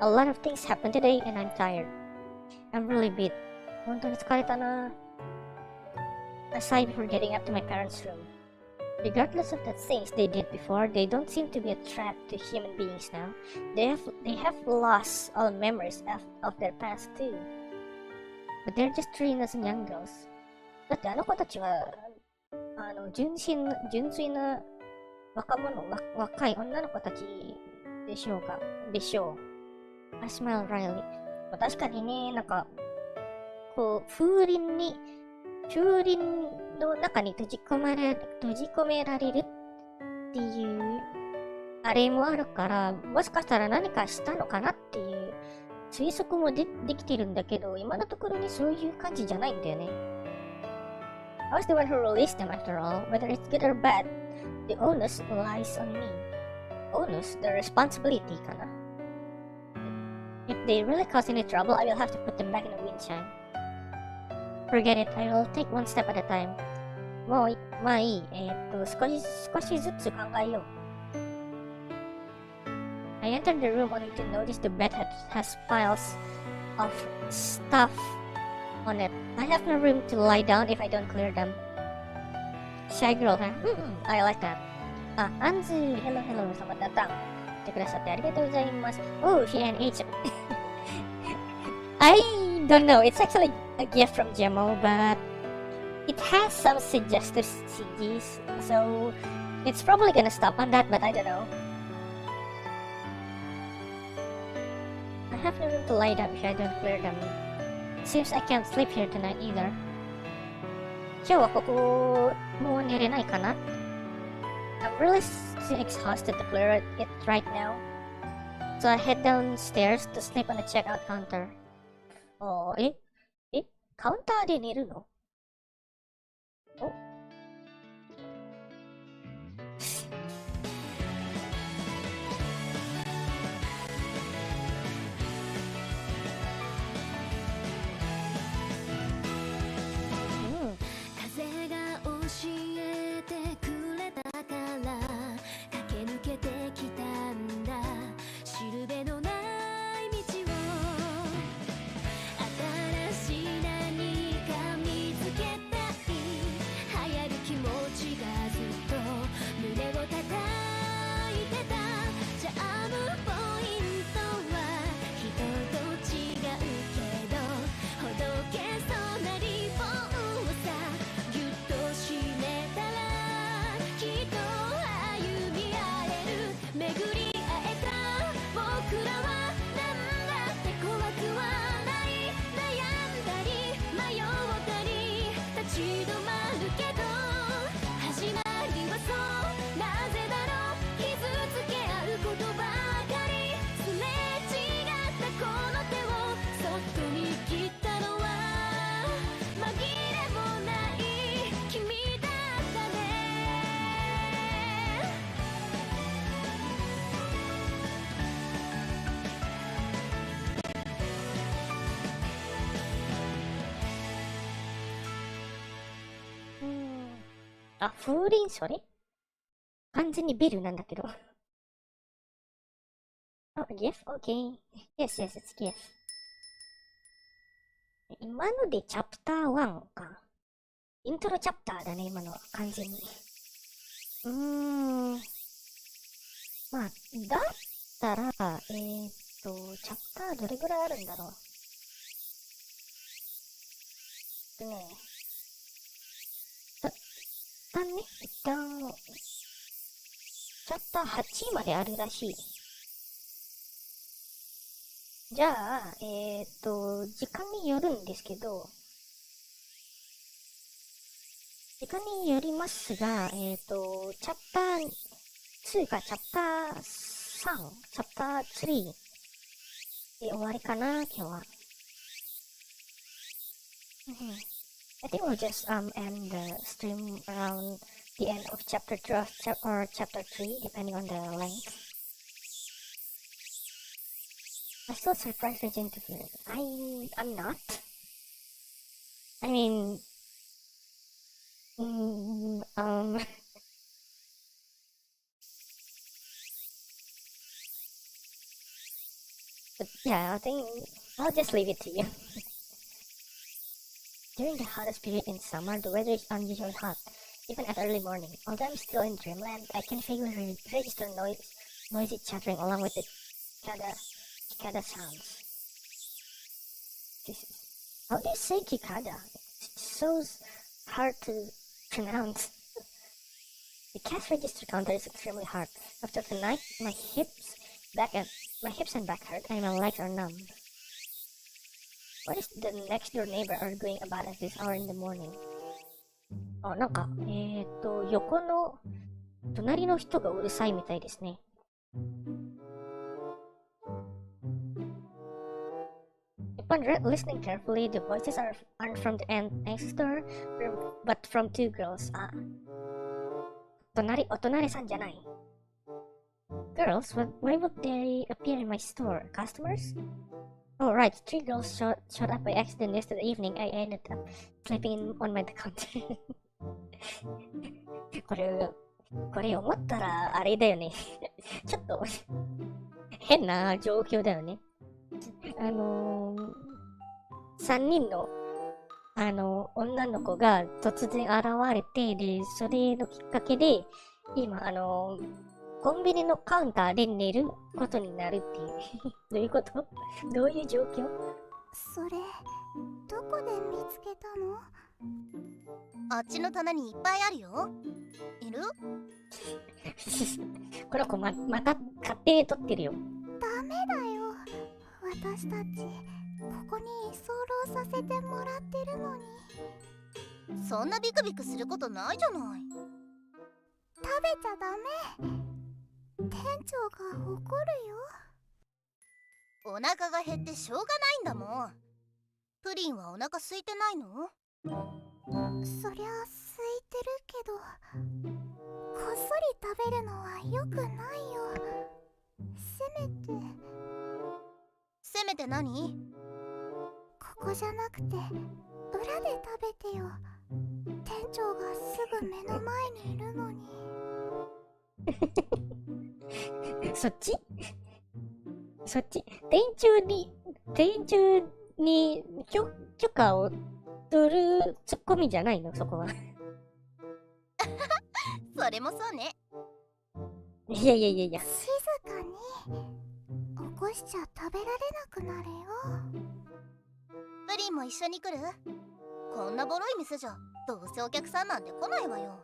S1: A lot of things happened today, and I'm tired. I'm really beat. 本当に疲れたな。I sigh before getting up to my parents' room. Regardless of the things they did before, they don't seem to be a threat to human beings now. They have lost all memories of their past too. But they're just 3 innocent young girls. だってあの子たちは純粋な若い女の子たちでしょう。I smile wryly. 確かにね、風鈴の中に閉じ込められるっていうあれもあるから、もしかしたら何かしたのかなっていう推測もできてるんだけど、今のところにそういう感じじゃないんだよね。I was the one who released them after all. Whether it's good or bad, the onus lies on me. Onus, the responsibility, kana. If they really cause any trouble, I will have to put them back in the wind chime. Forget it, I will take one step at a time. まあいい。少しずつ考えよう。I entered the room only to notice the bed has piles of stuff on it. I have no room to lie down if I don't clear them. Shy girl, huh? I like that. Anzu, hello, selamat datang. 来てくださってありがとうございます。Oh, she and H. I don't know. It's actually a gift from Gemmo, but it has some suggestive CGs, so it's probably gonna stop on that, but I don't know. I have no room to lie down if I don't clear them. Seems I can't sleep here tonight either. 今日はここもう寝れないかな? I'm really exhausted to clear it right now. So I head downstairs to sleep on the checkout counter. カウンターで寝るの？お
S5: 風が教えてくれたから駆け抜けてきたんだ、しるべのない道を新しい何か見つけたい、流行る気持ちがずっと胸を叩いてた。ジャムポイントは人と違うけどほどけそうなリボンをさぎゅっと締めたらきっと歩み合える、巡り会えた僕らはなんだって怖くはない、悩んだり迷ったり立ち止まるけど始まりはそうなぜだろう、傷つけ合うことばかり、すれ違ったこの手をそっと握ったのは紛れもない君だったね。
S1: 風鈴それ完全にベルなんだけど。GIF? OK. Yes, it's GIF. 今のでチャプター1か。イントロチャプターだね、今のは完全に。まあ、だったら、チャプターどれぐらいあるんだろう。一旦、チャプター8まであるらしい。じゃあ、時間によるんですけど、時間によりますが、チャプター2かチャプター3、チャプター3で終わりかな、今日は。I think we'll just end the stream around the end of chapter 2 or chapter 3, depending on the length. I'm still surprised with interview. I'm not. I mean, but yeah, I think I'll just leave it to you. During the hottest period in summer, the weather is unusually hot, even at early morning. Although I'm still in dreamland, I can vaguely register noisy chattering along with the cicada sounds. How do you say cicada? It's so hard to pronounce. The cash register counter is extremely hard. After the night, my hips and back hurt, and my legs are numb. What is the next door neighbor are doing about at this hour in the morning? なんか、横の隣の人がうるさいみたいですね。Upon listening carefully, the voices aren't from the next door, but from two girls. お隣さんじゃない。Girls? Why would they appear in my store? Customers? Oh right, 3 girls showed up by accident yesterday evening. I ended up sleeping on my counter. これ思ったらあれだよね。ちょっと変な状況だよね。3人の女の子が突然現れて、で、それのきっかけで、今、コンビニのカウンターで寝ることになるっていう。どういうこと？どういう状況？
S4: それ、どこで見つけたの？
S3: あっちの棚にいっぱいあるよ。いる？
S1: この子また勝手に撮ってるよ。
S4: ダメだよ。私たち、ここに居候させてもらってるのに。
S3: そんなビクビクすることないじゃない。
S4: 食べちゃダメ。店長が怒るよ。
S3: お腹が減ってしょうがないんだもん。プリンはお腹空いてないの？
S4: そりゃ空いてるけど、こっそり食べるのは良くないよ。
S3: せめて何？
S4: ここじゃなくて裏で食べてよ。店長がすぐ目の前にいるのに。
S1: そっち店長に許可を取るツッコミじゃないの、そこは。
S3: それもそうね。
S1: いや。
S4: 静かに。起こしちゃ食べられなくなるよ。
S3: プリンも一緒に来る？こんなボロい店じゃどうせお客さんなんて来ないわよ。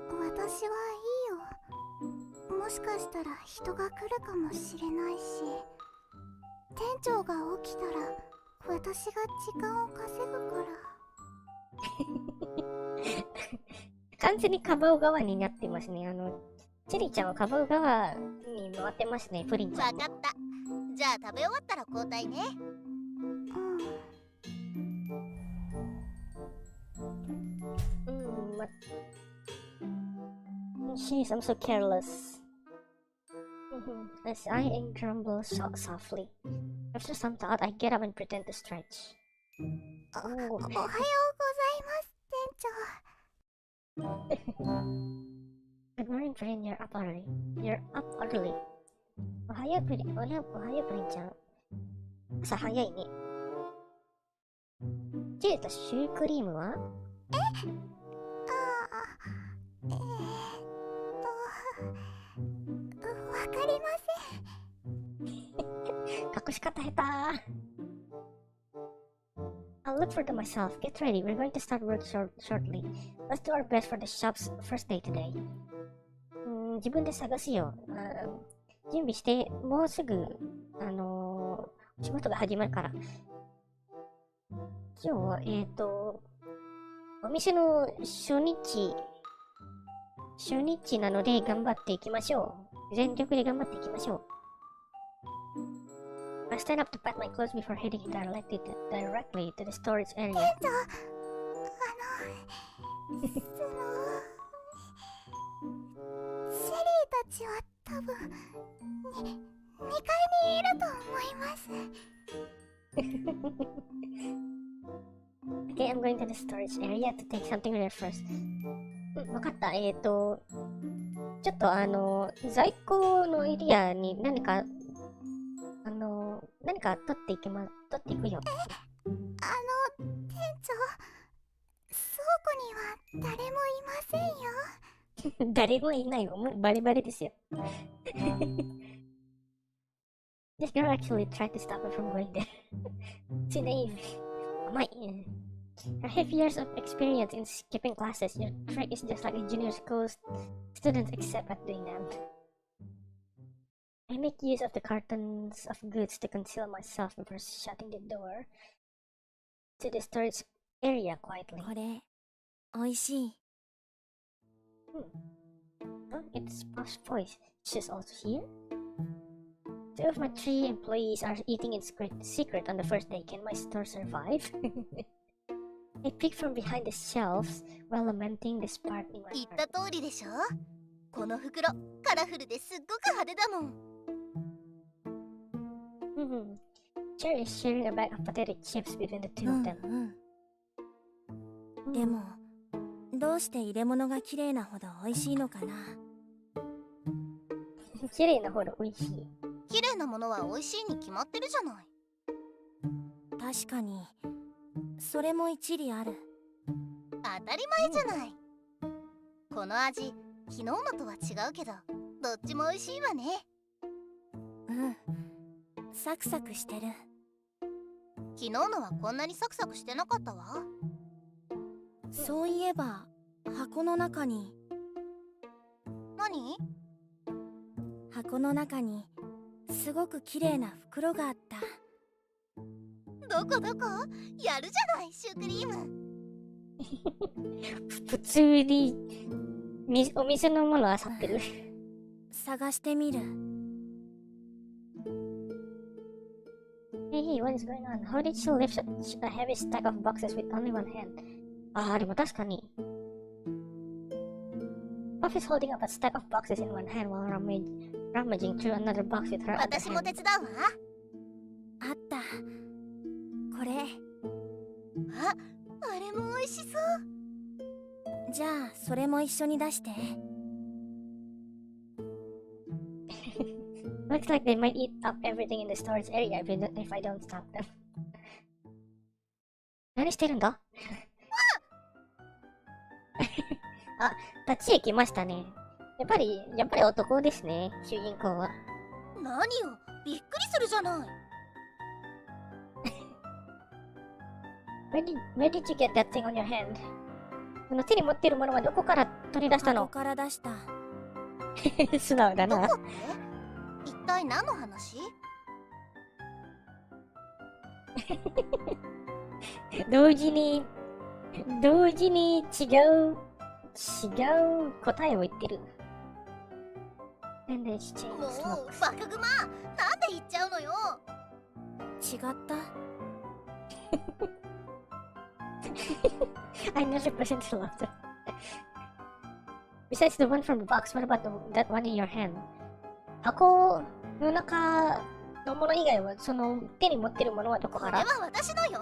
S4: 私はいいよ。もしかしたら人が来るかもしれないし、店長が起きたら私が時間を稼ぐから。
S1: 完全にカバオ側になってますね。チェリーちゃんはカバオ側に回ってますね、プリンちゃんも。
S3: わかった。じゃあ食べ終わったら交代ね。
S1: She's so careless. As I grumble softly. After some thought, I get up and pretend to stretch.
S4: おはようございます、店長。
S1: Good morning, Prin. You're up early. Prin. おはよう、プリンちゃん。朝早いね。チェリーとシュークリームは？
S4: わかりません。
S1: 隠し方下手。I'll look for them myself. Get ready. We're going to start work shortly. Let's do our best for the shop's first day today. 自分で探すよ。準備して、もうすぐ、仕事が始まるから。今日は、お店の初日なので頑張っていきましょう。全力で頑張っていきましょう。I stand up to pat my clothes before heading directly to the storage area.
S4: セリーたちは多分2階にいると思います。
S1: Okay, I'm going to the storage area to take something there first. わかった。ちょっと在庫のエリアに何か取っていくよ。
S4: 店長、倉庫には誰もいませんよ。
S1: 誰もいないよ。もうバレバレですよ。This girl actually tried to stop me from going there. Too naive. I have years of experience in skipping classes. Your trick is just like a junior school students except at doing them. I make use of the cartons of goods to conceal myself before shutting the door to the storage area quietly.
S5: これおいしい。
S1: Oh, it's Puff's voice. She's also here? Two of my 3 employees are eating in secret on the first day. Can my store survive? I peek from behind the shelves while lamenting the spark in my
S3: 言っ
S1: heart.
S3: た通りでしょ。この袋カラフルですっごく派手だもん。
S1: Cherry is sharing a bag of potato chips between the two of them.
S5: でもどうして入れ物が綺麗なほど美味しいのかな。
S1: 綺麗なほど美味しい。
S3: 綺麗なものは美味しいに決まってるじゃない。
S5: 確かにそれも一理ある。
S3: 当たり前じゃない。この味昨日のとは違うけどどっちも美味しいわね。
S5: サクサクしてる。
S3: 昨日のはこんなにサクサクしてなかったわ。
S5: そういえば箱の中に
S3: 何？
S5: 箱の中にすごく綺麗な袋があった。
S3: どこどこ？やるじゃないシュークリーム。
S1: 普通にお店のものあさってる。
S5: 探してみる。
S1: Hey, Hey, what is going on? How did you lift such a heavy stack of boxes with only one hand? ああ、でも確かに。Puff is holding up a stack of boxes in one hand while rummaging through another box with her other
S3: 私も
S1: hand.
S3: 手伝うわ。
S2: あった。これ。
S3: あ、あれも美味しそう。
S2: じゃあ、それも一緒に出して。
S1: Looks like they might eat up everything in the storage area if I don't stop them. 何してるんだあ、立ちへ来ましたね。やっぱり男ですね、主人公は。
S3: 何よ、びっくりするじゃない。
S1: Where did you get that thing on your hand? その手に持っているものはどこから取り出したの
S2: ここから出した。
S1: 素直だな。
S3: どこって一体何の話？
S1: 同時に違う答えを言ってる。And then she changed
S3: もう
S1: looks.
S3: バカグマ、なんで言っちゃうのよ。
S2: 違った
S1: I never percent laughter. Besides the one from the box, what about that one in your hand? 箱の中のもの以外は、その手に持ってるものはどこ
S3: これは
S1: から
S3: 私のよ。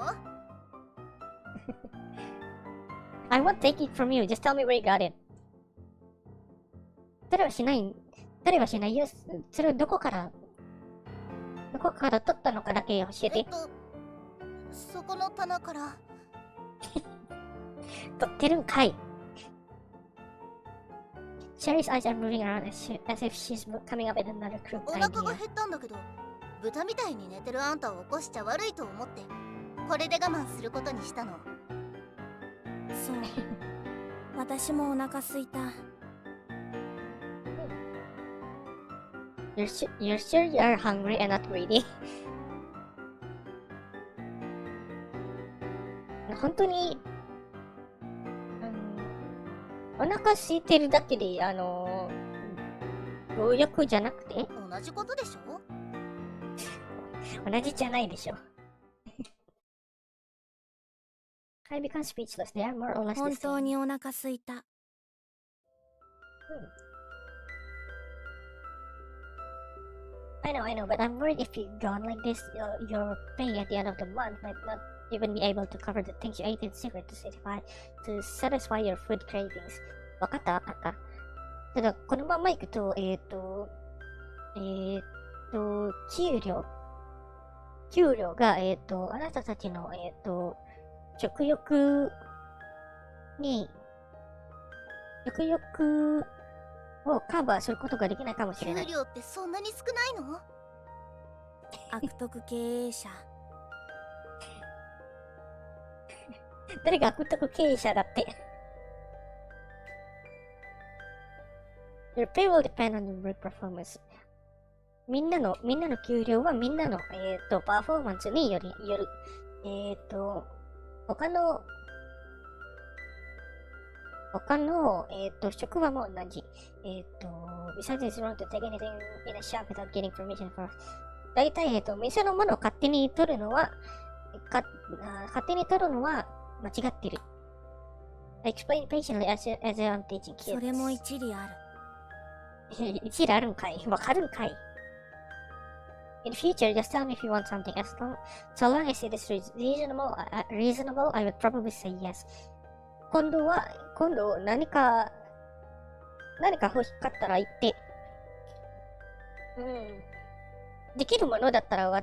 S1: I won't take it from you. Just tell me where you got it. それはしないよ。それをどこから取ったのかだけ教えて。
S3: そこの棚から。
S1: 取ってるんかい。Sherry's eyes are moving around as if she's coming up with another crooked
S3: お腹
S1: idea.
S3: が減ったんだけど、豚みたいに寝てるあんたを起こしちゃ悪いと思って、これで我慢することにしたの。
S2: そう。私もお腹すいた。
S1: You're sure you are hungry and not greedy? 本当に、お腹空いてるだけで、強欲じゃなくて
S3: 同じことでしょ？
S1: 同じじゃないでしょ。I become speechless. They are more or less the
S2: 本
S1: same.
S2: 当にお腹すいた。
S1: I know, but I'm worried if you go on like this, your pay at the end of the month might not even be able to cover the things you ate in secret to satisfy your food cravings. わかった？ただ、このままいくと、給料が、あなたたちの、食欲をカバーすることができないかもしれない。
S3: 給料ってそんなに少ないの？
S2: 悪徳経営者。
S1: 誰が悪徳経営者だって。Your pay will depend on your work performance. みんなの給料はみんなの、パフォーマンスによる。他の、職場も同じ。besides it's wrong to take anything in a shop without getting permission for. だいたい、店のものを勝手に取るのは間違ってる。I explain patiently as I'm teaching kids.
S2: それも一理ある。
S1: 一理あるんかい？わかるんかい？ In future, just tell me if you want something. So long as it is reasonable, I would probably say yes. 今度何か欲しかったら言って。できるものだったら大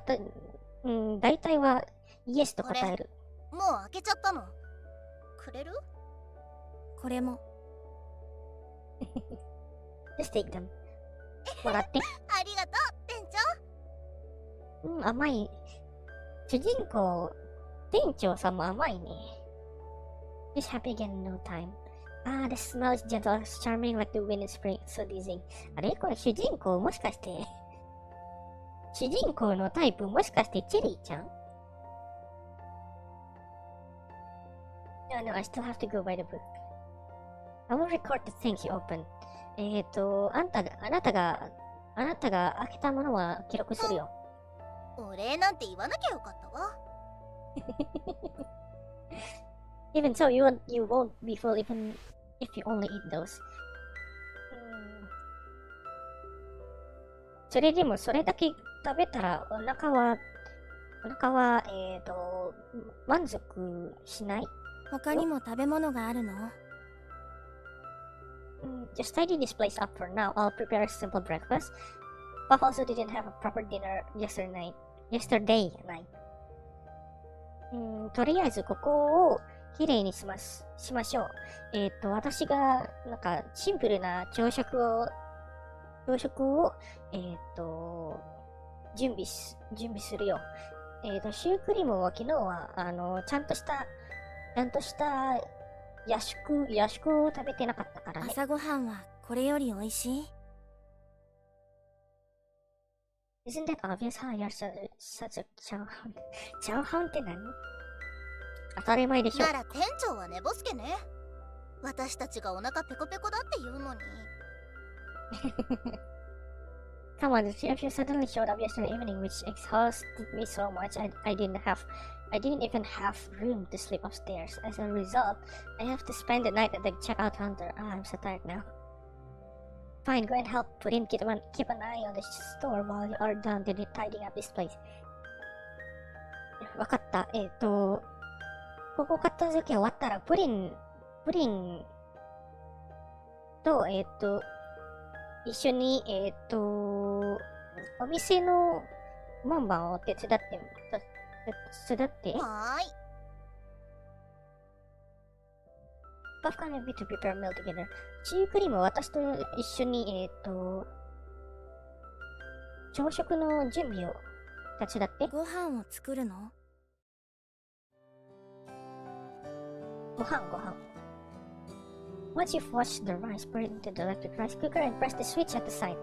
S1: 体はイエスと答える。
S3: もう開けちゃったの。くれる？
S2: これも。
S1: Just take them. もらって。
S3: ありがとう、店長。
S1: 甘い。主人公、店長さんも甘いね。Just happy again in no time. The smell is gentle, charming like the wind in spring, so dizzying. あれこれ主人公もしかして、主人公のタイプもしかしてチェリーちゃん？ No, I still have to go by the book. I will record the things you open. あなたが開けたものは記録するよ。
S3: お礼なんて言わなきゃよかったわ。
S2: Even so, you won't be full even if you only eat those. それでもそれだけ食べたらお腹は満足しない。
S5: 他にも食べ物があるの？
S2: Just tidy this place up for now. I'll prepare a simple breakfast. Puff also didn't have a proper dinner yesterday night. とりあえずここをきれいにしましょう。私がなんかシンプルな朝食を準備するよ。シュークリームは昨日はちゃんとした夜食を食べてなかったからね。
S5: 朝ごはんはこれより美味しい？
S2: Isn't that obvious how you're such a chowhound って何？当たり前でしょ。
S3: なら店長は寝ぼすけね。私たちがお腹ペコペコだって言うのに。
S2: Come on, if you suddenly showed up yesterday evening, which exhausted me so much, I didn't even have room to sleep upstairs. As a result, I have to spend the night at the checkout counter. I'm so tired now. Fine, go and help keep an eye on the store while you are done tidying up this place. わかった。ここ片付け終わったらプリンと、一緒に、お店の門番を手伝って。
S3: はーい。
S2: Puff can maybe to prepare a meal together. シュークリームは私と一緒に、朝食の準備を手伝って。
S5: ご飯を作るの？
S2: ご飯。Once you've washed the rice, put it into the electric rice cooker and press the switch at the side.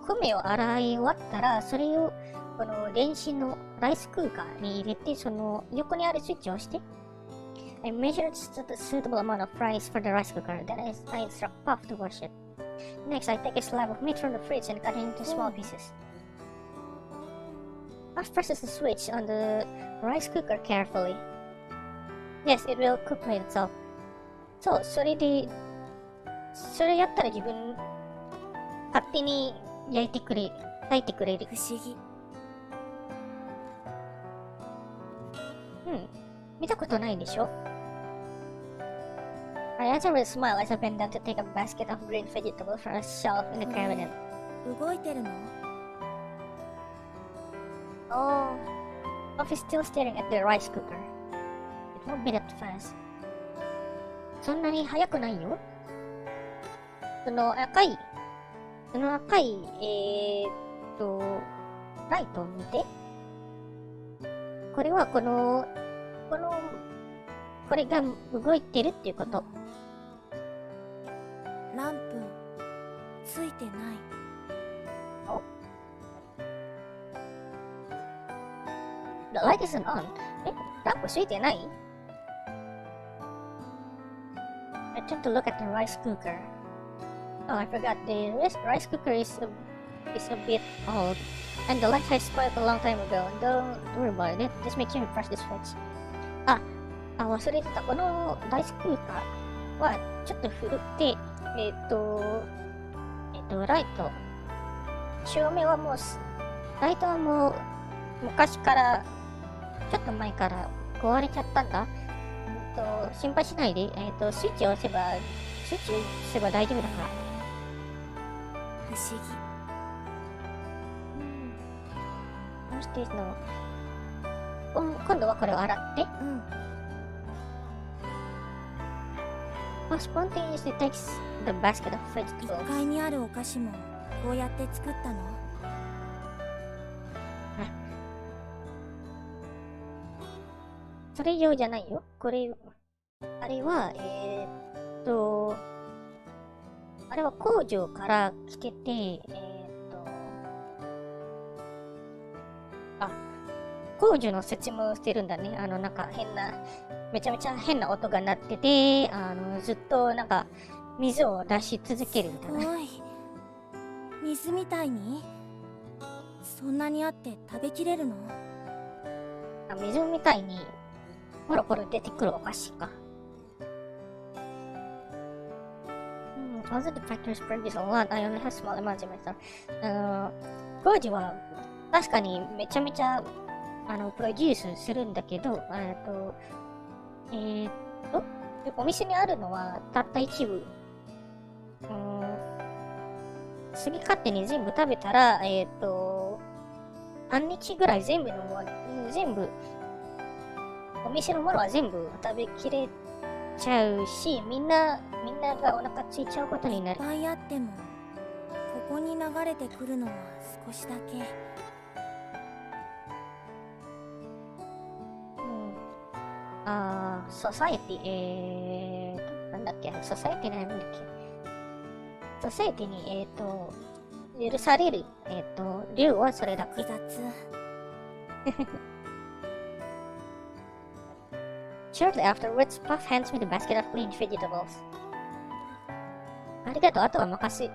S2: 米を洗い終わったら、それをこの電子のライスクーカーに入れて、その横にあるスイッチを押して。I measured the suitable amount of rice for the rice cooker. Then I instruct Puff to wash it. Next, I take a slab of meat from the fridge and cut it into small pieces. Puff presses the switch on the rice cooker carefully. Yes, it will cook by itself. そう、それやったら自分、勝手に炊いてくれる。
S5: 不思議。
S2: 見たことないでしょ？ I answered with a smile as I bent down to take a basket of green vegetables from a shelf in the cabinet.
S5: 動いてるの？
S2: Oh, Puff is still staring at the rice cooker. It won't be that fast. そんなに早くないよ。その赤い、ライトを見て。これはこれが動いてるっていうこと。
S5: ランプついてない。
S2: The light isn't on. ランプついてない？ I turned to look at the rice cooker. Oh, I forgot. The rice cooker is a bit old, and the light had spoiled a long time ago. Don't worry about it. Just make sure you press the switch. 忘れてた。このライスクーカーはちょっと古くて、ライト。照明はライトはもう昔から、ちょっと前から壊れちゃったんだ。心配しないで。スイッチを押せば大丈夫だから。
S5: 不思議。
S2: どうしての？今度はこれを洗って。Spontaneously takes the basket of vegetables.
S5: 1階にあるお菓子もこうやって作ったの？
S2: それ用じゃないよ。あれは、あれは工場から来てて、工場の説明をしてるんだね。なんかめちゃめちゃ変な音が鳴ってて、ずっとなんか水を出し続けるみたいな。
S5: すごい。水みたいに？そんなにあって食べきれるの？
S1: 水みたいにポロポロ出てくるお菓子か。Also the factors produce a lot. I only have small amounts in my store. 当時は確かにめちゃめちゃプロデュースするんだけど、お店にあるのはたった一部。好き勝手に全部食べたら、半日ぐらい全部、お店のものは全部食べきれちゃうし、みんながお腹ついちゃうことになる。
S5: いっぱいあっても、ここに流れてくるのは少しだけ。
S1: ソサエティ、なんだっけ、ソサエティなんだっけ。ソサエティに、許される、量はそれだけ。
S5: 複雑。
S1: Shortly afterwards, Puff hands me the basket of clean vegetables. ありがとう、あとは任せて。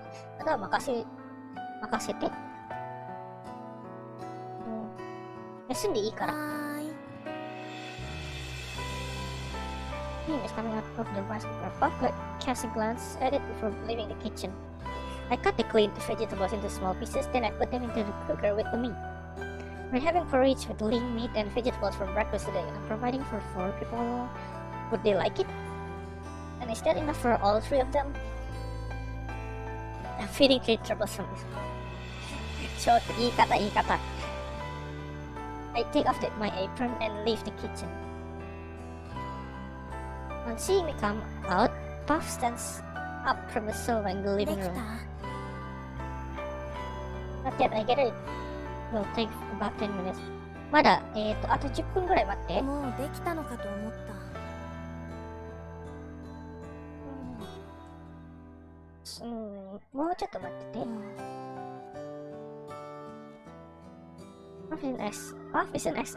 S1: 休んでいいから。Steam is coming out of the rice cooker. Puff casts a glance at it before leaving the kitchen. I cut the cleaned vegetables into small pieces, then I put them into the cooker with the meat. We're having porridge with lean meat and vegetables for breakfast today. I'm providing for 4 people. Would they like it? And is that enough for all 3 of them? I'm feeding 3 troublesome. ちょっと言い方。I take off my apron and leave the kitchen. On seeing me come out, Puff stands up from the sofa in the
S5: で
S1: living
S5: き
S1: room.
S5: た？
S1: Not yet, I get it. Will take about 10 minutes. まだ、あと10分ぐらい待って。
S5: もうできたのかと思った。
S1: もうちょっと待ってて。Puff isn't as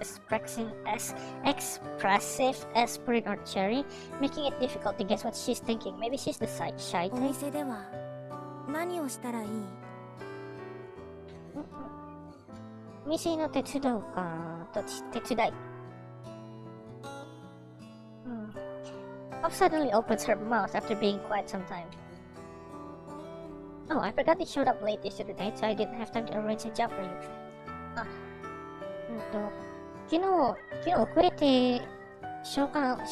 S1: expressive as Prude or Cherry, making it difficult to guess what she's thinking. Maybe she's the shy
S5: お
S1: type.
S5: 店では何をしたらいい？
S1: 店の手伝うか。手伝い。Puff suddenly opens her mouth after being quiet some time. Oh, I forgot he showed up late yesterday, so I didn't have time to arrange a job for you. 昨日遅れて召喚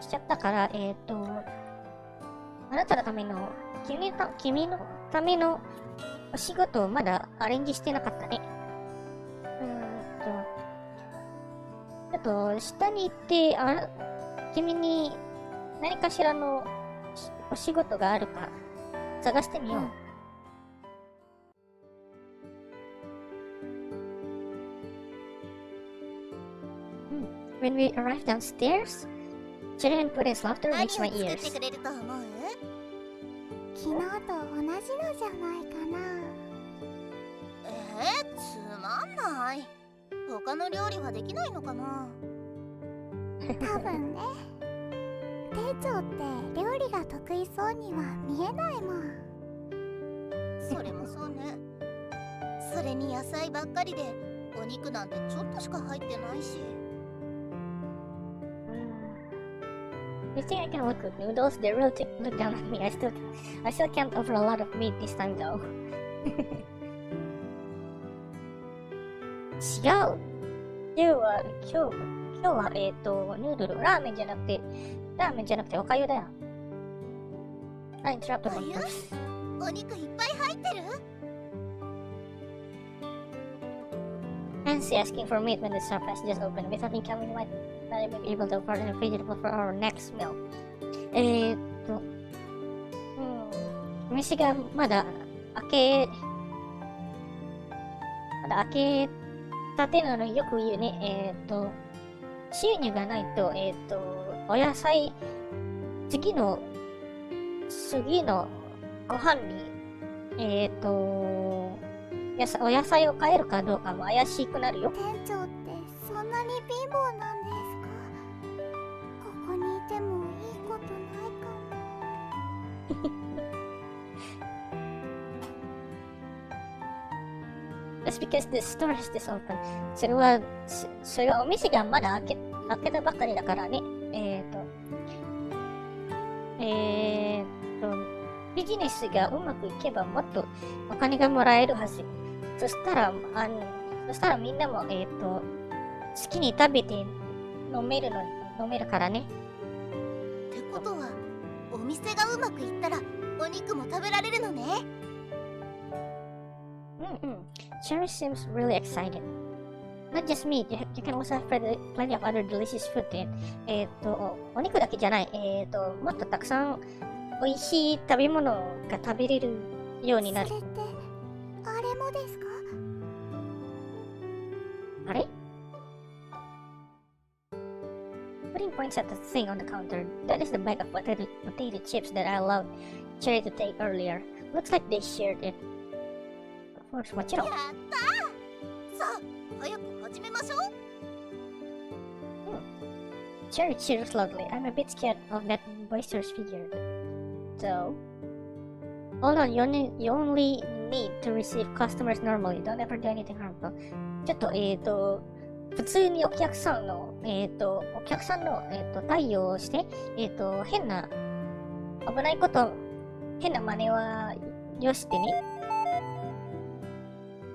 S1: しちゃったから、あなたのための、君のためのお仕事をまだアレンジしてなかったね。ちょっと下に行って、君に何かしらのお仕事があるか探してみよう。When we arrived downstairs, children put his laughter
S3: 何を
S1: reached my
S3: 作って
S1: ears.
S3: くれると思う？
S4: 昨日と同じのじゃないかな。
S3: つまんない。他の料理はできないのかな？
S4: 多分ね。店長って料理が得意そうには見えないもん。
S3: それもそうね。それに野菜ばっかりでお肉なんてちょっとしか入ってないし。
S1: You think I can work with noodles? They really look down on me. I still can't offer a lot of meat this time though. 違う。今日はヌードル、ラーメンじゃなくておかゆだよ。I interrupted
S3: お
S1: one
S3: 湯？
S1: person.
S3: お肉いっぱい入ってる
S1: Fancy asking for meat when the shop has just opened. Without income, we might not even be able to afford a vegetable for our next meal. 飯がまだ開けたてなのによく言うね。収入がないと、お野菜、次のご飯に、お野菜を買えるかどうかも怪しくなるよ。
S4: 店長ってそんなに貧乏なんですか？ここにいてもいいことないかも。
S1: That's because the store is just open. それはお店がまだ開けたばかりだからね。ビジネスがうまくいけばもっとお金がもらえるはず。そしたらみんなも、好きに食べて飲めるからね。
S3: ってことは、お店がうまくいったらお肉も食べられるのね。
S1: Cherry seems really excited. Not just meat, you can also have plenty of other delicious food there. お肉だけじゃない。もっとたくさん美味しい食べ物が食べれるようになる。
S4: それってあれもですか？
S1: あれ Pudding points at the thing on the counter. That is the bag of potato chips that I allowed Cherry to take earlier. Looks like they shared it. Of course, もちろん。
S3: やったー。さあ、早く始めましょう。
S1: Cherry cheers loudly. I'm a bit scared of that boisterous figure. So, hold on, you only need to receive customers normally. Don't ever do anything harmful. ちょっと、普通にお客さんの、対応をして、変な真似はよしてね。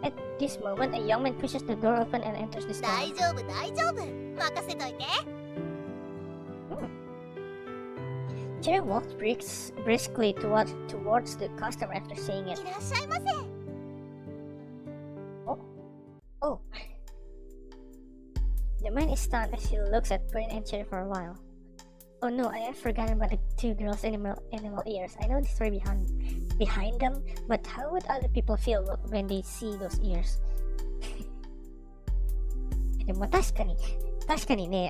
S1: At this moment, a young man pushes the door open and enters the store.
S3: 大丈夫、大丈夫。任せといて。
S1: Cherry walks briskly towards the customer after saying it.
S3: いらっしゃいませ。
S1: Oh. The man is stunned as he looks at Pudding and Cherry for a while. Oh no, I have forgotten about the two girls' animal ears. I know the story behind them, but how would other people feel when they see those ears? でも確かにね、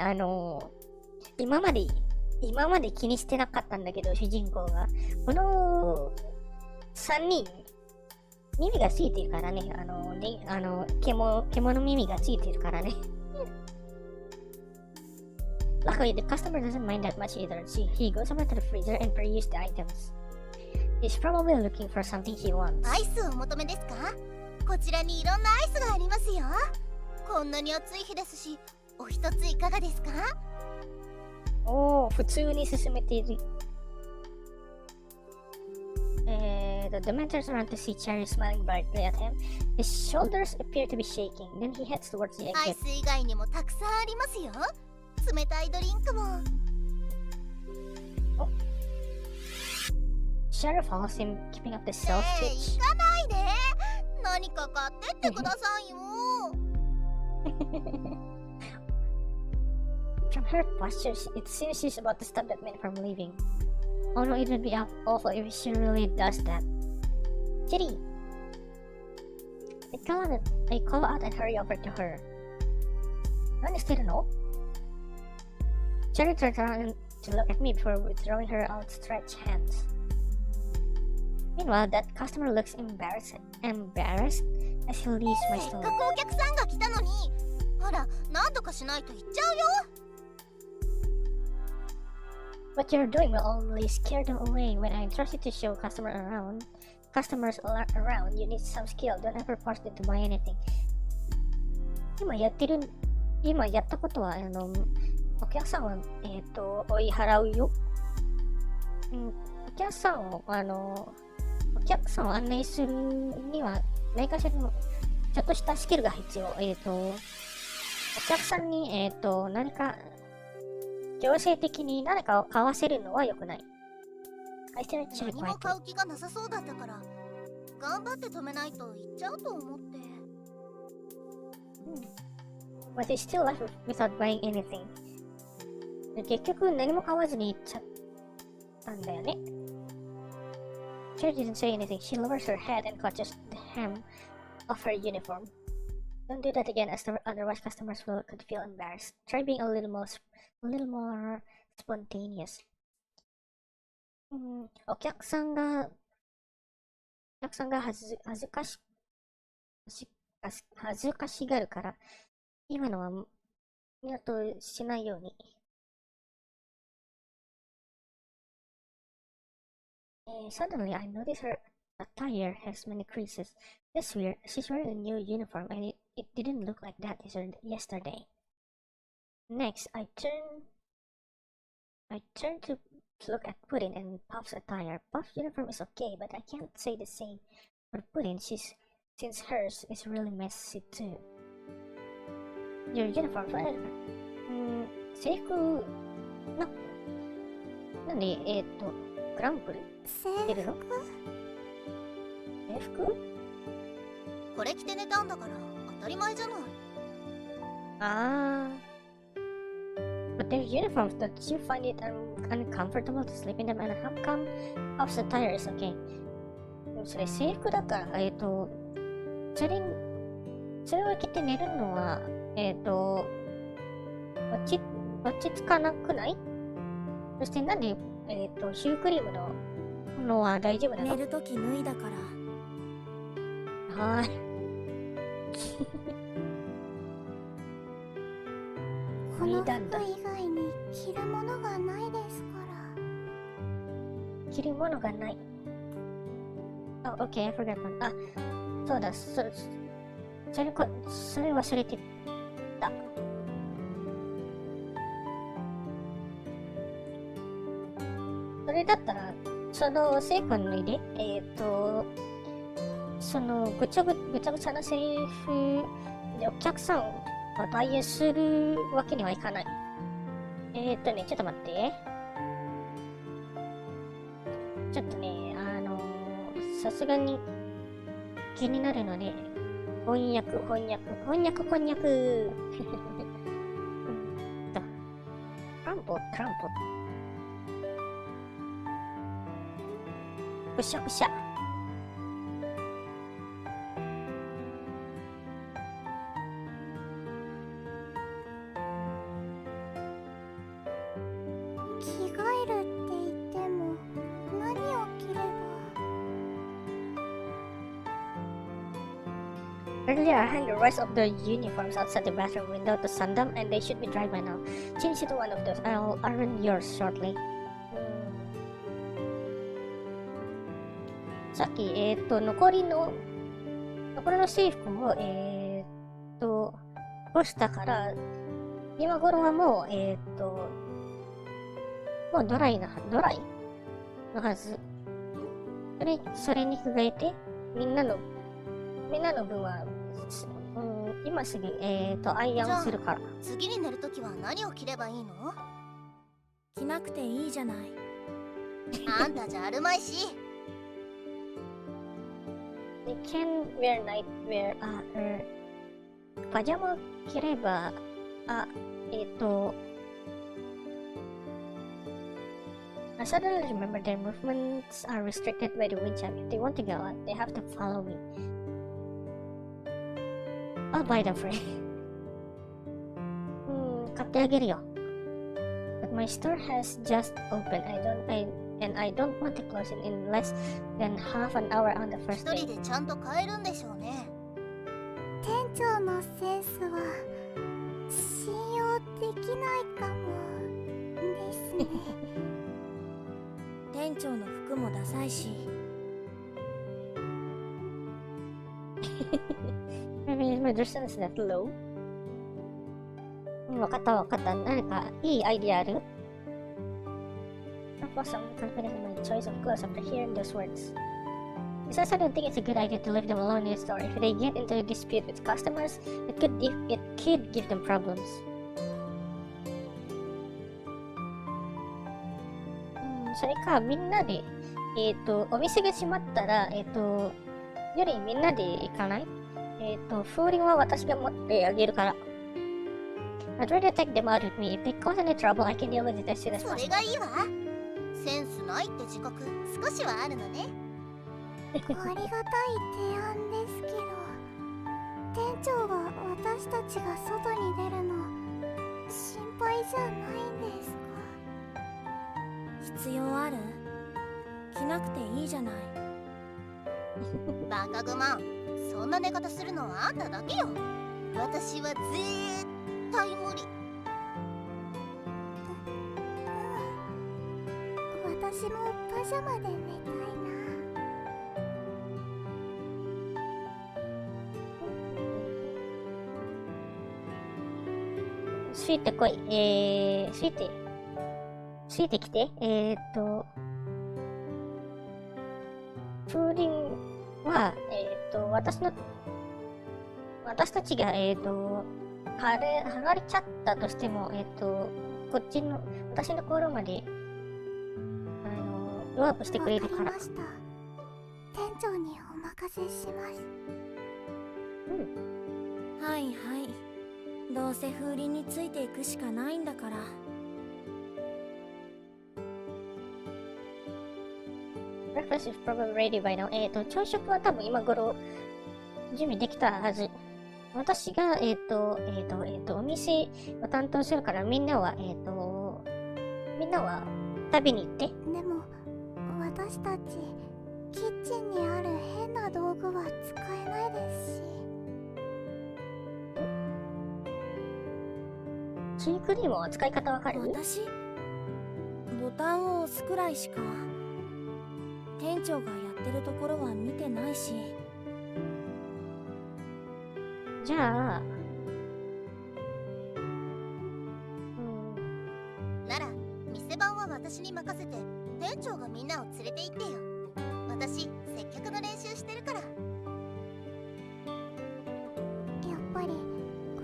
S1: 今まで気にしてなかったんだけど、主人公が。この3人、耳がついてるからね。獣耳がついてるからね。Luckily, the customer doesn't mind that much either. He goes over to the freezer and perused the items. He's probably looking for something he wants.
S3: アイスをお求めですか？こちらにいろんなアイスがありますよ。こんなに暑い日ですし、お一ついかがですか？
S1: おー、普通に進めている。The man turns around to see Cherry smiling brightly at him. His shoulders appear to be shaking. Then he heads towards the
S3: アイ
S1: exit.
S3: ス以外にもたくさんありますよ。冷たいドリンクも。
S1: Cherry follows him, keeping up the
S3: 行
S1: self-twitch.
S3: かないで。何か買ってってくださいよ。
S1: From her posture, it seems she's about to stop that man from leaving. Oh no, it would be awful if she really does that. Kitty! I call out and hurry over to her. 何してるの? Cherry turns around to look at me before withdrawing her outstretched hands. Meanwhile, that customer looks embarrassed as he leaves my
S3: せっ
S1: store.
S3: かくお客さんが来たのに。ほら、何とかしないと行っちゃうよ。
S1: What you're doing will only scare them away. When I trust you to show customers around, you need some skill. Don't ever force them to buy anything. 今やったことは、お客さんは、追い払うよ。お客さんを案内するには、何かしらの、ちょっとしたスキルが必要。お客さんに、何か、強制的に何かを買わせるのは良くない。
S3: 何も買う気がなさそうだったから、頑張って止めないと行っちゃうと思って。
S1: But he still left without buying anything. 結局何も買わずに行っちゃったんだよね。Cherry didn't say anything. She lowers her head and clutches the hem of her uniform. Don't do that again, otherwise customers could feel embarrassed. Try being a little more spontaneous. お客さんが恥ずかしがるから、今のは二度としないように。Suddenly, I notice her attire has many creases. That's weird. She's wearing a new uniform and it didn't look like that yesterday. Next, I turn to look at Puddin and Puff's attire. Puff's uniform is okay, but I can't say the same for Puddin since hers is really messy too. Your uniform for制服なんでグランプリ出るの？制服？
S3: これ着て寝たんだから当たり前じゃない。
S1: But their uniforms, don't you find it uncomfortable to sleep in them? And how come Puff's attire is okay? それ制服だから、それを着て寝るのは、落ち着かなくない？そしてなんで、シュークリームのものは大丈夫なの？
S5: 寝るとき脱いだから。
S1: はーい。
S4: この服以外に着るものがないですから。
S1: 着るものがない。Oh, okay, I forgot one. あ、そうだ、それ忘れてた。それだったら、そのセイ君脱いで、そのぐちゃぐちゃなセリフでお客さんを代演するわけにはいかない。ちょっと待って。ちょっとね、さすがに気になるので、翻訳。クランポ。くしゃ。
S4: 着替えるって言っても何を着れば。
S1: Earlier, I hung the rest of the uniforms outside the bathroom window to sun them, and they should be dry by now. Change it to one of those. I'll iron yours shortly. さっき、残りの制服を、干したから、今頃はもう、もうドライのはず。それに加えて、みんなの分は、今すぐ、アイアンするから。
S3: 次に寝るときは何を着ればいいの？
S5: 着なくていいじゃない。
S3: あんたじゃあるまいし。
S1: You can wear nightwear, パジャマ着れば、I suddenly remember their movements are restricted by the wind chime. If they want to go out, they have to follow me. I'll buy them for you. 買ってあげるよ。But my store has just opened. I don't want to close it in less than half an hour on the
S3: 一
S1: first
S3: 人
S1: day.
S3: でちゃんと買えるんでしょうね。
S4: 店長のセンスは信用できないかもですね。
S5: 店長の服もダサいし。
S1: Maybe my dress is that low? わかった。何かいいアイディアある？ I lost some confidence in my choice of clothes after hearing those words. Besides, I don't think it's a good idea to leave them alone in the store. If they get into a dispute with customers, it could give them problems. それか、みんなで、お店が閉まったら、よりみんなで行かない？風鈴は私が持ってあげるから。I'd rather take them out with me. If they cause any trouble, I can deal with it as soon as
S3: それ
S1: possible.
S3: がいいわ。センスないって自覚少しはあるのね。
S4: ありがたい提案ですけど、店長が私たちが外に出るの心配じゃないんですか？
S5: 必要ある？着なくていいじゃない。
S3: バカグマン、そんな寝方するのはあんただけよ。私は絶対無理。
S4: 私もパジャマで寝たいな。
S1: ついてこい。ついてきて。風鈴は、私たちが、剥がれちゃったとしても、こっちの、私のところまで、ワープしてくれるから。
S4: わかりました。店長にお任せします。
S5: はいはい。どうせ風鈴についていくしかないんだから。
S1: Breakfast is probably ready by now. 朝食は多分今頃準備できたはず。私が、お店を担当するからみんなは食べに行って。
S4: でも、私たち、キッチンにある変な道具は使えないですし。
S1: シュークリームは使い方わかる？
S5: 私ボタンを押すくらいしか店長がやってるところは見てないし。
S1: じゃあ、
S3: なら店番は私に任せて店長がみんなを連れて行ってよ。私接客の練習してるから。
S4: やっぱり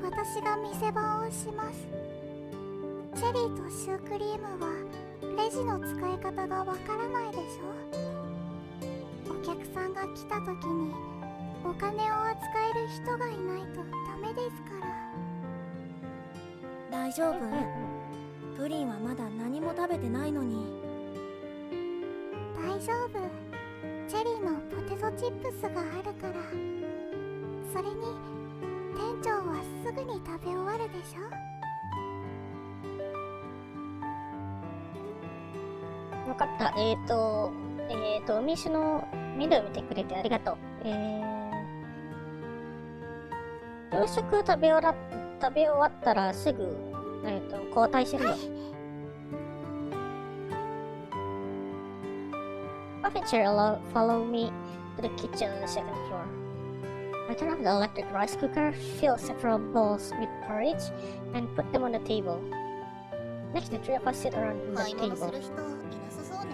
S4: 私が店番をします。チェリーとシュークリームはレジの使い方がわからないでしょ。お客さんが来た時にお金を扱える人がいないとダメですから。
S5: 大丈夫？プリンはまだ何も食べてないのに。
S4: 大丈夫。チェリーのポテトチップスがあるから。それに店長はすぐに食べ終わるでしょ。
S1: わかった。お店のメニュー見てくれてありがとう。朝食食べ終わったらすぐ、交代するよ。Officer, follow me to the kitchen on the second floor. I turn off the electric rice cooker, fill several bowls with porridge, and put them on the table. Next, the three of us sit around the
S3: 買い物す
S1: table.
S3: る人いなさそうね。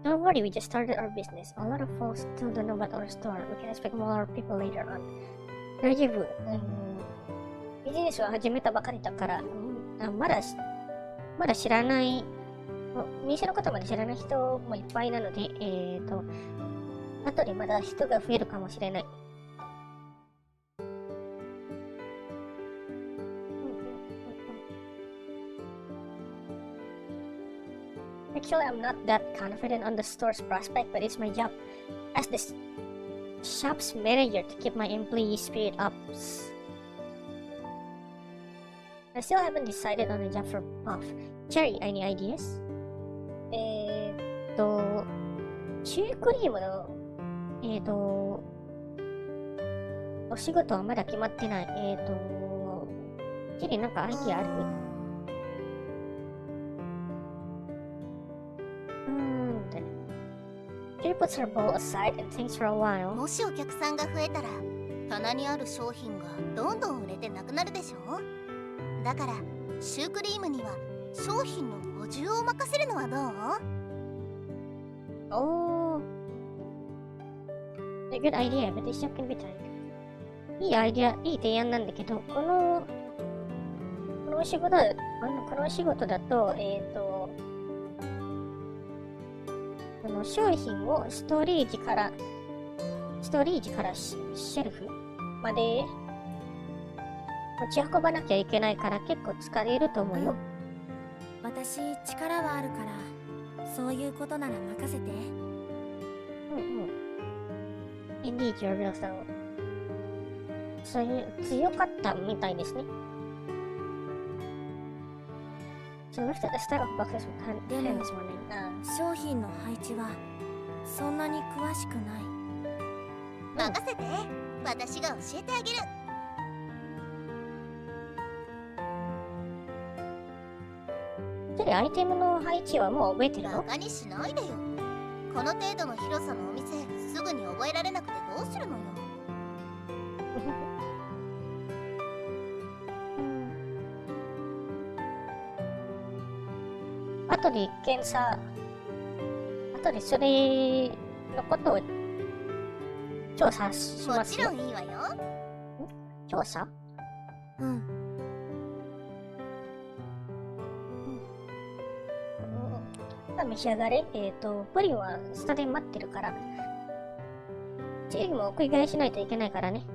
S1: Don't worry, we just started our business. A lot of folks still don't know about our store. We can expect more people later on. 大丈夫。ビジネスは始めたばかりだから、まだ知らない、店のことまで知らない人もいっぱいなので、後でまだ人が増えるかもしれない。Actually, I'm not that confident on the store's prospect, but it's my job as the shop's manager to keep my employees' spirit up. I still haven't decided on a job for Puff. Cherry, any ideas? シュークリームの、お仕事はまだ決まってない。チェリーなんかアイディアある？She puts her bowl aside and thinks for a while.
S3: もしお客さんが増えたら棚にある商品がどんどん売れてなくなるでしょ。だからシュークリームには商品の補充を任せるのはどう？Oh,
S1: a good idea, but this shop can be tight. いいアイディア、いい提案なんだけど、このお仕事だと、商品をストレージからシェルフまで持ち運ばなきゃいけないから結構疲れると思うよ。
S5: 私力はあるからそういうことなら任せて。
S1: Indeed, you're real so. そういう強かったみたいですね。So looked at the stack of boxes with hand this morning.
S5: 商品の配置はそんなに詳しくない。
S3: 任せて、私が教えてあげる。
S1: アイテムの配置はもう覚えてるの？
S3: バカにしないでよ。この程度の広さのお店すぐに覚えられなくてどうするのよ。
S1: 後で後でそれのことを調査し
S3: も
S1: ますよ。
S3: ちろんいいわよ。
S1: 調査
S5: うん。
S1: 召し上がれ。プリンは下で待ってるから。チェリーも送り返しないといけないからね。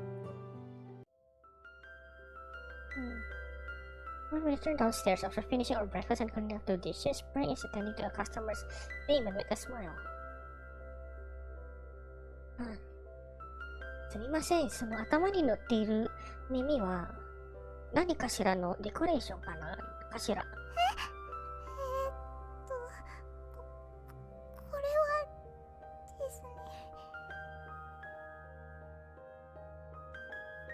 S1: When we return downstairs after finishing our breakfast and cleaning up the dishes, Prince is attending to a customer's payment with a smile. すみません、その頭に乗っている耳は何かしらのデコレーションかなかしら。
S4: これはですね。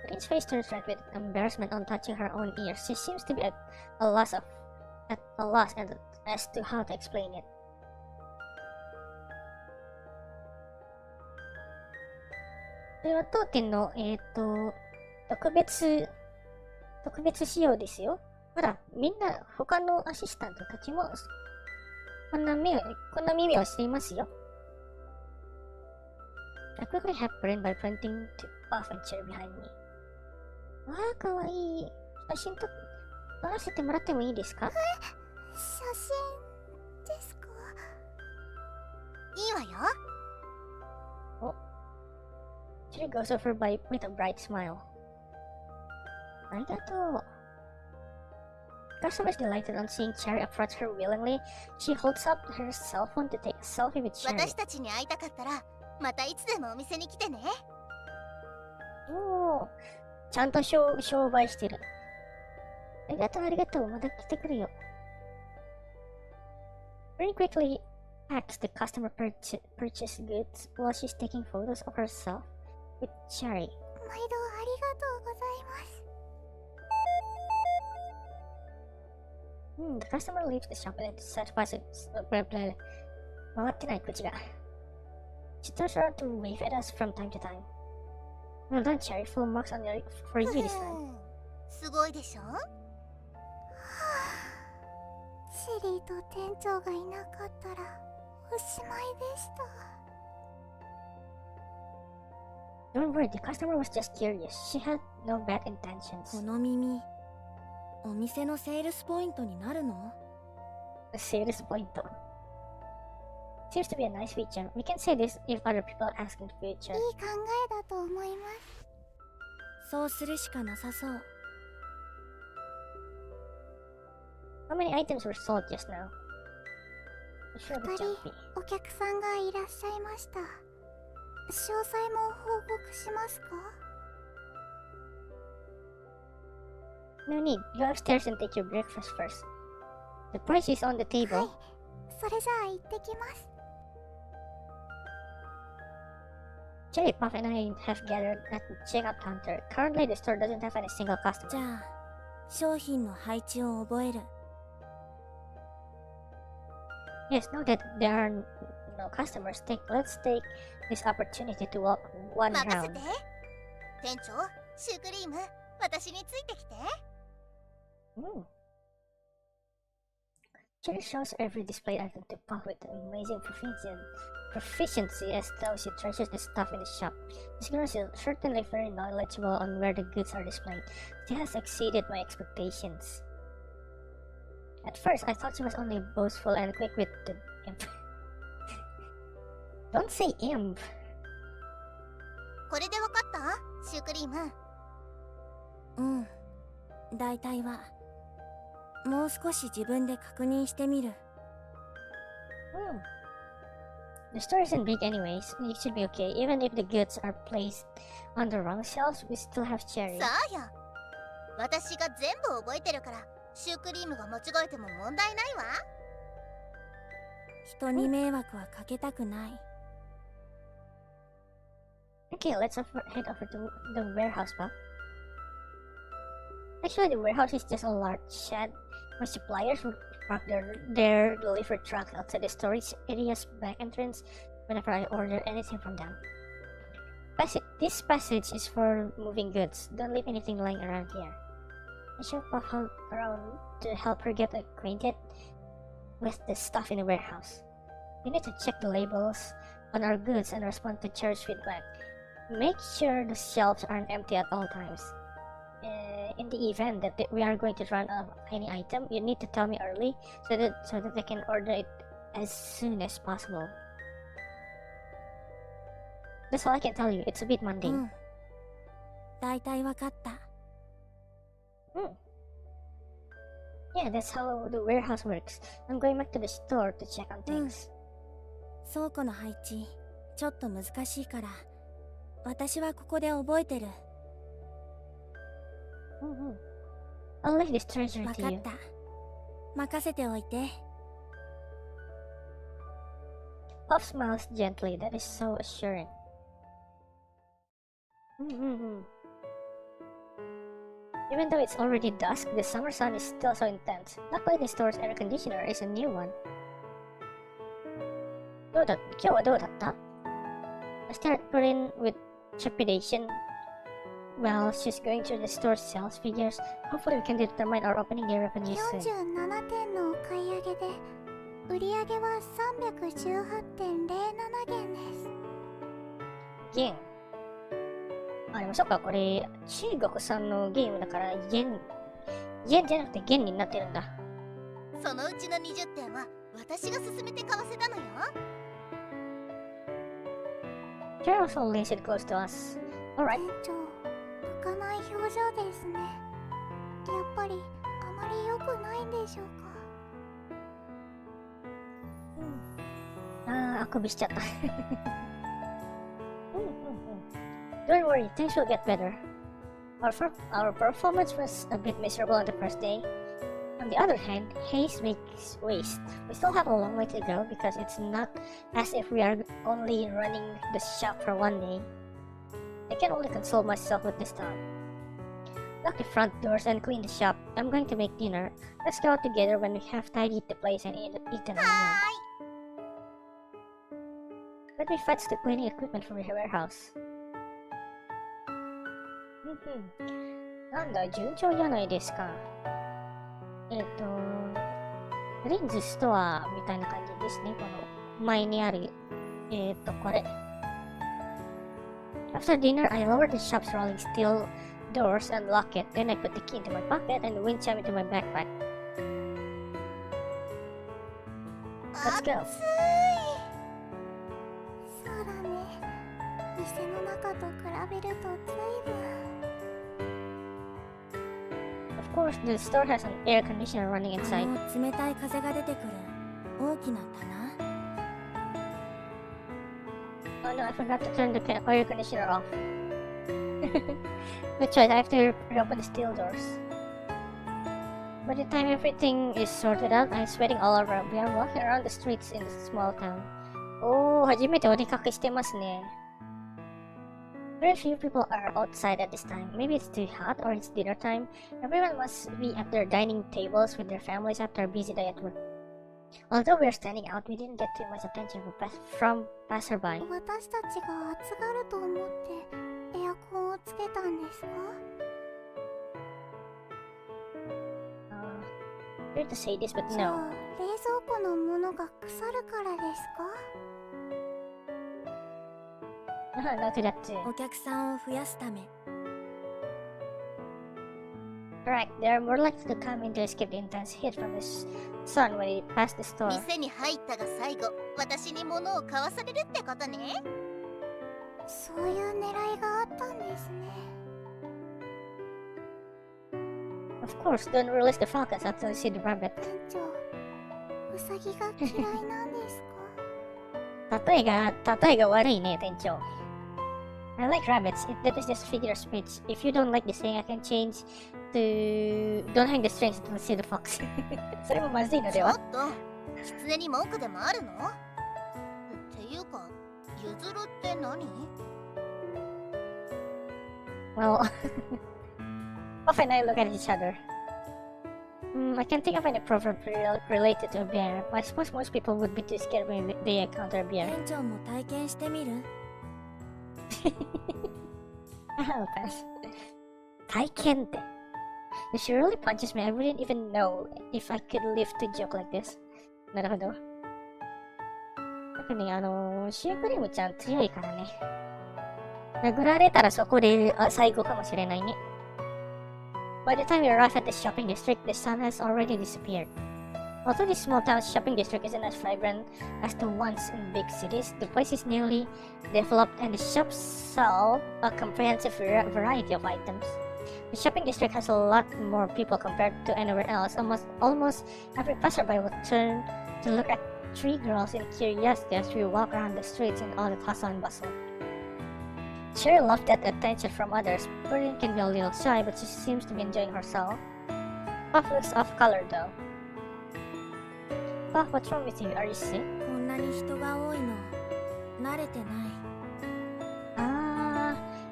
S1: Prince's face turns red with embarrassment on touching her own ears. She seems to be at a loss as to how to explain it. これは当店の、特別仕様ですよ。ほら、みんな、他のアシスタントたちも、こんな耳をしていますよ。I quickly have Prin by pointing to off and chair behind me. わあ、かわいい。写真撮らせてもらってもいいですか？
S4: 写真ですか？
S3: いいわよ。
S1: She goes over with a bright smile. ありがとう。Customer is delighted on seeing Cherry approach her willingly. She holds up her cell phone to take a selfie with Cherry.
S3: 私たちに会いたかったら、またいつでもお店に来てね。
S1: おー、ちゃんと商売してる。ありがとう、ありがとう。また来てくるよ。Very quickly packs the customer purchase goods while she's taking photos of herself with Cherry.
S4: 毎度ありがとうございます。
S1: The customer leaves the shop and satisfies it. 回ってない口が。She turns around to wave at us from time to time. Well done, Cherry. Full marks for you this time.
S3: すごいでしょ？
S4: シェリーと店長がいなかったらおしまいでした。
S1: Don't worry, the customer was just curious. She had no bad intentions.
S5: この耳、お店のセールスポイントになるの？
S1: The sales point. Seems to be a nice feature. We can say this if other people ask in the future.
S4: いい考えだと思います。
S5: そうするしかなさそう。
S1: How many items were sold just now? Sure,
S4: 2人
S1: jumpy.
S4: お客さんがいらっしゃいました。詳細も報告しますか？
S1: No need. Go upstairs and take your breakfast first. The price is on the
S4: は
S1: table.
S4: い、それじゃあ行ってきます。
S1: Cherry Puff and I have gathered at the checkout counter. Currently, the store doesn't have any single
S5: じ
S1: customer.
S5: ゃあ、商品の配置を覚える。
S1: Yes, now that there are no customers, let's take this opportunity to walk one
S3: 任せ
S1: round.
S3: て。店長、シュークリーム、私についてきて。
S1: Cherry shows every displayed item to Puff with amazing proficiency as though she treasures the stuff in the shop. This girl is certainly very knowledgeable on where the goods are displayed. She has exceeded my expectations. At first, I thought she was only boastful and quick with the imp. Don't say imp.
S3: これでわかった？シュークリーム。
S5: うん。大体は。もう少し自分で確認してみる。
S1: The store isn't big anyways. It should be okay. Even if the goods are placed on the wrong shelves, we still have Cherry.
S3: そうよ。私が全部覚えてるから、シュークリームが間違えても問題ないわ。
S5: 人に迷惑はかけたくない。
S1: Okay, let's head over to the warehouse, Bob. Actually, the warehouse is just a large shed where suppliers would park their delivery trucks outside the storage area's back entrance whenever I order anything from them. This passage is for moving goods. Don't leave anything lying around here. I shall pop around to help her get acquainted with the stuff in the warehouse. We need to check the labels on our goods and respond to church feedback. Make sure the shelves aren't empty at all times. In the event that we are going to run out of any item, you need to tell me early so that I can order it as soon as possible. That's all I can tell you. It's a bit
S4: う
S1: mundane.
S4: ん。だいたいわかった。
S1: Yeah, that's how the warehouse works. I'm going back to the store to check on things.
S4: 倉庫の配置、ちょっと難しいから、私はここで覚えてる。
S1: I'll leave this treasure
S4: わ
S1: to
S4: かっ
S1: you.
S4: た。任せておいて。
S1: Pop smiles gently. That is so assuring. Even though it's already dusk, the summer sun is still so intense. Luckily, the store's air conditioner is a new one. 今日はどうだった? I started putting with trepidation while she's going through the store's sales figures. Hopefully, we can determine our opening day revenue soon.
S4: 47点のお買い上げで、売り上げは 318.07 元です。
S1: 元。でもそっか、これ、中国産のゲームだから、元じゃなくて元になってるんだ。
S3: そのうちの20点は私が勧めて買わせたのよ。
S1: Carol also leans it close to us. Alright.
S4: 店長、浮かない表情ですね。やっぱりあまり良くないんでしょうか。
S1: あくびしちゃった。Don't worry, things will get better. Our performance was a bit miserable on the first day. On the other hand, haste makes waste. We still have a long way to go because it's not as if we are only running the shop for one day. I can only console myself with this thought. Lock the front doors and clean the shop. I'm going to make dinner. Let's go out together when we have tidied the place and eaten our meal. Let me fetch the cleaning equipment from the warehouse. なんだ、順調じゃないですか。レンズストアみたいな感じですね。この前にある、これ。After dinner, I lowered the shop's rolling steel doors and locked it. Then I put the key into my pocket and the wind chime into my backpack. Let's go.
S4: そうだね。店の中と比べると随分。
S1: Of course, the store has an air conditioner running inside.
S4: 冷たい風が出てくる大きな棚。
S1: Oh no, I forgot to turn the air conditioner off. Good choice, I have to reopen the steel doors. By the time everything is sorted out, I'm sweating all over. We are walking around the streets in this small town. Oh, 初めてお出かけしてますね。Very few people are outside at this time. Maybe it's too hot or it's dinner time. Everyone must be at their dining tables with their families after a busy day at work. Although we are standing out, we didn't get too much attention from passerby.
S4: 私たちが暑がると思ってエアコンをつけたんですか?
S1: Weird to say this, but
S4: じゃあ
S1: no.
S4: 冷蔵庫のものが腐るからですか?
S1: Not to that too.
S4: お客さんを増やすため。
S1: Correct. They are more likely to come in to escape the intense heat from the sun when they pass the store.
S3: 店に入ったが最後、私に物を買わされるってことね。
S4: そういう狙いがあったんですね。
S1: Of course, don't release the falcons until you see the rabbit.
S4: 店長、ウサギが嫌いなんですか?
S1: 例えが悪いね、店長。I like rabbits. That is just figure of speech. If you don't like the saying, I can change to don't hang the strings until you see the fox. それもまずいのでは?
S3: ちょっと、狐に文句でもあるの? っていうか、譲るって何?
S1: Well, Puff and I look at each other. I can't think of any proverb related to a bear. I suppose most people would be too scared when they encounter a bear.
S4: 店長も体験してみる?
S1: I'll pass. 体験って. If she really punches me, I wouldn't even know if I could live to joke like this. なるほど。特にシュークリームちゃん強いからね。殴られたらそこで最後かもしれないね。By the time we arrive at the shopping district, the sun has already disappeared. Although this small town shopping district isn't as vibrant as the ones in big cities, the place is newly developed and the shops sell a comprehensive variety of items. The shopping district has a lot more people compared to anywhere else. Almost every passerby will turn to look at three girls in curiosity as we walk around the streets in all the hustle and bustle. Cherry loved that attention from others. Pudding can be a little shy, but she seems to be enjoying herself. Puff looks off color though. Puff, what's wrong with you? Are you sick?
S5: こんなに人が多いの慣れてない。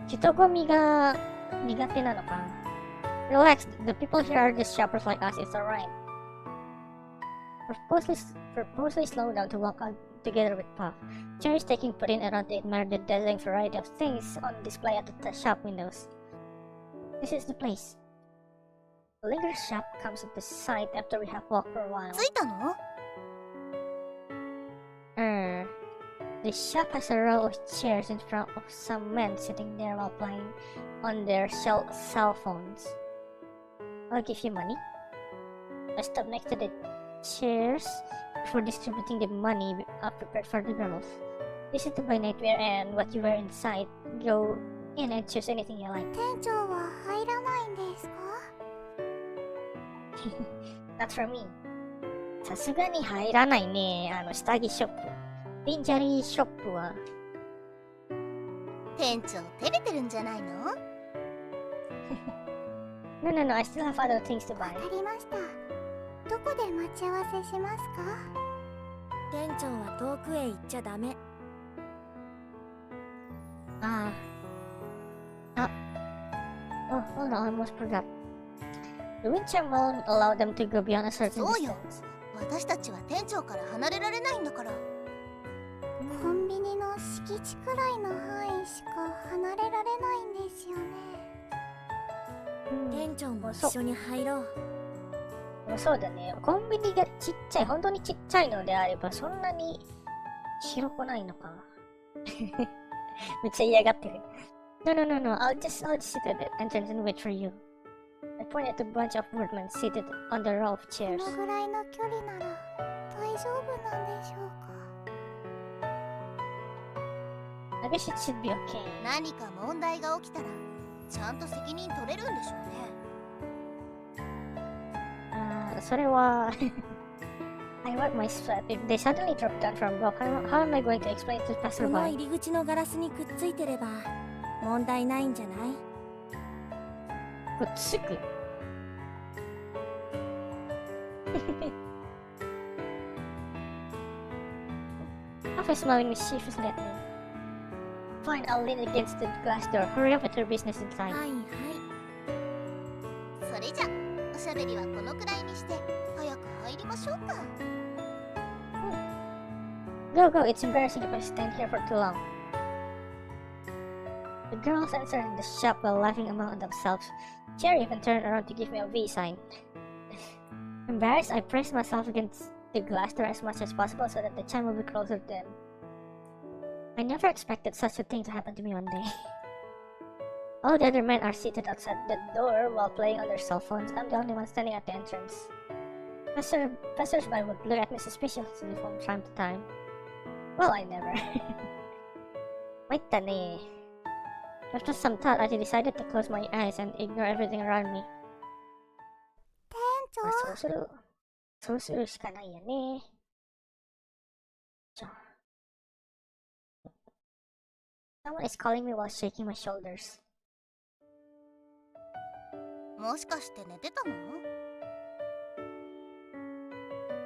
S1: 人混みが苦手なのかな。Relax, the people here are just shoppers like us, it's alright. Purposely slow down to walk out together with Puff. Cherry's taking Pudding around to admire the dazzling variety of things on display at the shop windows. This is the place. The liquor shop comes into sight after we have walked for a while.
S3: 着いたの？
S1: The shop has a row of chairs in front of some men sitting there while playing on their cell phones. I'll give you money. I stop next to the chairs before distributing the money prepared for the girls. This is to buy nightwear and what you wear inside. Go in and choose anything you like.
S4: 店長は入らないんですか？
S1: Not for me. さすがに入らないね。下着ショップ。リンジャリーショップは。
S3: 店長照れてるんじゃないの？
S1: No, I still have other things to buy.
S4: わかりました。どこで待ち合わせしますか？
S5: 店長は遠くへ行っちゃダメ。
S1: Oh, hold on, I almost forgot. The wind chime won't allow them to go beyond a certain
S3: そうよ。
S1: distance.
S3: 私たちは店長から離れられないんだから。
S4: コンビニの敷地くらいの範囲しか離れられないんですよね。
S5: 店長も一緒に入ろう。
S1: そうだね。コンビニがちっちゃい、本当にちっちゃいのであれば、そんなに広くないのか。めっちゃ嫌がってる。No, I'll just sit at the entrance and wait for you. I pointed at a bunch of workmen seated on the row of
S4: こ
S1: chairs.
S4: のぐらいの距離なら大丈夫なんでしょうか？
S1: I guess it should be okay.
S3: 何か問題が起きたらちゃんと責任取れるんでしょうね。
S1: それはI wipe my sweat. If they suddenly drop down from above, how am I going to explain to
S5: この
S1: passerby?
S5: 入り口のガラスにくっついてれば問題ないんじゃない？
S1: くっつく。Half is smiling mischievously at me. Fine, I'll lean against the glass door. Hurry up with your business inside.
S5: はいはい。
S3: それじゃおしゃべりはこのくらいにして早く入りましょうか。
S1: Go, it's embarrassing if I stand here for too long. The girls entered the shop while laughing among themselves. Cherry even turned around to give me a V sign. Embarrassed, I pressed myself against the glass door as much as possible so that the chime would be closer to them. I never expected such a thing to happen to me one day. All the other men are seated outside the door while playing on their cell phones. I'm the only one standing at the entrance. Passersby would look at me suspiciously from time to time. Well, I never. 参ったね。After some thought, I decided to close my eyes and ignore everything around me.
S4: 店長、
S1: そうするしかないよね。じゃあ。Someone is calling me while shaking my shoulders.
S3: もしかして寝てたの？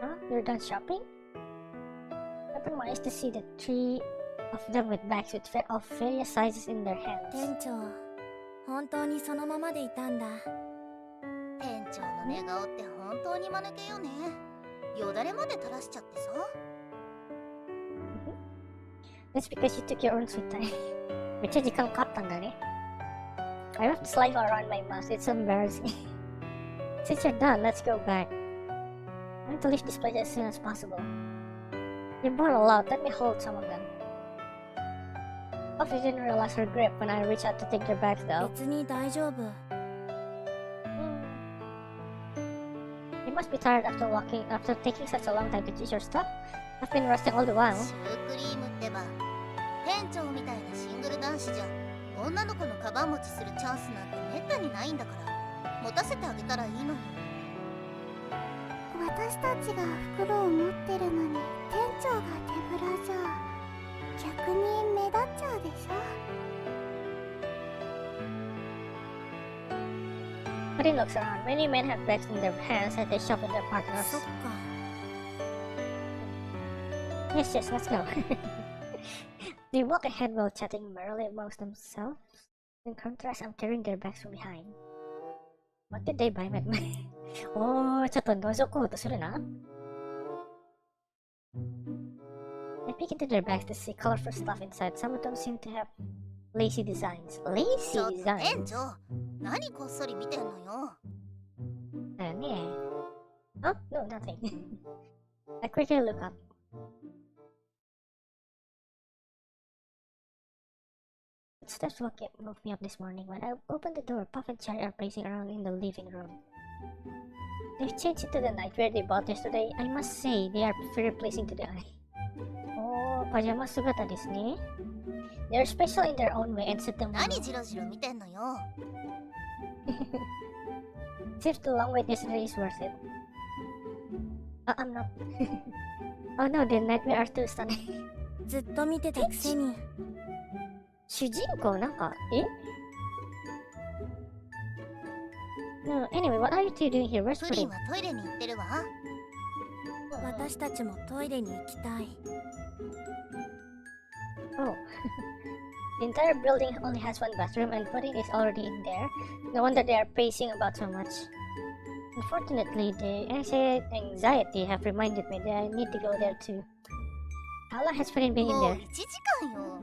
S1: Huh? You're done shopping? I opened my eyes to see the three of them with bags of various sizes in their hands.
S5: 店長、本当にそのままでいたんだ。
S3: 店長の寝顔って本当に間抜けよね。よだれまで垂らしちゃってさ。
S1: That's because you took your own sweet time. めっちゃ時間かかったんだね。I wrapped saliva around my mouth. It's embarrassing. Since you're done, let's go back. want to leave this place as soon as possible. You brought a lot, let me hold some of them. Coffee didn't realize her grip when I reached out to take their bags though.
S5: 別に大丈夫。
S1: You must be tired after taking such a long time to choose your stuff. I've been resting all the while.
S3: シュークリームってば店長みたいなシングル男子じゃ女の子のカバン持ちするチャンスなんてめったにないんだから持たせてあげたらいいのよ。
S4: 私たちが袋を持ってるのに店長が手ぶらじゃ逆に目立っちゃうでしょ。
S1: But he looks around. Many men have bags in their hands as they shop with their
S5: そっ
S1: partners.
S5: か。
S1: Yes, yes, let's go. They walk ahead while chatting merrily amongst themselves. In contrast, I'm carrying their bags from behind. What did they buy with me? おー、ちょっと覗こうとするな。I peek into their bags to see colorful stuff inside. Some of them seem to have lacy designs.
S3: ちょ
S1: Lacy
S3: っと店
S1: designs?
S3: 長何こっそり見てんのよ。
S1: だよね。Oh, no, nothing. I quickly look up. Steps woke me up this morning. When I opened the door, Puff and Cherry are pacing around in the living room. They've changed into the nightwear they bought yesterday. I must say, they are very pleasing to the eye. Oh, pajama sugata desu ne. They are special in their own way and set them well.
S3: 何ジロジロ見てんのよ。
S1: Seems the long wait yesterday is worth it. I'm not. Oh no, the nightwear are too stunning.
S5: ずっと見てたくせに。
S1: 主人公なんか、No, anyway, what are you two doing here? Where's
S3: プリ
S1: Pudding?
S3: ンはトイレに行ってるわ。
S5: 私たちもトイレに行きたい。
S1: Oh. The entire building only has one bathroom and Pudding is already in there. No wonder they are pacing about so much. Unfortunately, the anxiety have reminded me that I need to go there too. How long has Pudding been in
S3: もう
S1: there?
S3: 1時間よ。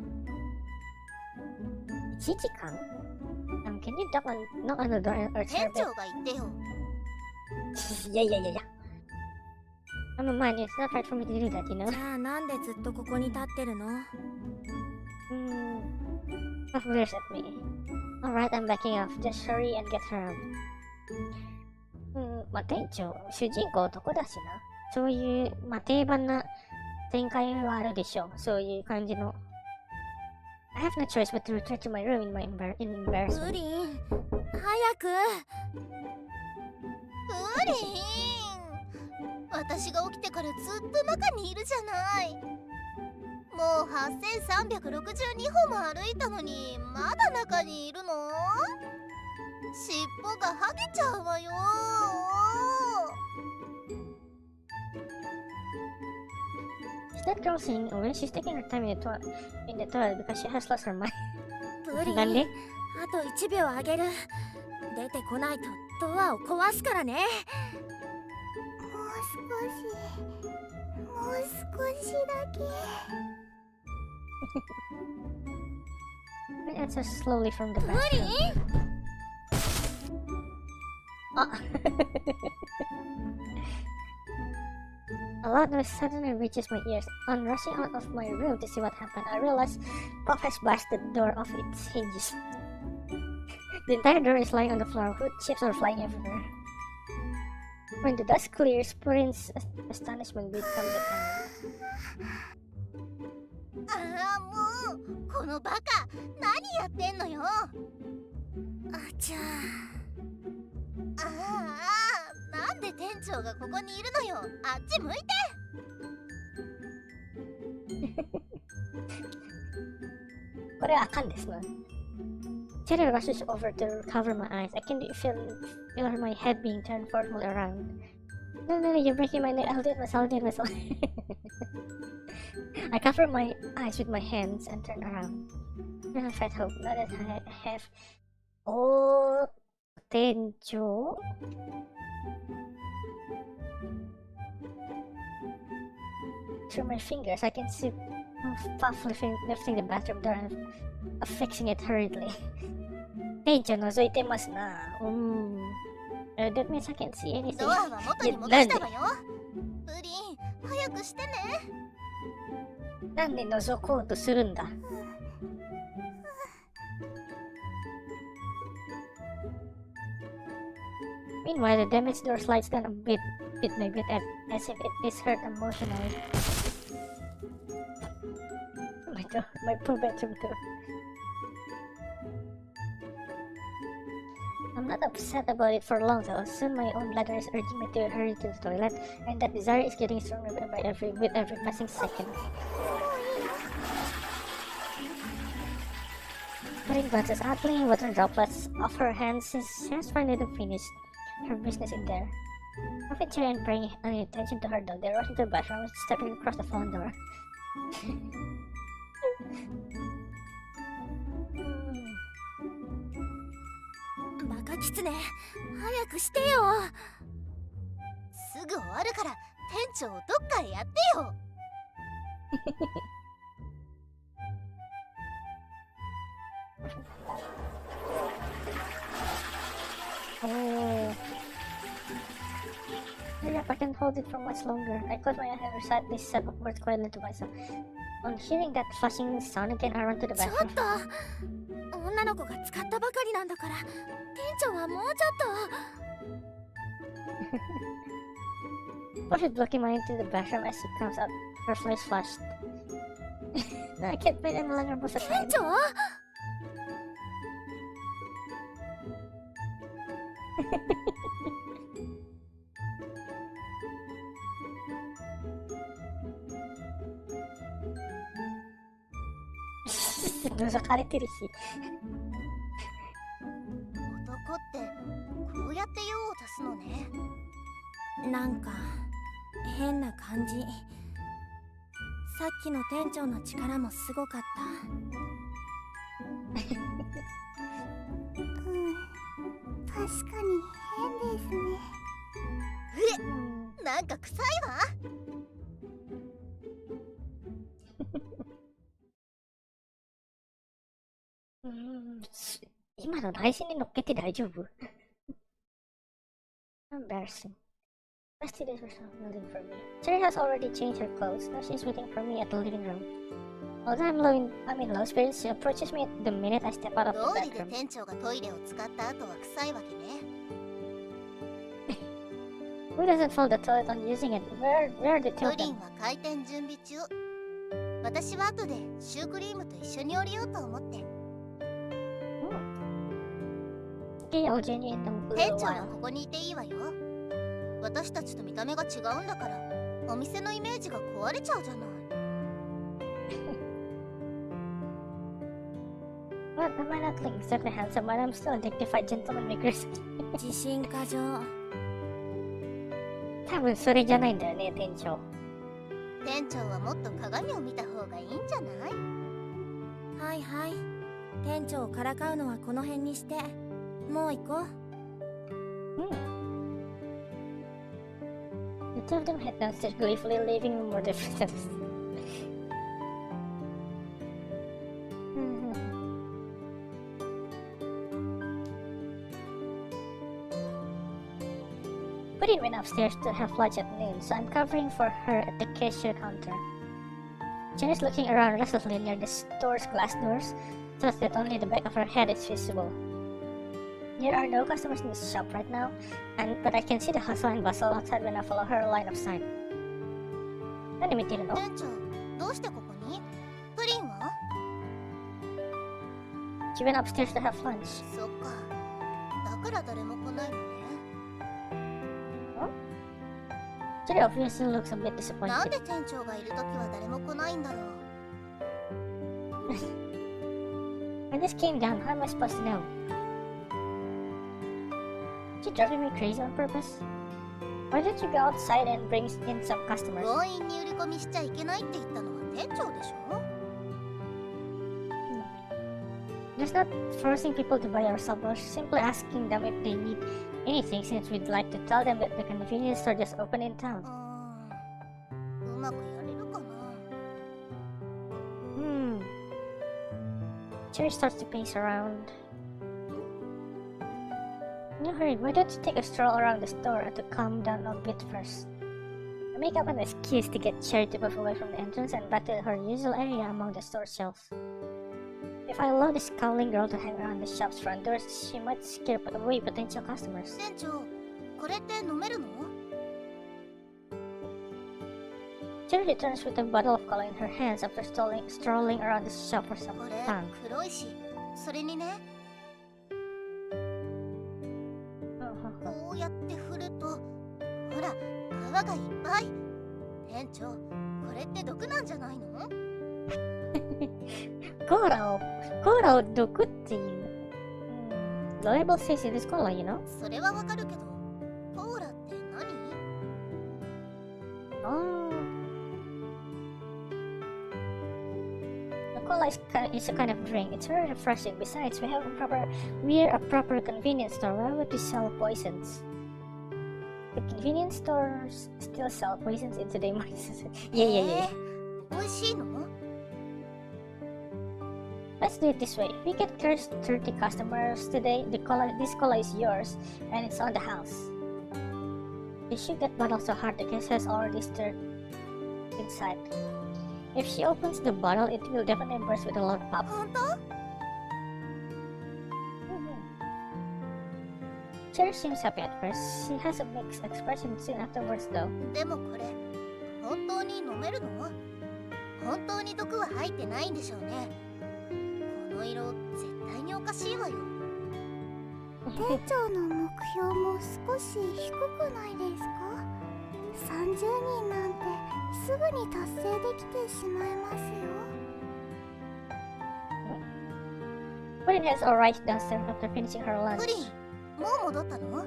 S1: 1時間? Can you knock on the door or
S3: 店
S1: serve
S3: 長が言ってよ。
S1: Yeah. I'm a man, it's not right for me to do that, you know?
S5: じゃあなんでずっとここに立ってるの？
S1: Puff glares at me. Alright, I'm backing off. Just hurry and get her out. まあ、店長、主人公男だしな。そういう、まあ、定番な展開はあるでしょう。そういう感じの。I have no choice but to return to my room in my embarrassment.
S5: プリン、早く。
S3: プリン私が起きてからずっと中にいるじゃない。もう8362歩も歩いたのにまだ中にいるの？尻尾がはげちゃうわよ。
S1: Is that girl singing away? She's taking her time in the toilet because she has lost her mind.
S5: プリン、
S1: なんで？
S5: あと1秒あげる。出てこないとドアを壊すからね。
S4: もう少しだけ。
S1: I answer slowly from the bathroom. A loud noise suddenly reaches my ears. On rushing out of my room to see what happened, I realize Puff has bashed the door off its hinges. The entire door is lying on the floor. Wood chips are flying everywhere. When the dust clears, Purin's astonishment becomes apparent.
S3: ああもうこのバカ何やってんのよ。
S5: あちゃ
S3: ああなんで店長がここにいるのよ。あっち向いて。
S1: これはあかんですな。Cherry rushes over to cover my eyes. I can feel my head being turned forcefully around. No, you're breaking my neck. I'll do it myself. I cover my eyes with my hands and turn around. I fight hope. Now that I have... Oh, 店長? Through my fingers, I can see Puff lifting the bathroom door and fixing it hurriedly. 店長覗いてますな。That means I can't see anything.
S3: ドアは元に戻したわよ。プリン、早くしてね。
S1: なんで覗こうとするんだ。Meanwhile, the damaged door slides down bit by bit as if it is hurt emotionally. My poor bedroom too. I'm not upset about it for long though. Soon my own bladder is urging me to hurry to the toilet, and that desire is getting stronger with every passing second. Putting glances out, flinging water droplets off her hands since she has finally finished her business in there. Often cheering and paying any attention to her though, they rush into the bathroom, stepping across the fallen door.
S3: バカキツネ、早くしてよ。すぐ終わるから店長どっかへやってよ。
S1: Oh. Yep, I can't hold it for much longer. I close my eyes and recite this set of words quietly to myself. On hearing that flashing sound again, I run to the
S3: ちょっ
S1: bathroom.
S3: と、女の子が使ったばかりなんだから、店長はもうちょっと。
S1: Push it blocking my into the bathroom as she comes out. Her face flushed. No, I can't wait any longer most of the
S3: 店
S1: time.
S3: 長
S1: 覗かれてるし。
S3: 男ってこうやって用を足すのね。
S6: なんか変な感じ。さっきの店長の力もすごかった。
S4: 確かに変ですね。
S3: なんか臭いわ。
S1: 今の配信に乗っけて大丈夫？ Embarrassing. Rusty days were waiting for me. Cherry has already changed her clothes. Now she's waiting for me at the living room. Although I'm in low spirits, she approaches me the minute I step out of the
S3: 道理で
S1: bedroom.
S3: 店長がトイレを使った後は臭いわけね。
S1: Who doesn't fold the toilet on using it? Where are the
S3: プ
S1: two of
S3: リ
S1: them?
S3: ンは開店準備中。私は後でシュークリームと一緒に降りようと思って。
S1: Okay, I'll join you in a
S3: 店
S1: little
S3: 長は
S1: while.
S3: ここにいていいわよ。私たちと見た目が違うんだからお店のイメージが壊れちゃうじゃない。
S1: Well, I might not look exactly handsome, but I'm still a dignified gentleman maker.
S6: 自信過剰。
S1: 多分それじゃないんだよね、店長。
S3: 店長はもっと鏡を見た方がいいんじゃない？
S6: はいはい。店長をからかうのはこの辺にして。もう行こう。
S1: The two of them head downstairs gleefully, leaving me more differences. Pudding went upstairs to have lunch at noon, so I'm covering for her at the cashier counter. Jen is looking around restlessly near the store's glass doors, so that only the back of her head is visible. There are no customers in the shop right now, but I can see the hustle and bustle outside when I follow her line of sight. 何見てるの？
S3: 店長、どうしてここに？プリンは？
S1: She went upstairs to have lunch.
S3: そっか。だから誰も来ないのね。
S1: Jerry obviously looks a bit
S3: なん
S1: disappointed.
S3: で店長がいるときは誰も来ないんだろう。
S1: I just came down. How am I supposed to know? Is she driving me crazy on purpose? Why don't you go outside and bring in some customers?
S3: 強引に売り込みしちゃいけないって言ったのは店長でしょ？
S1: Just not forcing people to buy our suppers, simply asking them if they need anything since we'd like to tell them that the convenience store just opened in town.
S3: うまくやれるかな？
S1: Cherry starts to pace around. No hurry, why don't you take a stroll around the store to calm down a bit first? make up an excuse to get Cherry to move away from the entrance and back to her usual area among the store shelves. If I allow this scowling girl to hang around the shop's front doors, she might scare away potential customers.
S3: 店長、これって飲めるの？
S1: Cherry returns with a bottle of cola in her hands after strolling around the shop for some
S3: これ
S1: time.
S3: 黒いし、それにね、こうやって振ると、ほら、泡がいっぱい。店長、これって毒なんじゃないの？
S1: コーラを毒っていう。The label says it is cola, you know?
S3: それはわかるけど、コーラって何？
S1: Oh. The cola is a kind of drink. It's very refreshing. Besides, we're a proper convenience store. Why would we sell poisons? The convenience stores still sell poisons in today's market. Yeah.
S3: 美味しいの？
S1: Let's do it this way. If we get cursed 30 customers today, this cola is yours, and it's on the house. You shoot that bottle so hard the case has already stirred inside. If she opens the bottle, it will definitely burst with a loud pop.
S3: 本当？
S1: Cherry seems happy at first. She has a mixed expression soon afterwards, though.
S3: でもこれ、本当に飲めるの？本当に毒は入ってないんでしょうね。この色、絶対におかしいわよ。
S4: 店長の目標も少し低くないですか？30人なんてすぐに達成できてしまいますよ。
S1: Pudding has arrived downstairs after finishing her lunch.
S3: プリン、もう戻ったの？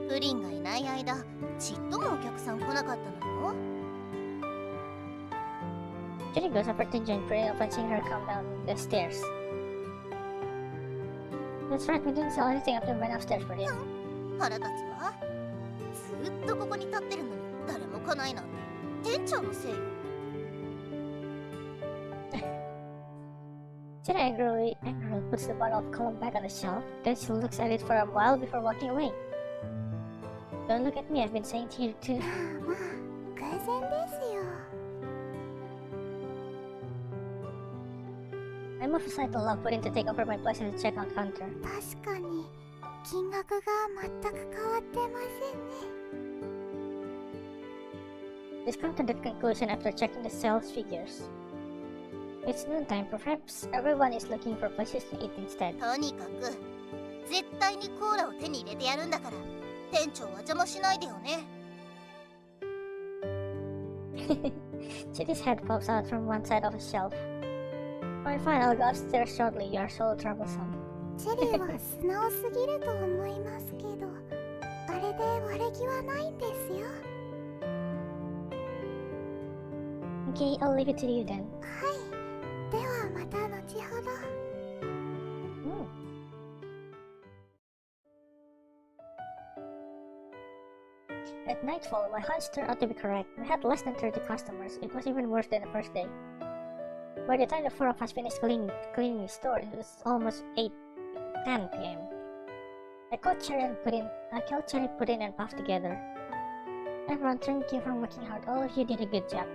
S3: プリンがいない間、ちっともお客さん来なかったの？
S1: Jenny goes over to join Pudding upon seeing her come down the stairs. That's right, we didn't sell anything after we went upstairs, Pudding.
S3: 腹立つわ。ずっとここに立ってるのに誰も来ないなんて店長のせいよ。
S1: Jenny angrily puts the bottle of cola back on the shelf. Then she looks at it for a while before walking away. Don't look at me, I've been saying to you too.
S4: まあ偶然ですよ。
S1: I move aside to allow Pudding to take over my place at the checkout counter.
S4: 確かに金額が全く変わってませんね。
S1: Discounted at conclusion after checking the sales figures. It's noontime, perhaps everyone is looking for places to eat instead.
S3: とにかく絶対にコーラを手に入れてやるんだから店長は邪魔しないでよね。
S1: Chitty's head pops out from one side of a shelf. Fine, I'll go upstairs shortly. You are so troublesome.
S4: チェリーは素直すぎると思いますけど、あれで悪気はないんですよ。
S1: Okay, I'll leave it to you then.
S4: はい。ではまた後ほど。
S1: At nightfall, my hunch turned out to be correct. We had less than 30 customers. It was even worse than the first day. By the time the four of us finished cleaning the store, it was almost 8:10 p.m. I called Cherry, Pudding, and Puff together. Everyone, thank you for working hard. All of you did a good job.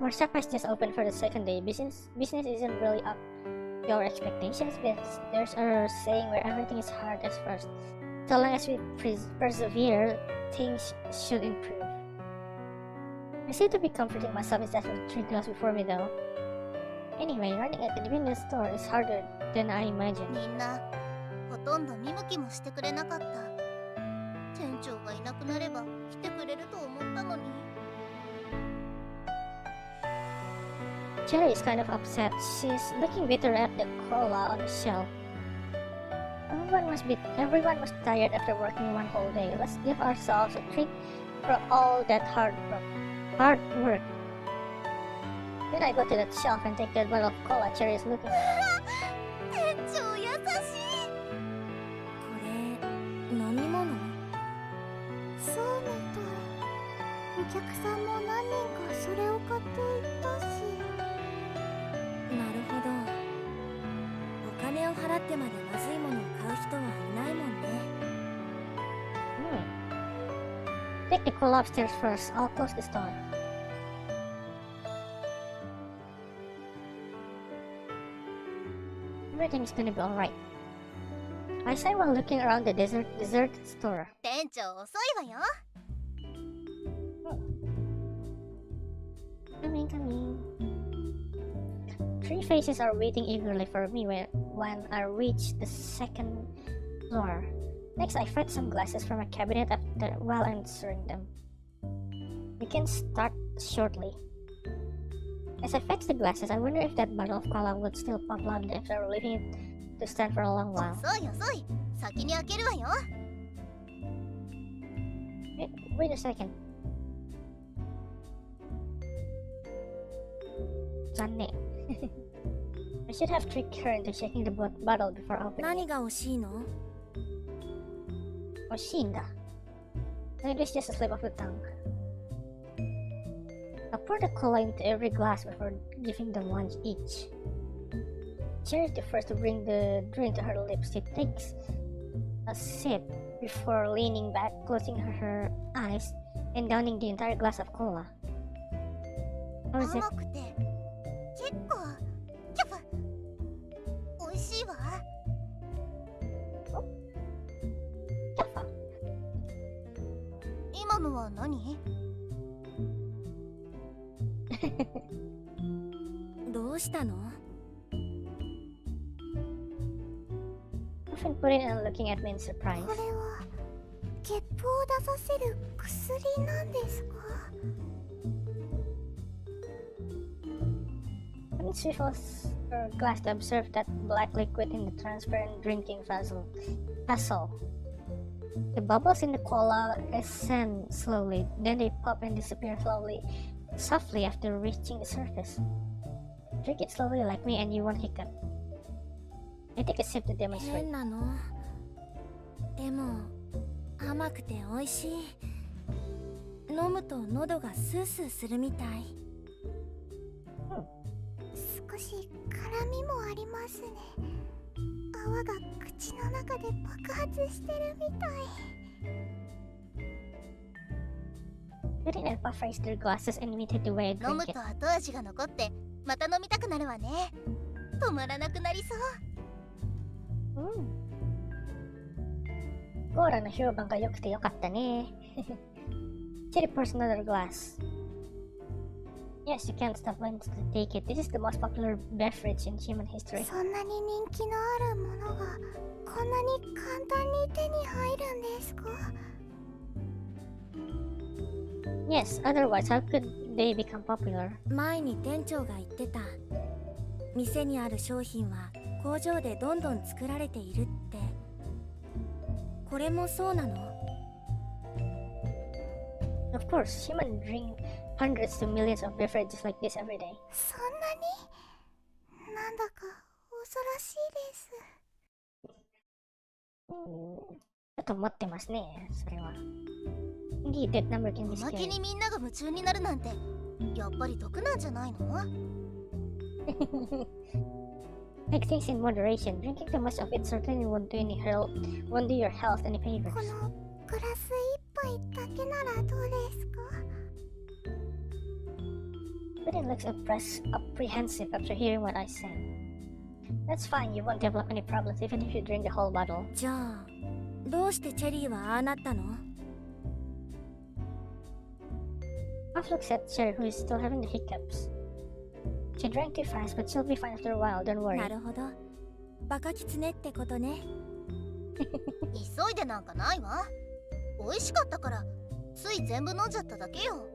S1: Our shop has just opened for the second day. Business isn't really up to our expectations, but there's a saying where everything is hard at first. So long as we persevere, things should improve. I seem to be comforting myself instead of 3 glass before me though. Anyway, running a convenience store is harder than I imagined.
S3: みんなほとんど見向きもしてくれなかった。店長がいなくなれば来てくれると思ったのに。
S1: Cherry is kind of upset. She's looking bitter at the cola on the shelf. Everyone was tired after working one whole day. Let's give ourselves a treat for all that hard work. Then I go to that shelf and take that bottle of cola Cherry is looking at.
S3: 店長優しい。
S6: これ飲み物？
S4: そうみたい。お客さんも何人かそれを買っていったし。
S6: なるほど。お金を払ってまでまずいものを買う人はいないもんね。
S1: Take the cola upstairs first. I'll close the store. Everything's gonna be alright. I sighed while looking around the dessert store.
S3: 店長遅いわよ。
S1: Coming. Three faces are waiting eagerly for me when I reach the second floor. Next, I fetch some glasses from a cabinet while answering them. We can start shortly. As I fetch the glasses, I wonder if that bottle of cola would still pop loudly after leaving it to stand for a long while.
S3: 遅い遅い。先に開けるわよ。
S1: Wait a second. 残念。I should have tricked her into checking the bottle before opening
S6: 何
S1: it.
S6: が惜しいの？
S1: 惜しいんだ。Maybe it's just a slip of the tongue. I pour the cola into every glass before giving them one each. Cherry is the first to bring the drink to her lips. She takes a sip before leaning back, closing her eyes, and downing the entire glass of cola. How is it?
S3: 甘くて結構キャプ美味しいわ。
S1: Kappa.
S3: 今のは何？
S6: どうしたの？
S1: Often put it and looking at me in surprise.
S4: これはゲップを出させる薬なんですか？
S1: When she fills her glass to observe that black liquid in the transparent drinking vessel. The bubbles in the cola ascend slowly, then they pop and disappear softly after reaching the surface. Drink it slowly like me and you won't hiccup. I take a sip to demonstrate.
S6: 変なの。でも甘くて美味しい。飲むと喉がスースーするみたい。
S4: 少し辛みもありますね。泡が口の中で爆発してるみたい。
S1: Putting and puff raised their glasses and imitate the way I
S3: 飲
S1: drink
S3: む
S1: it.
S3: と後味が残ってまた飲みたくなるわね。止まらなくなりそう。
S1: コーラの評判が良くてよかったね。Cherry pours another glass. Yes, you can't stop wanting to take it. This is the most popular beverage in human history.
S4: そんなに人気のあるものがこんなに簡単に手に入るんですか？
S1: Yes, otherwise how could they become popular?
S6: 前に店長が言ってた。店にある商品は工場でどんどん作られているって。これもそうなの？
S1: Of course, humans drink hundreds to millions of beverages like this every day.
S4: そんなになんだか恐ろしいです。
S1: ちょっと待ってますね、それは。Indeed, that number can be
S3: おまけ
S1: scary.
S3: にみんなが夢中になるなんてやっぱり毒なんじゃないの？
S1: Take things in moderation. Drinking too much of it certainly won't do your health any
S4: こ
S1: favors.
S4: のグラス一杯だけならどうですか？
S1: But it looks apprehensive after hearing what I said. That's fine, you won't develop any problems even if you drink the whole bottle.
S6: じゃあどうしてチェリーはああなったの？
S1: Off looks at Cherry, who is still having the hiccups. She drank too fast, but she'll be fine after a while, don't worry.
S6: なるほど。バカキツネってことね。
S3: 急いでなんかないわ。美味しかったからつい全部飲んじゃっただけよ。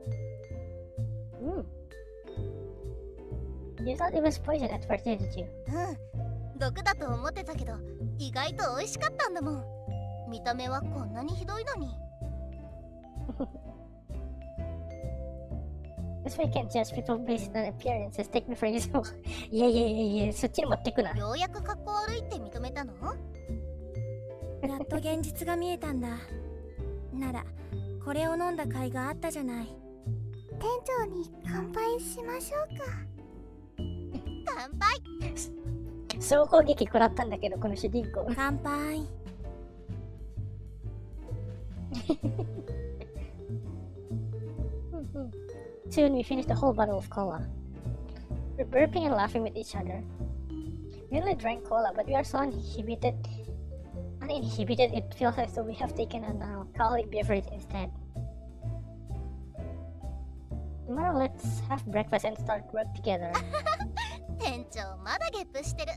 S1: You thought it was poison at first, didn't you?
S3: 毒だと思ってたけど意外と美味しかったんだもん。見た目はこんなにひどいのに。
S1: This way can't judge people based on appearances. Take me for yourself. いやいやいやいや、そっちに持ってくな。
S3: ようやく格好悪いって認めたの？
S6: やっと現実が見えたんだ。ならこれを飲んだ甲斐があったじゃない。
S4: 店長に乾杯しましょうか。
S3: 乾杯。
S1: 総攻撃食らったんだけど、この主人公。
S6: 乾杯。
S1: Soon we finished the whole bottle of cola. We're burping and laughing with each other. We only drank cola, but we are so uninhibited, it feels as though we have taken an alcoholic beverage instead. Tomorrow, let's have breakfast and start work together.
S3: 店長まだゲップしてる。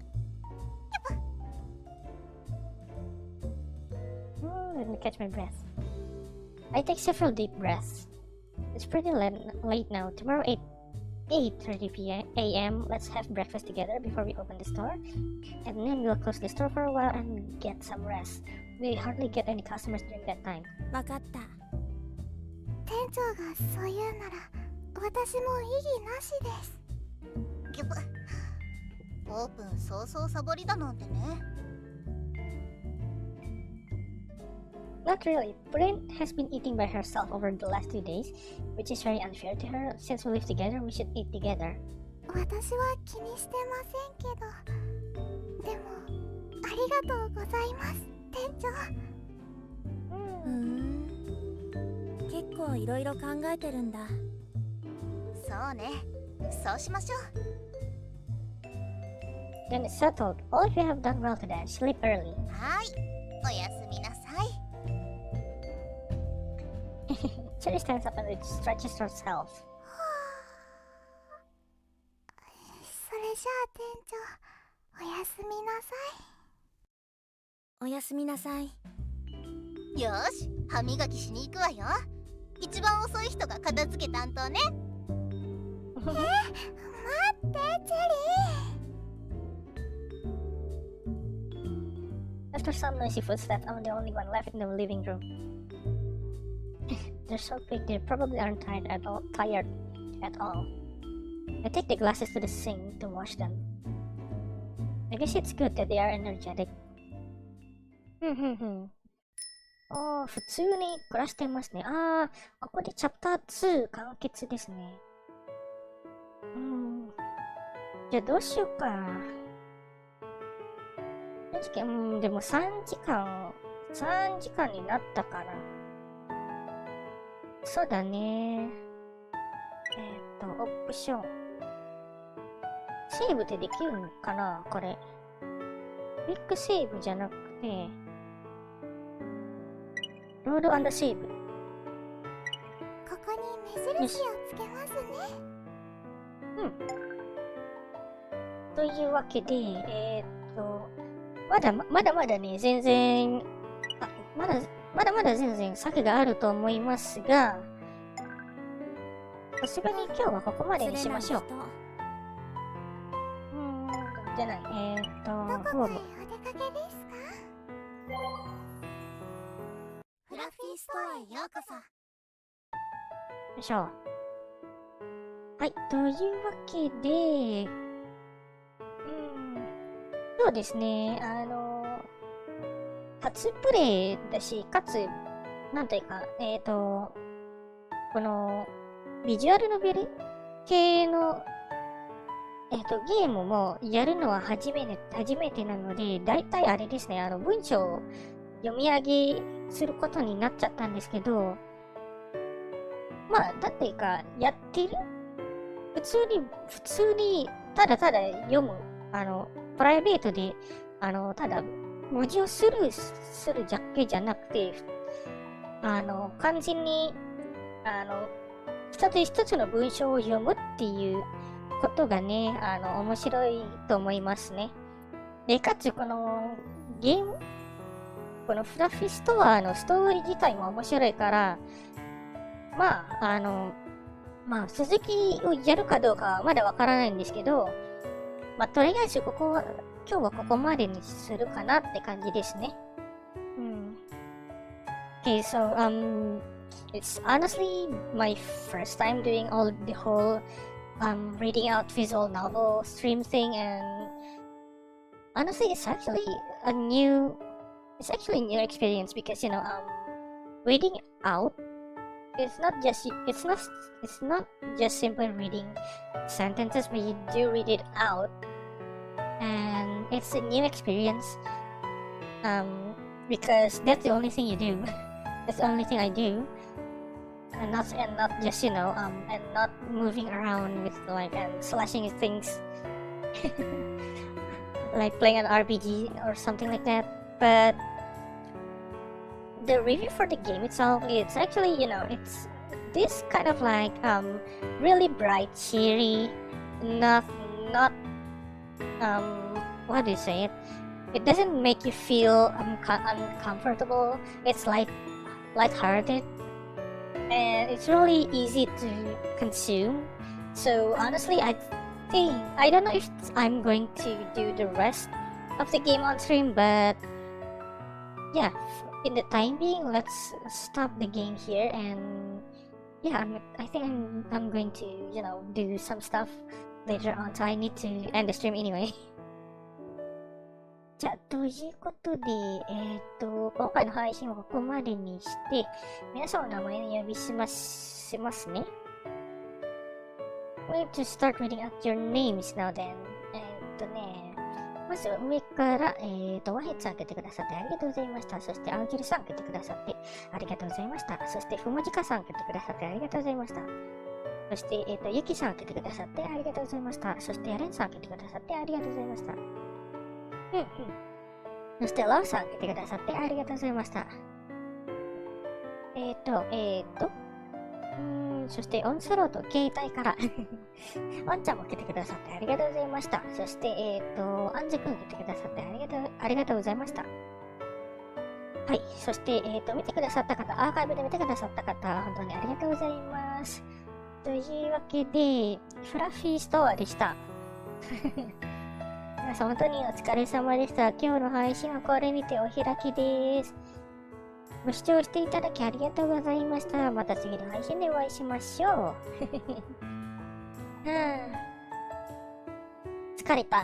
S1: Let me catch my breath. I take several deep breaths. It's pretty late now. Tomorrow 8:30 a.m. Let's have breakfast together before we open the store. And then we'll close the store for a while and get some rest. We hardly get any customers during that time.
S6: わかった。
S4: 店長がそう言うなら私も異議なしです。
S3: ギュッオープン早々サボりだなんてね。
S1: Not really. Brain has been eating by herself over the last 2 days, which is very unfair to her. Since we live together, we should eat together.
S4: 私は気にしてませんけど、でもありがとうございます店長。
S6: 結構いろいろ考えてるんだ。
S3: そうね、そうしましょう。
S1: Then it's settled. All of you have done well today. Sleep early.
S3: はい、おやすみなさい。
S1: Cherry stands up and stretches herself.
S4: それじゃあ店長、おやすみなさい。
S6: おやすみなさい。
S3: よーし、歯磨きしに行くわよ。一番遅い人が片付け担当ね。
S4: 待って、チェリー。
S1: After some noisy footsteps, I'm the only one left in the living room. They're so big, they probably aren't tired at all. I take the glasses to the sink to wash them. I guess it's good that they are energetic. 普通に暮らしてますね。ここでチャプター2完結ですね。じゃあどうしようか。でも3時間になったから。そうだね。オプション。セーブってできるのかなこれ。クイックセーブじゃなくて、ロード&セーブ。
S4: ここに目印をつけますね。
S1: というわけで、まだまだね、全然、まだ全然先があると思いますが、さすがに今日はここまでにしましょう。じゃない、
S4: どこかへお出かけですか？
S3: フラフィーストアへようこそ。
S1: よいしょ。はい、というわけで、そうですね、初プレイだし、かつ、なんというか、この、ビジュアルノベル系の、ゲームもやるのは初めてなので、だいたいあれですね、文章を読み上げすることになっちゃったんですけど、まあ、だっていうか、やってる普通に、ただ読む、プライベートで、ただ、文字をスルーするだけじゃなくて、完全に、一つ一つの文章を読むっていうことがね、面白いと思いますね。で、かつ、このゲーム、このフラフィストアのストーリー自体も面白いから、まあ、続きをやるかどうかはまだわからないんですけど、まあ、とりあえず今日はここまでにするかなって感じですね。Okay, so, it's honestly my first time doing the whole, reading out visual novel stream thing, and honestly, it's actually a new experience because, reading out, it's not just simply reading sentences, but you do read it out, and it's a new experience, because that's the only thing you do. That's the only thing I do. not just and not moving around with like and slashing things like playing an RPG or something like that. But the review for the game itself, it's actually, it's this kind of like really bright, cheery, not what do you say it? It doesn't make you feel uncomfortable. It's lighthearted, and it's really easy to consume. So honestly, I don't know if I'm going to do the rest of the game on stream, but yeah, in the time being, let's stop the game here, and yeah, I think I'm going to do some stuff later on, so I need to end the stream anyway. じゃあ、ということで、今回の配信はここまでにして、皆さんの名前に呼びしますね。We need to start reading out your names now then. まず上から、ワヘッツさん開けてくださってありがとうございました。そして、アウギルさん開けてくださってありがとうございました。そして、ふもじかさん開けてくださってありがとうございました。そして、ゆきさん開けてくださってありがとうございました。そして、やれんさん開けてくださってありがとうございました。そして、ラウさん開けてくださってありがとうございました。そして、オンスロート、携帯から、ワンちゃんも開けてくださってありがとうございました。そして、アンジ君開けてくださってありがとうございました。はい。そして、見てくださった方、アーカイブで見てくださった方、本当にありがとうございます。というわけで、フラッフィーストアでした。皆さん本当にお疲れ様でした。今日の配信はこれにてお開きです。ご視聴していただきありがとうございました。また次の配信でお会いしましょう。疲れた。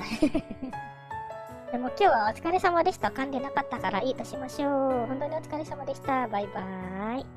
S1: でも今日はお疲れ様でした。噛んでなかったからいいとしましょう。本当にお疲れ様でした。バイバーイ。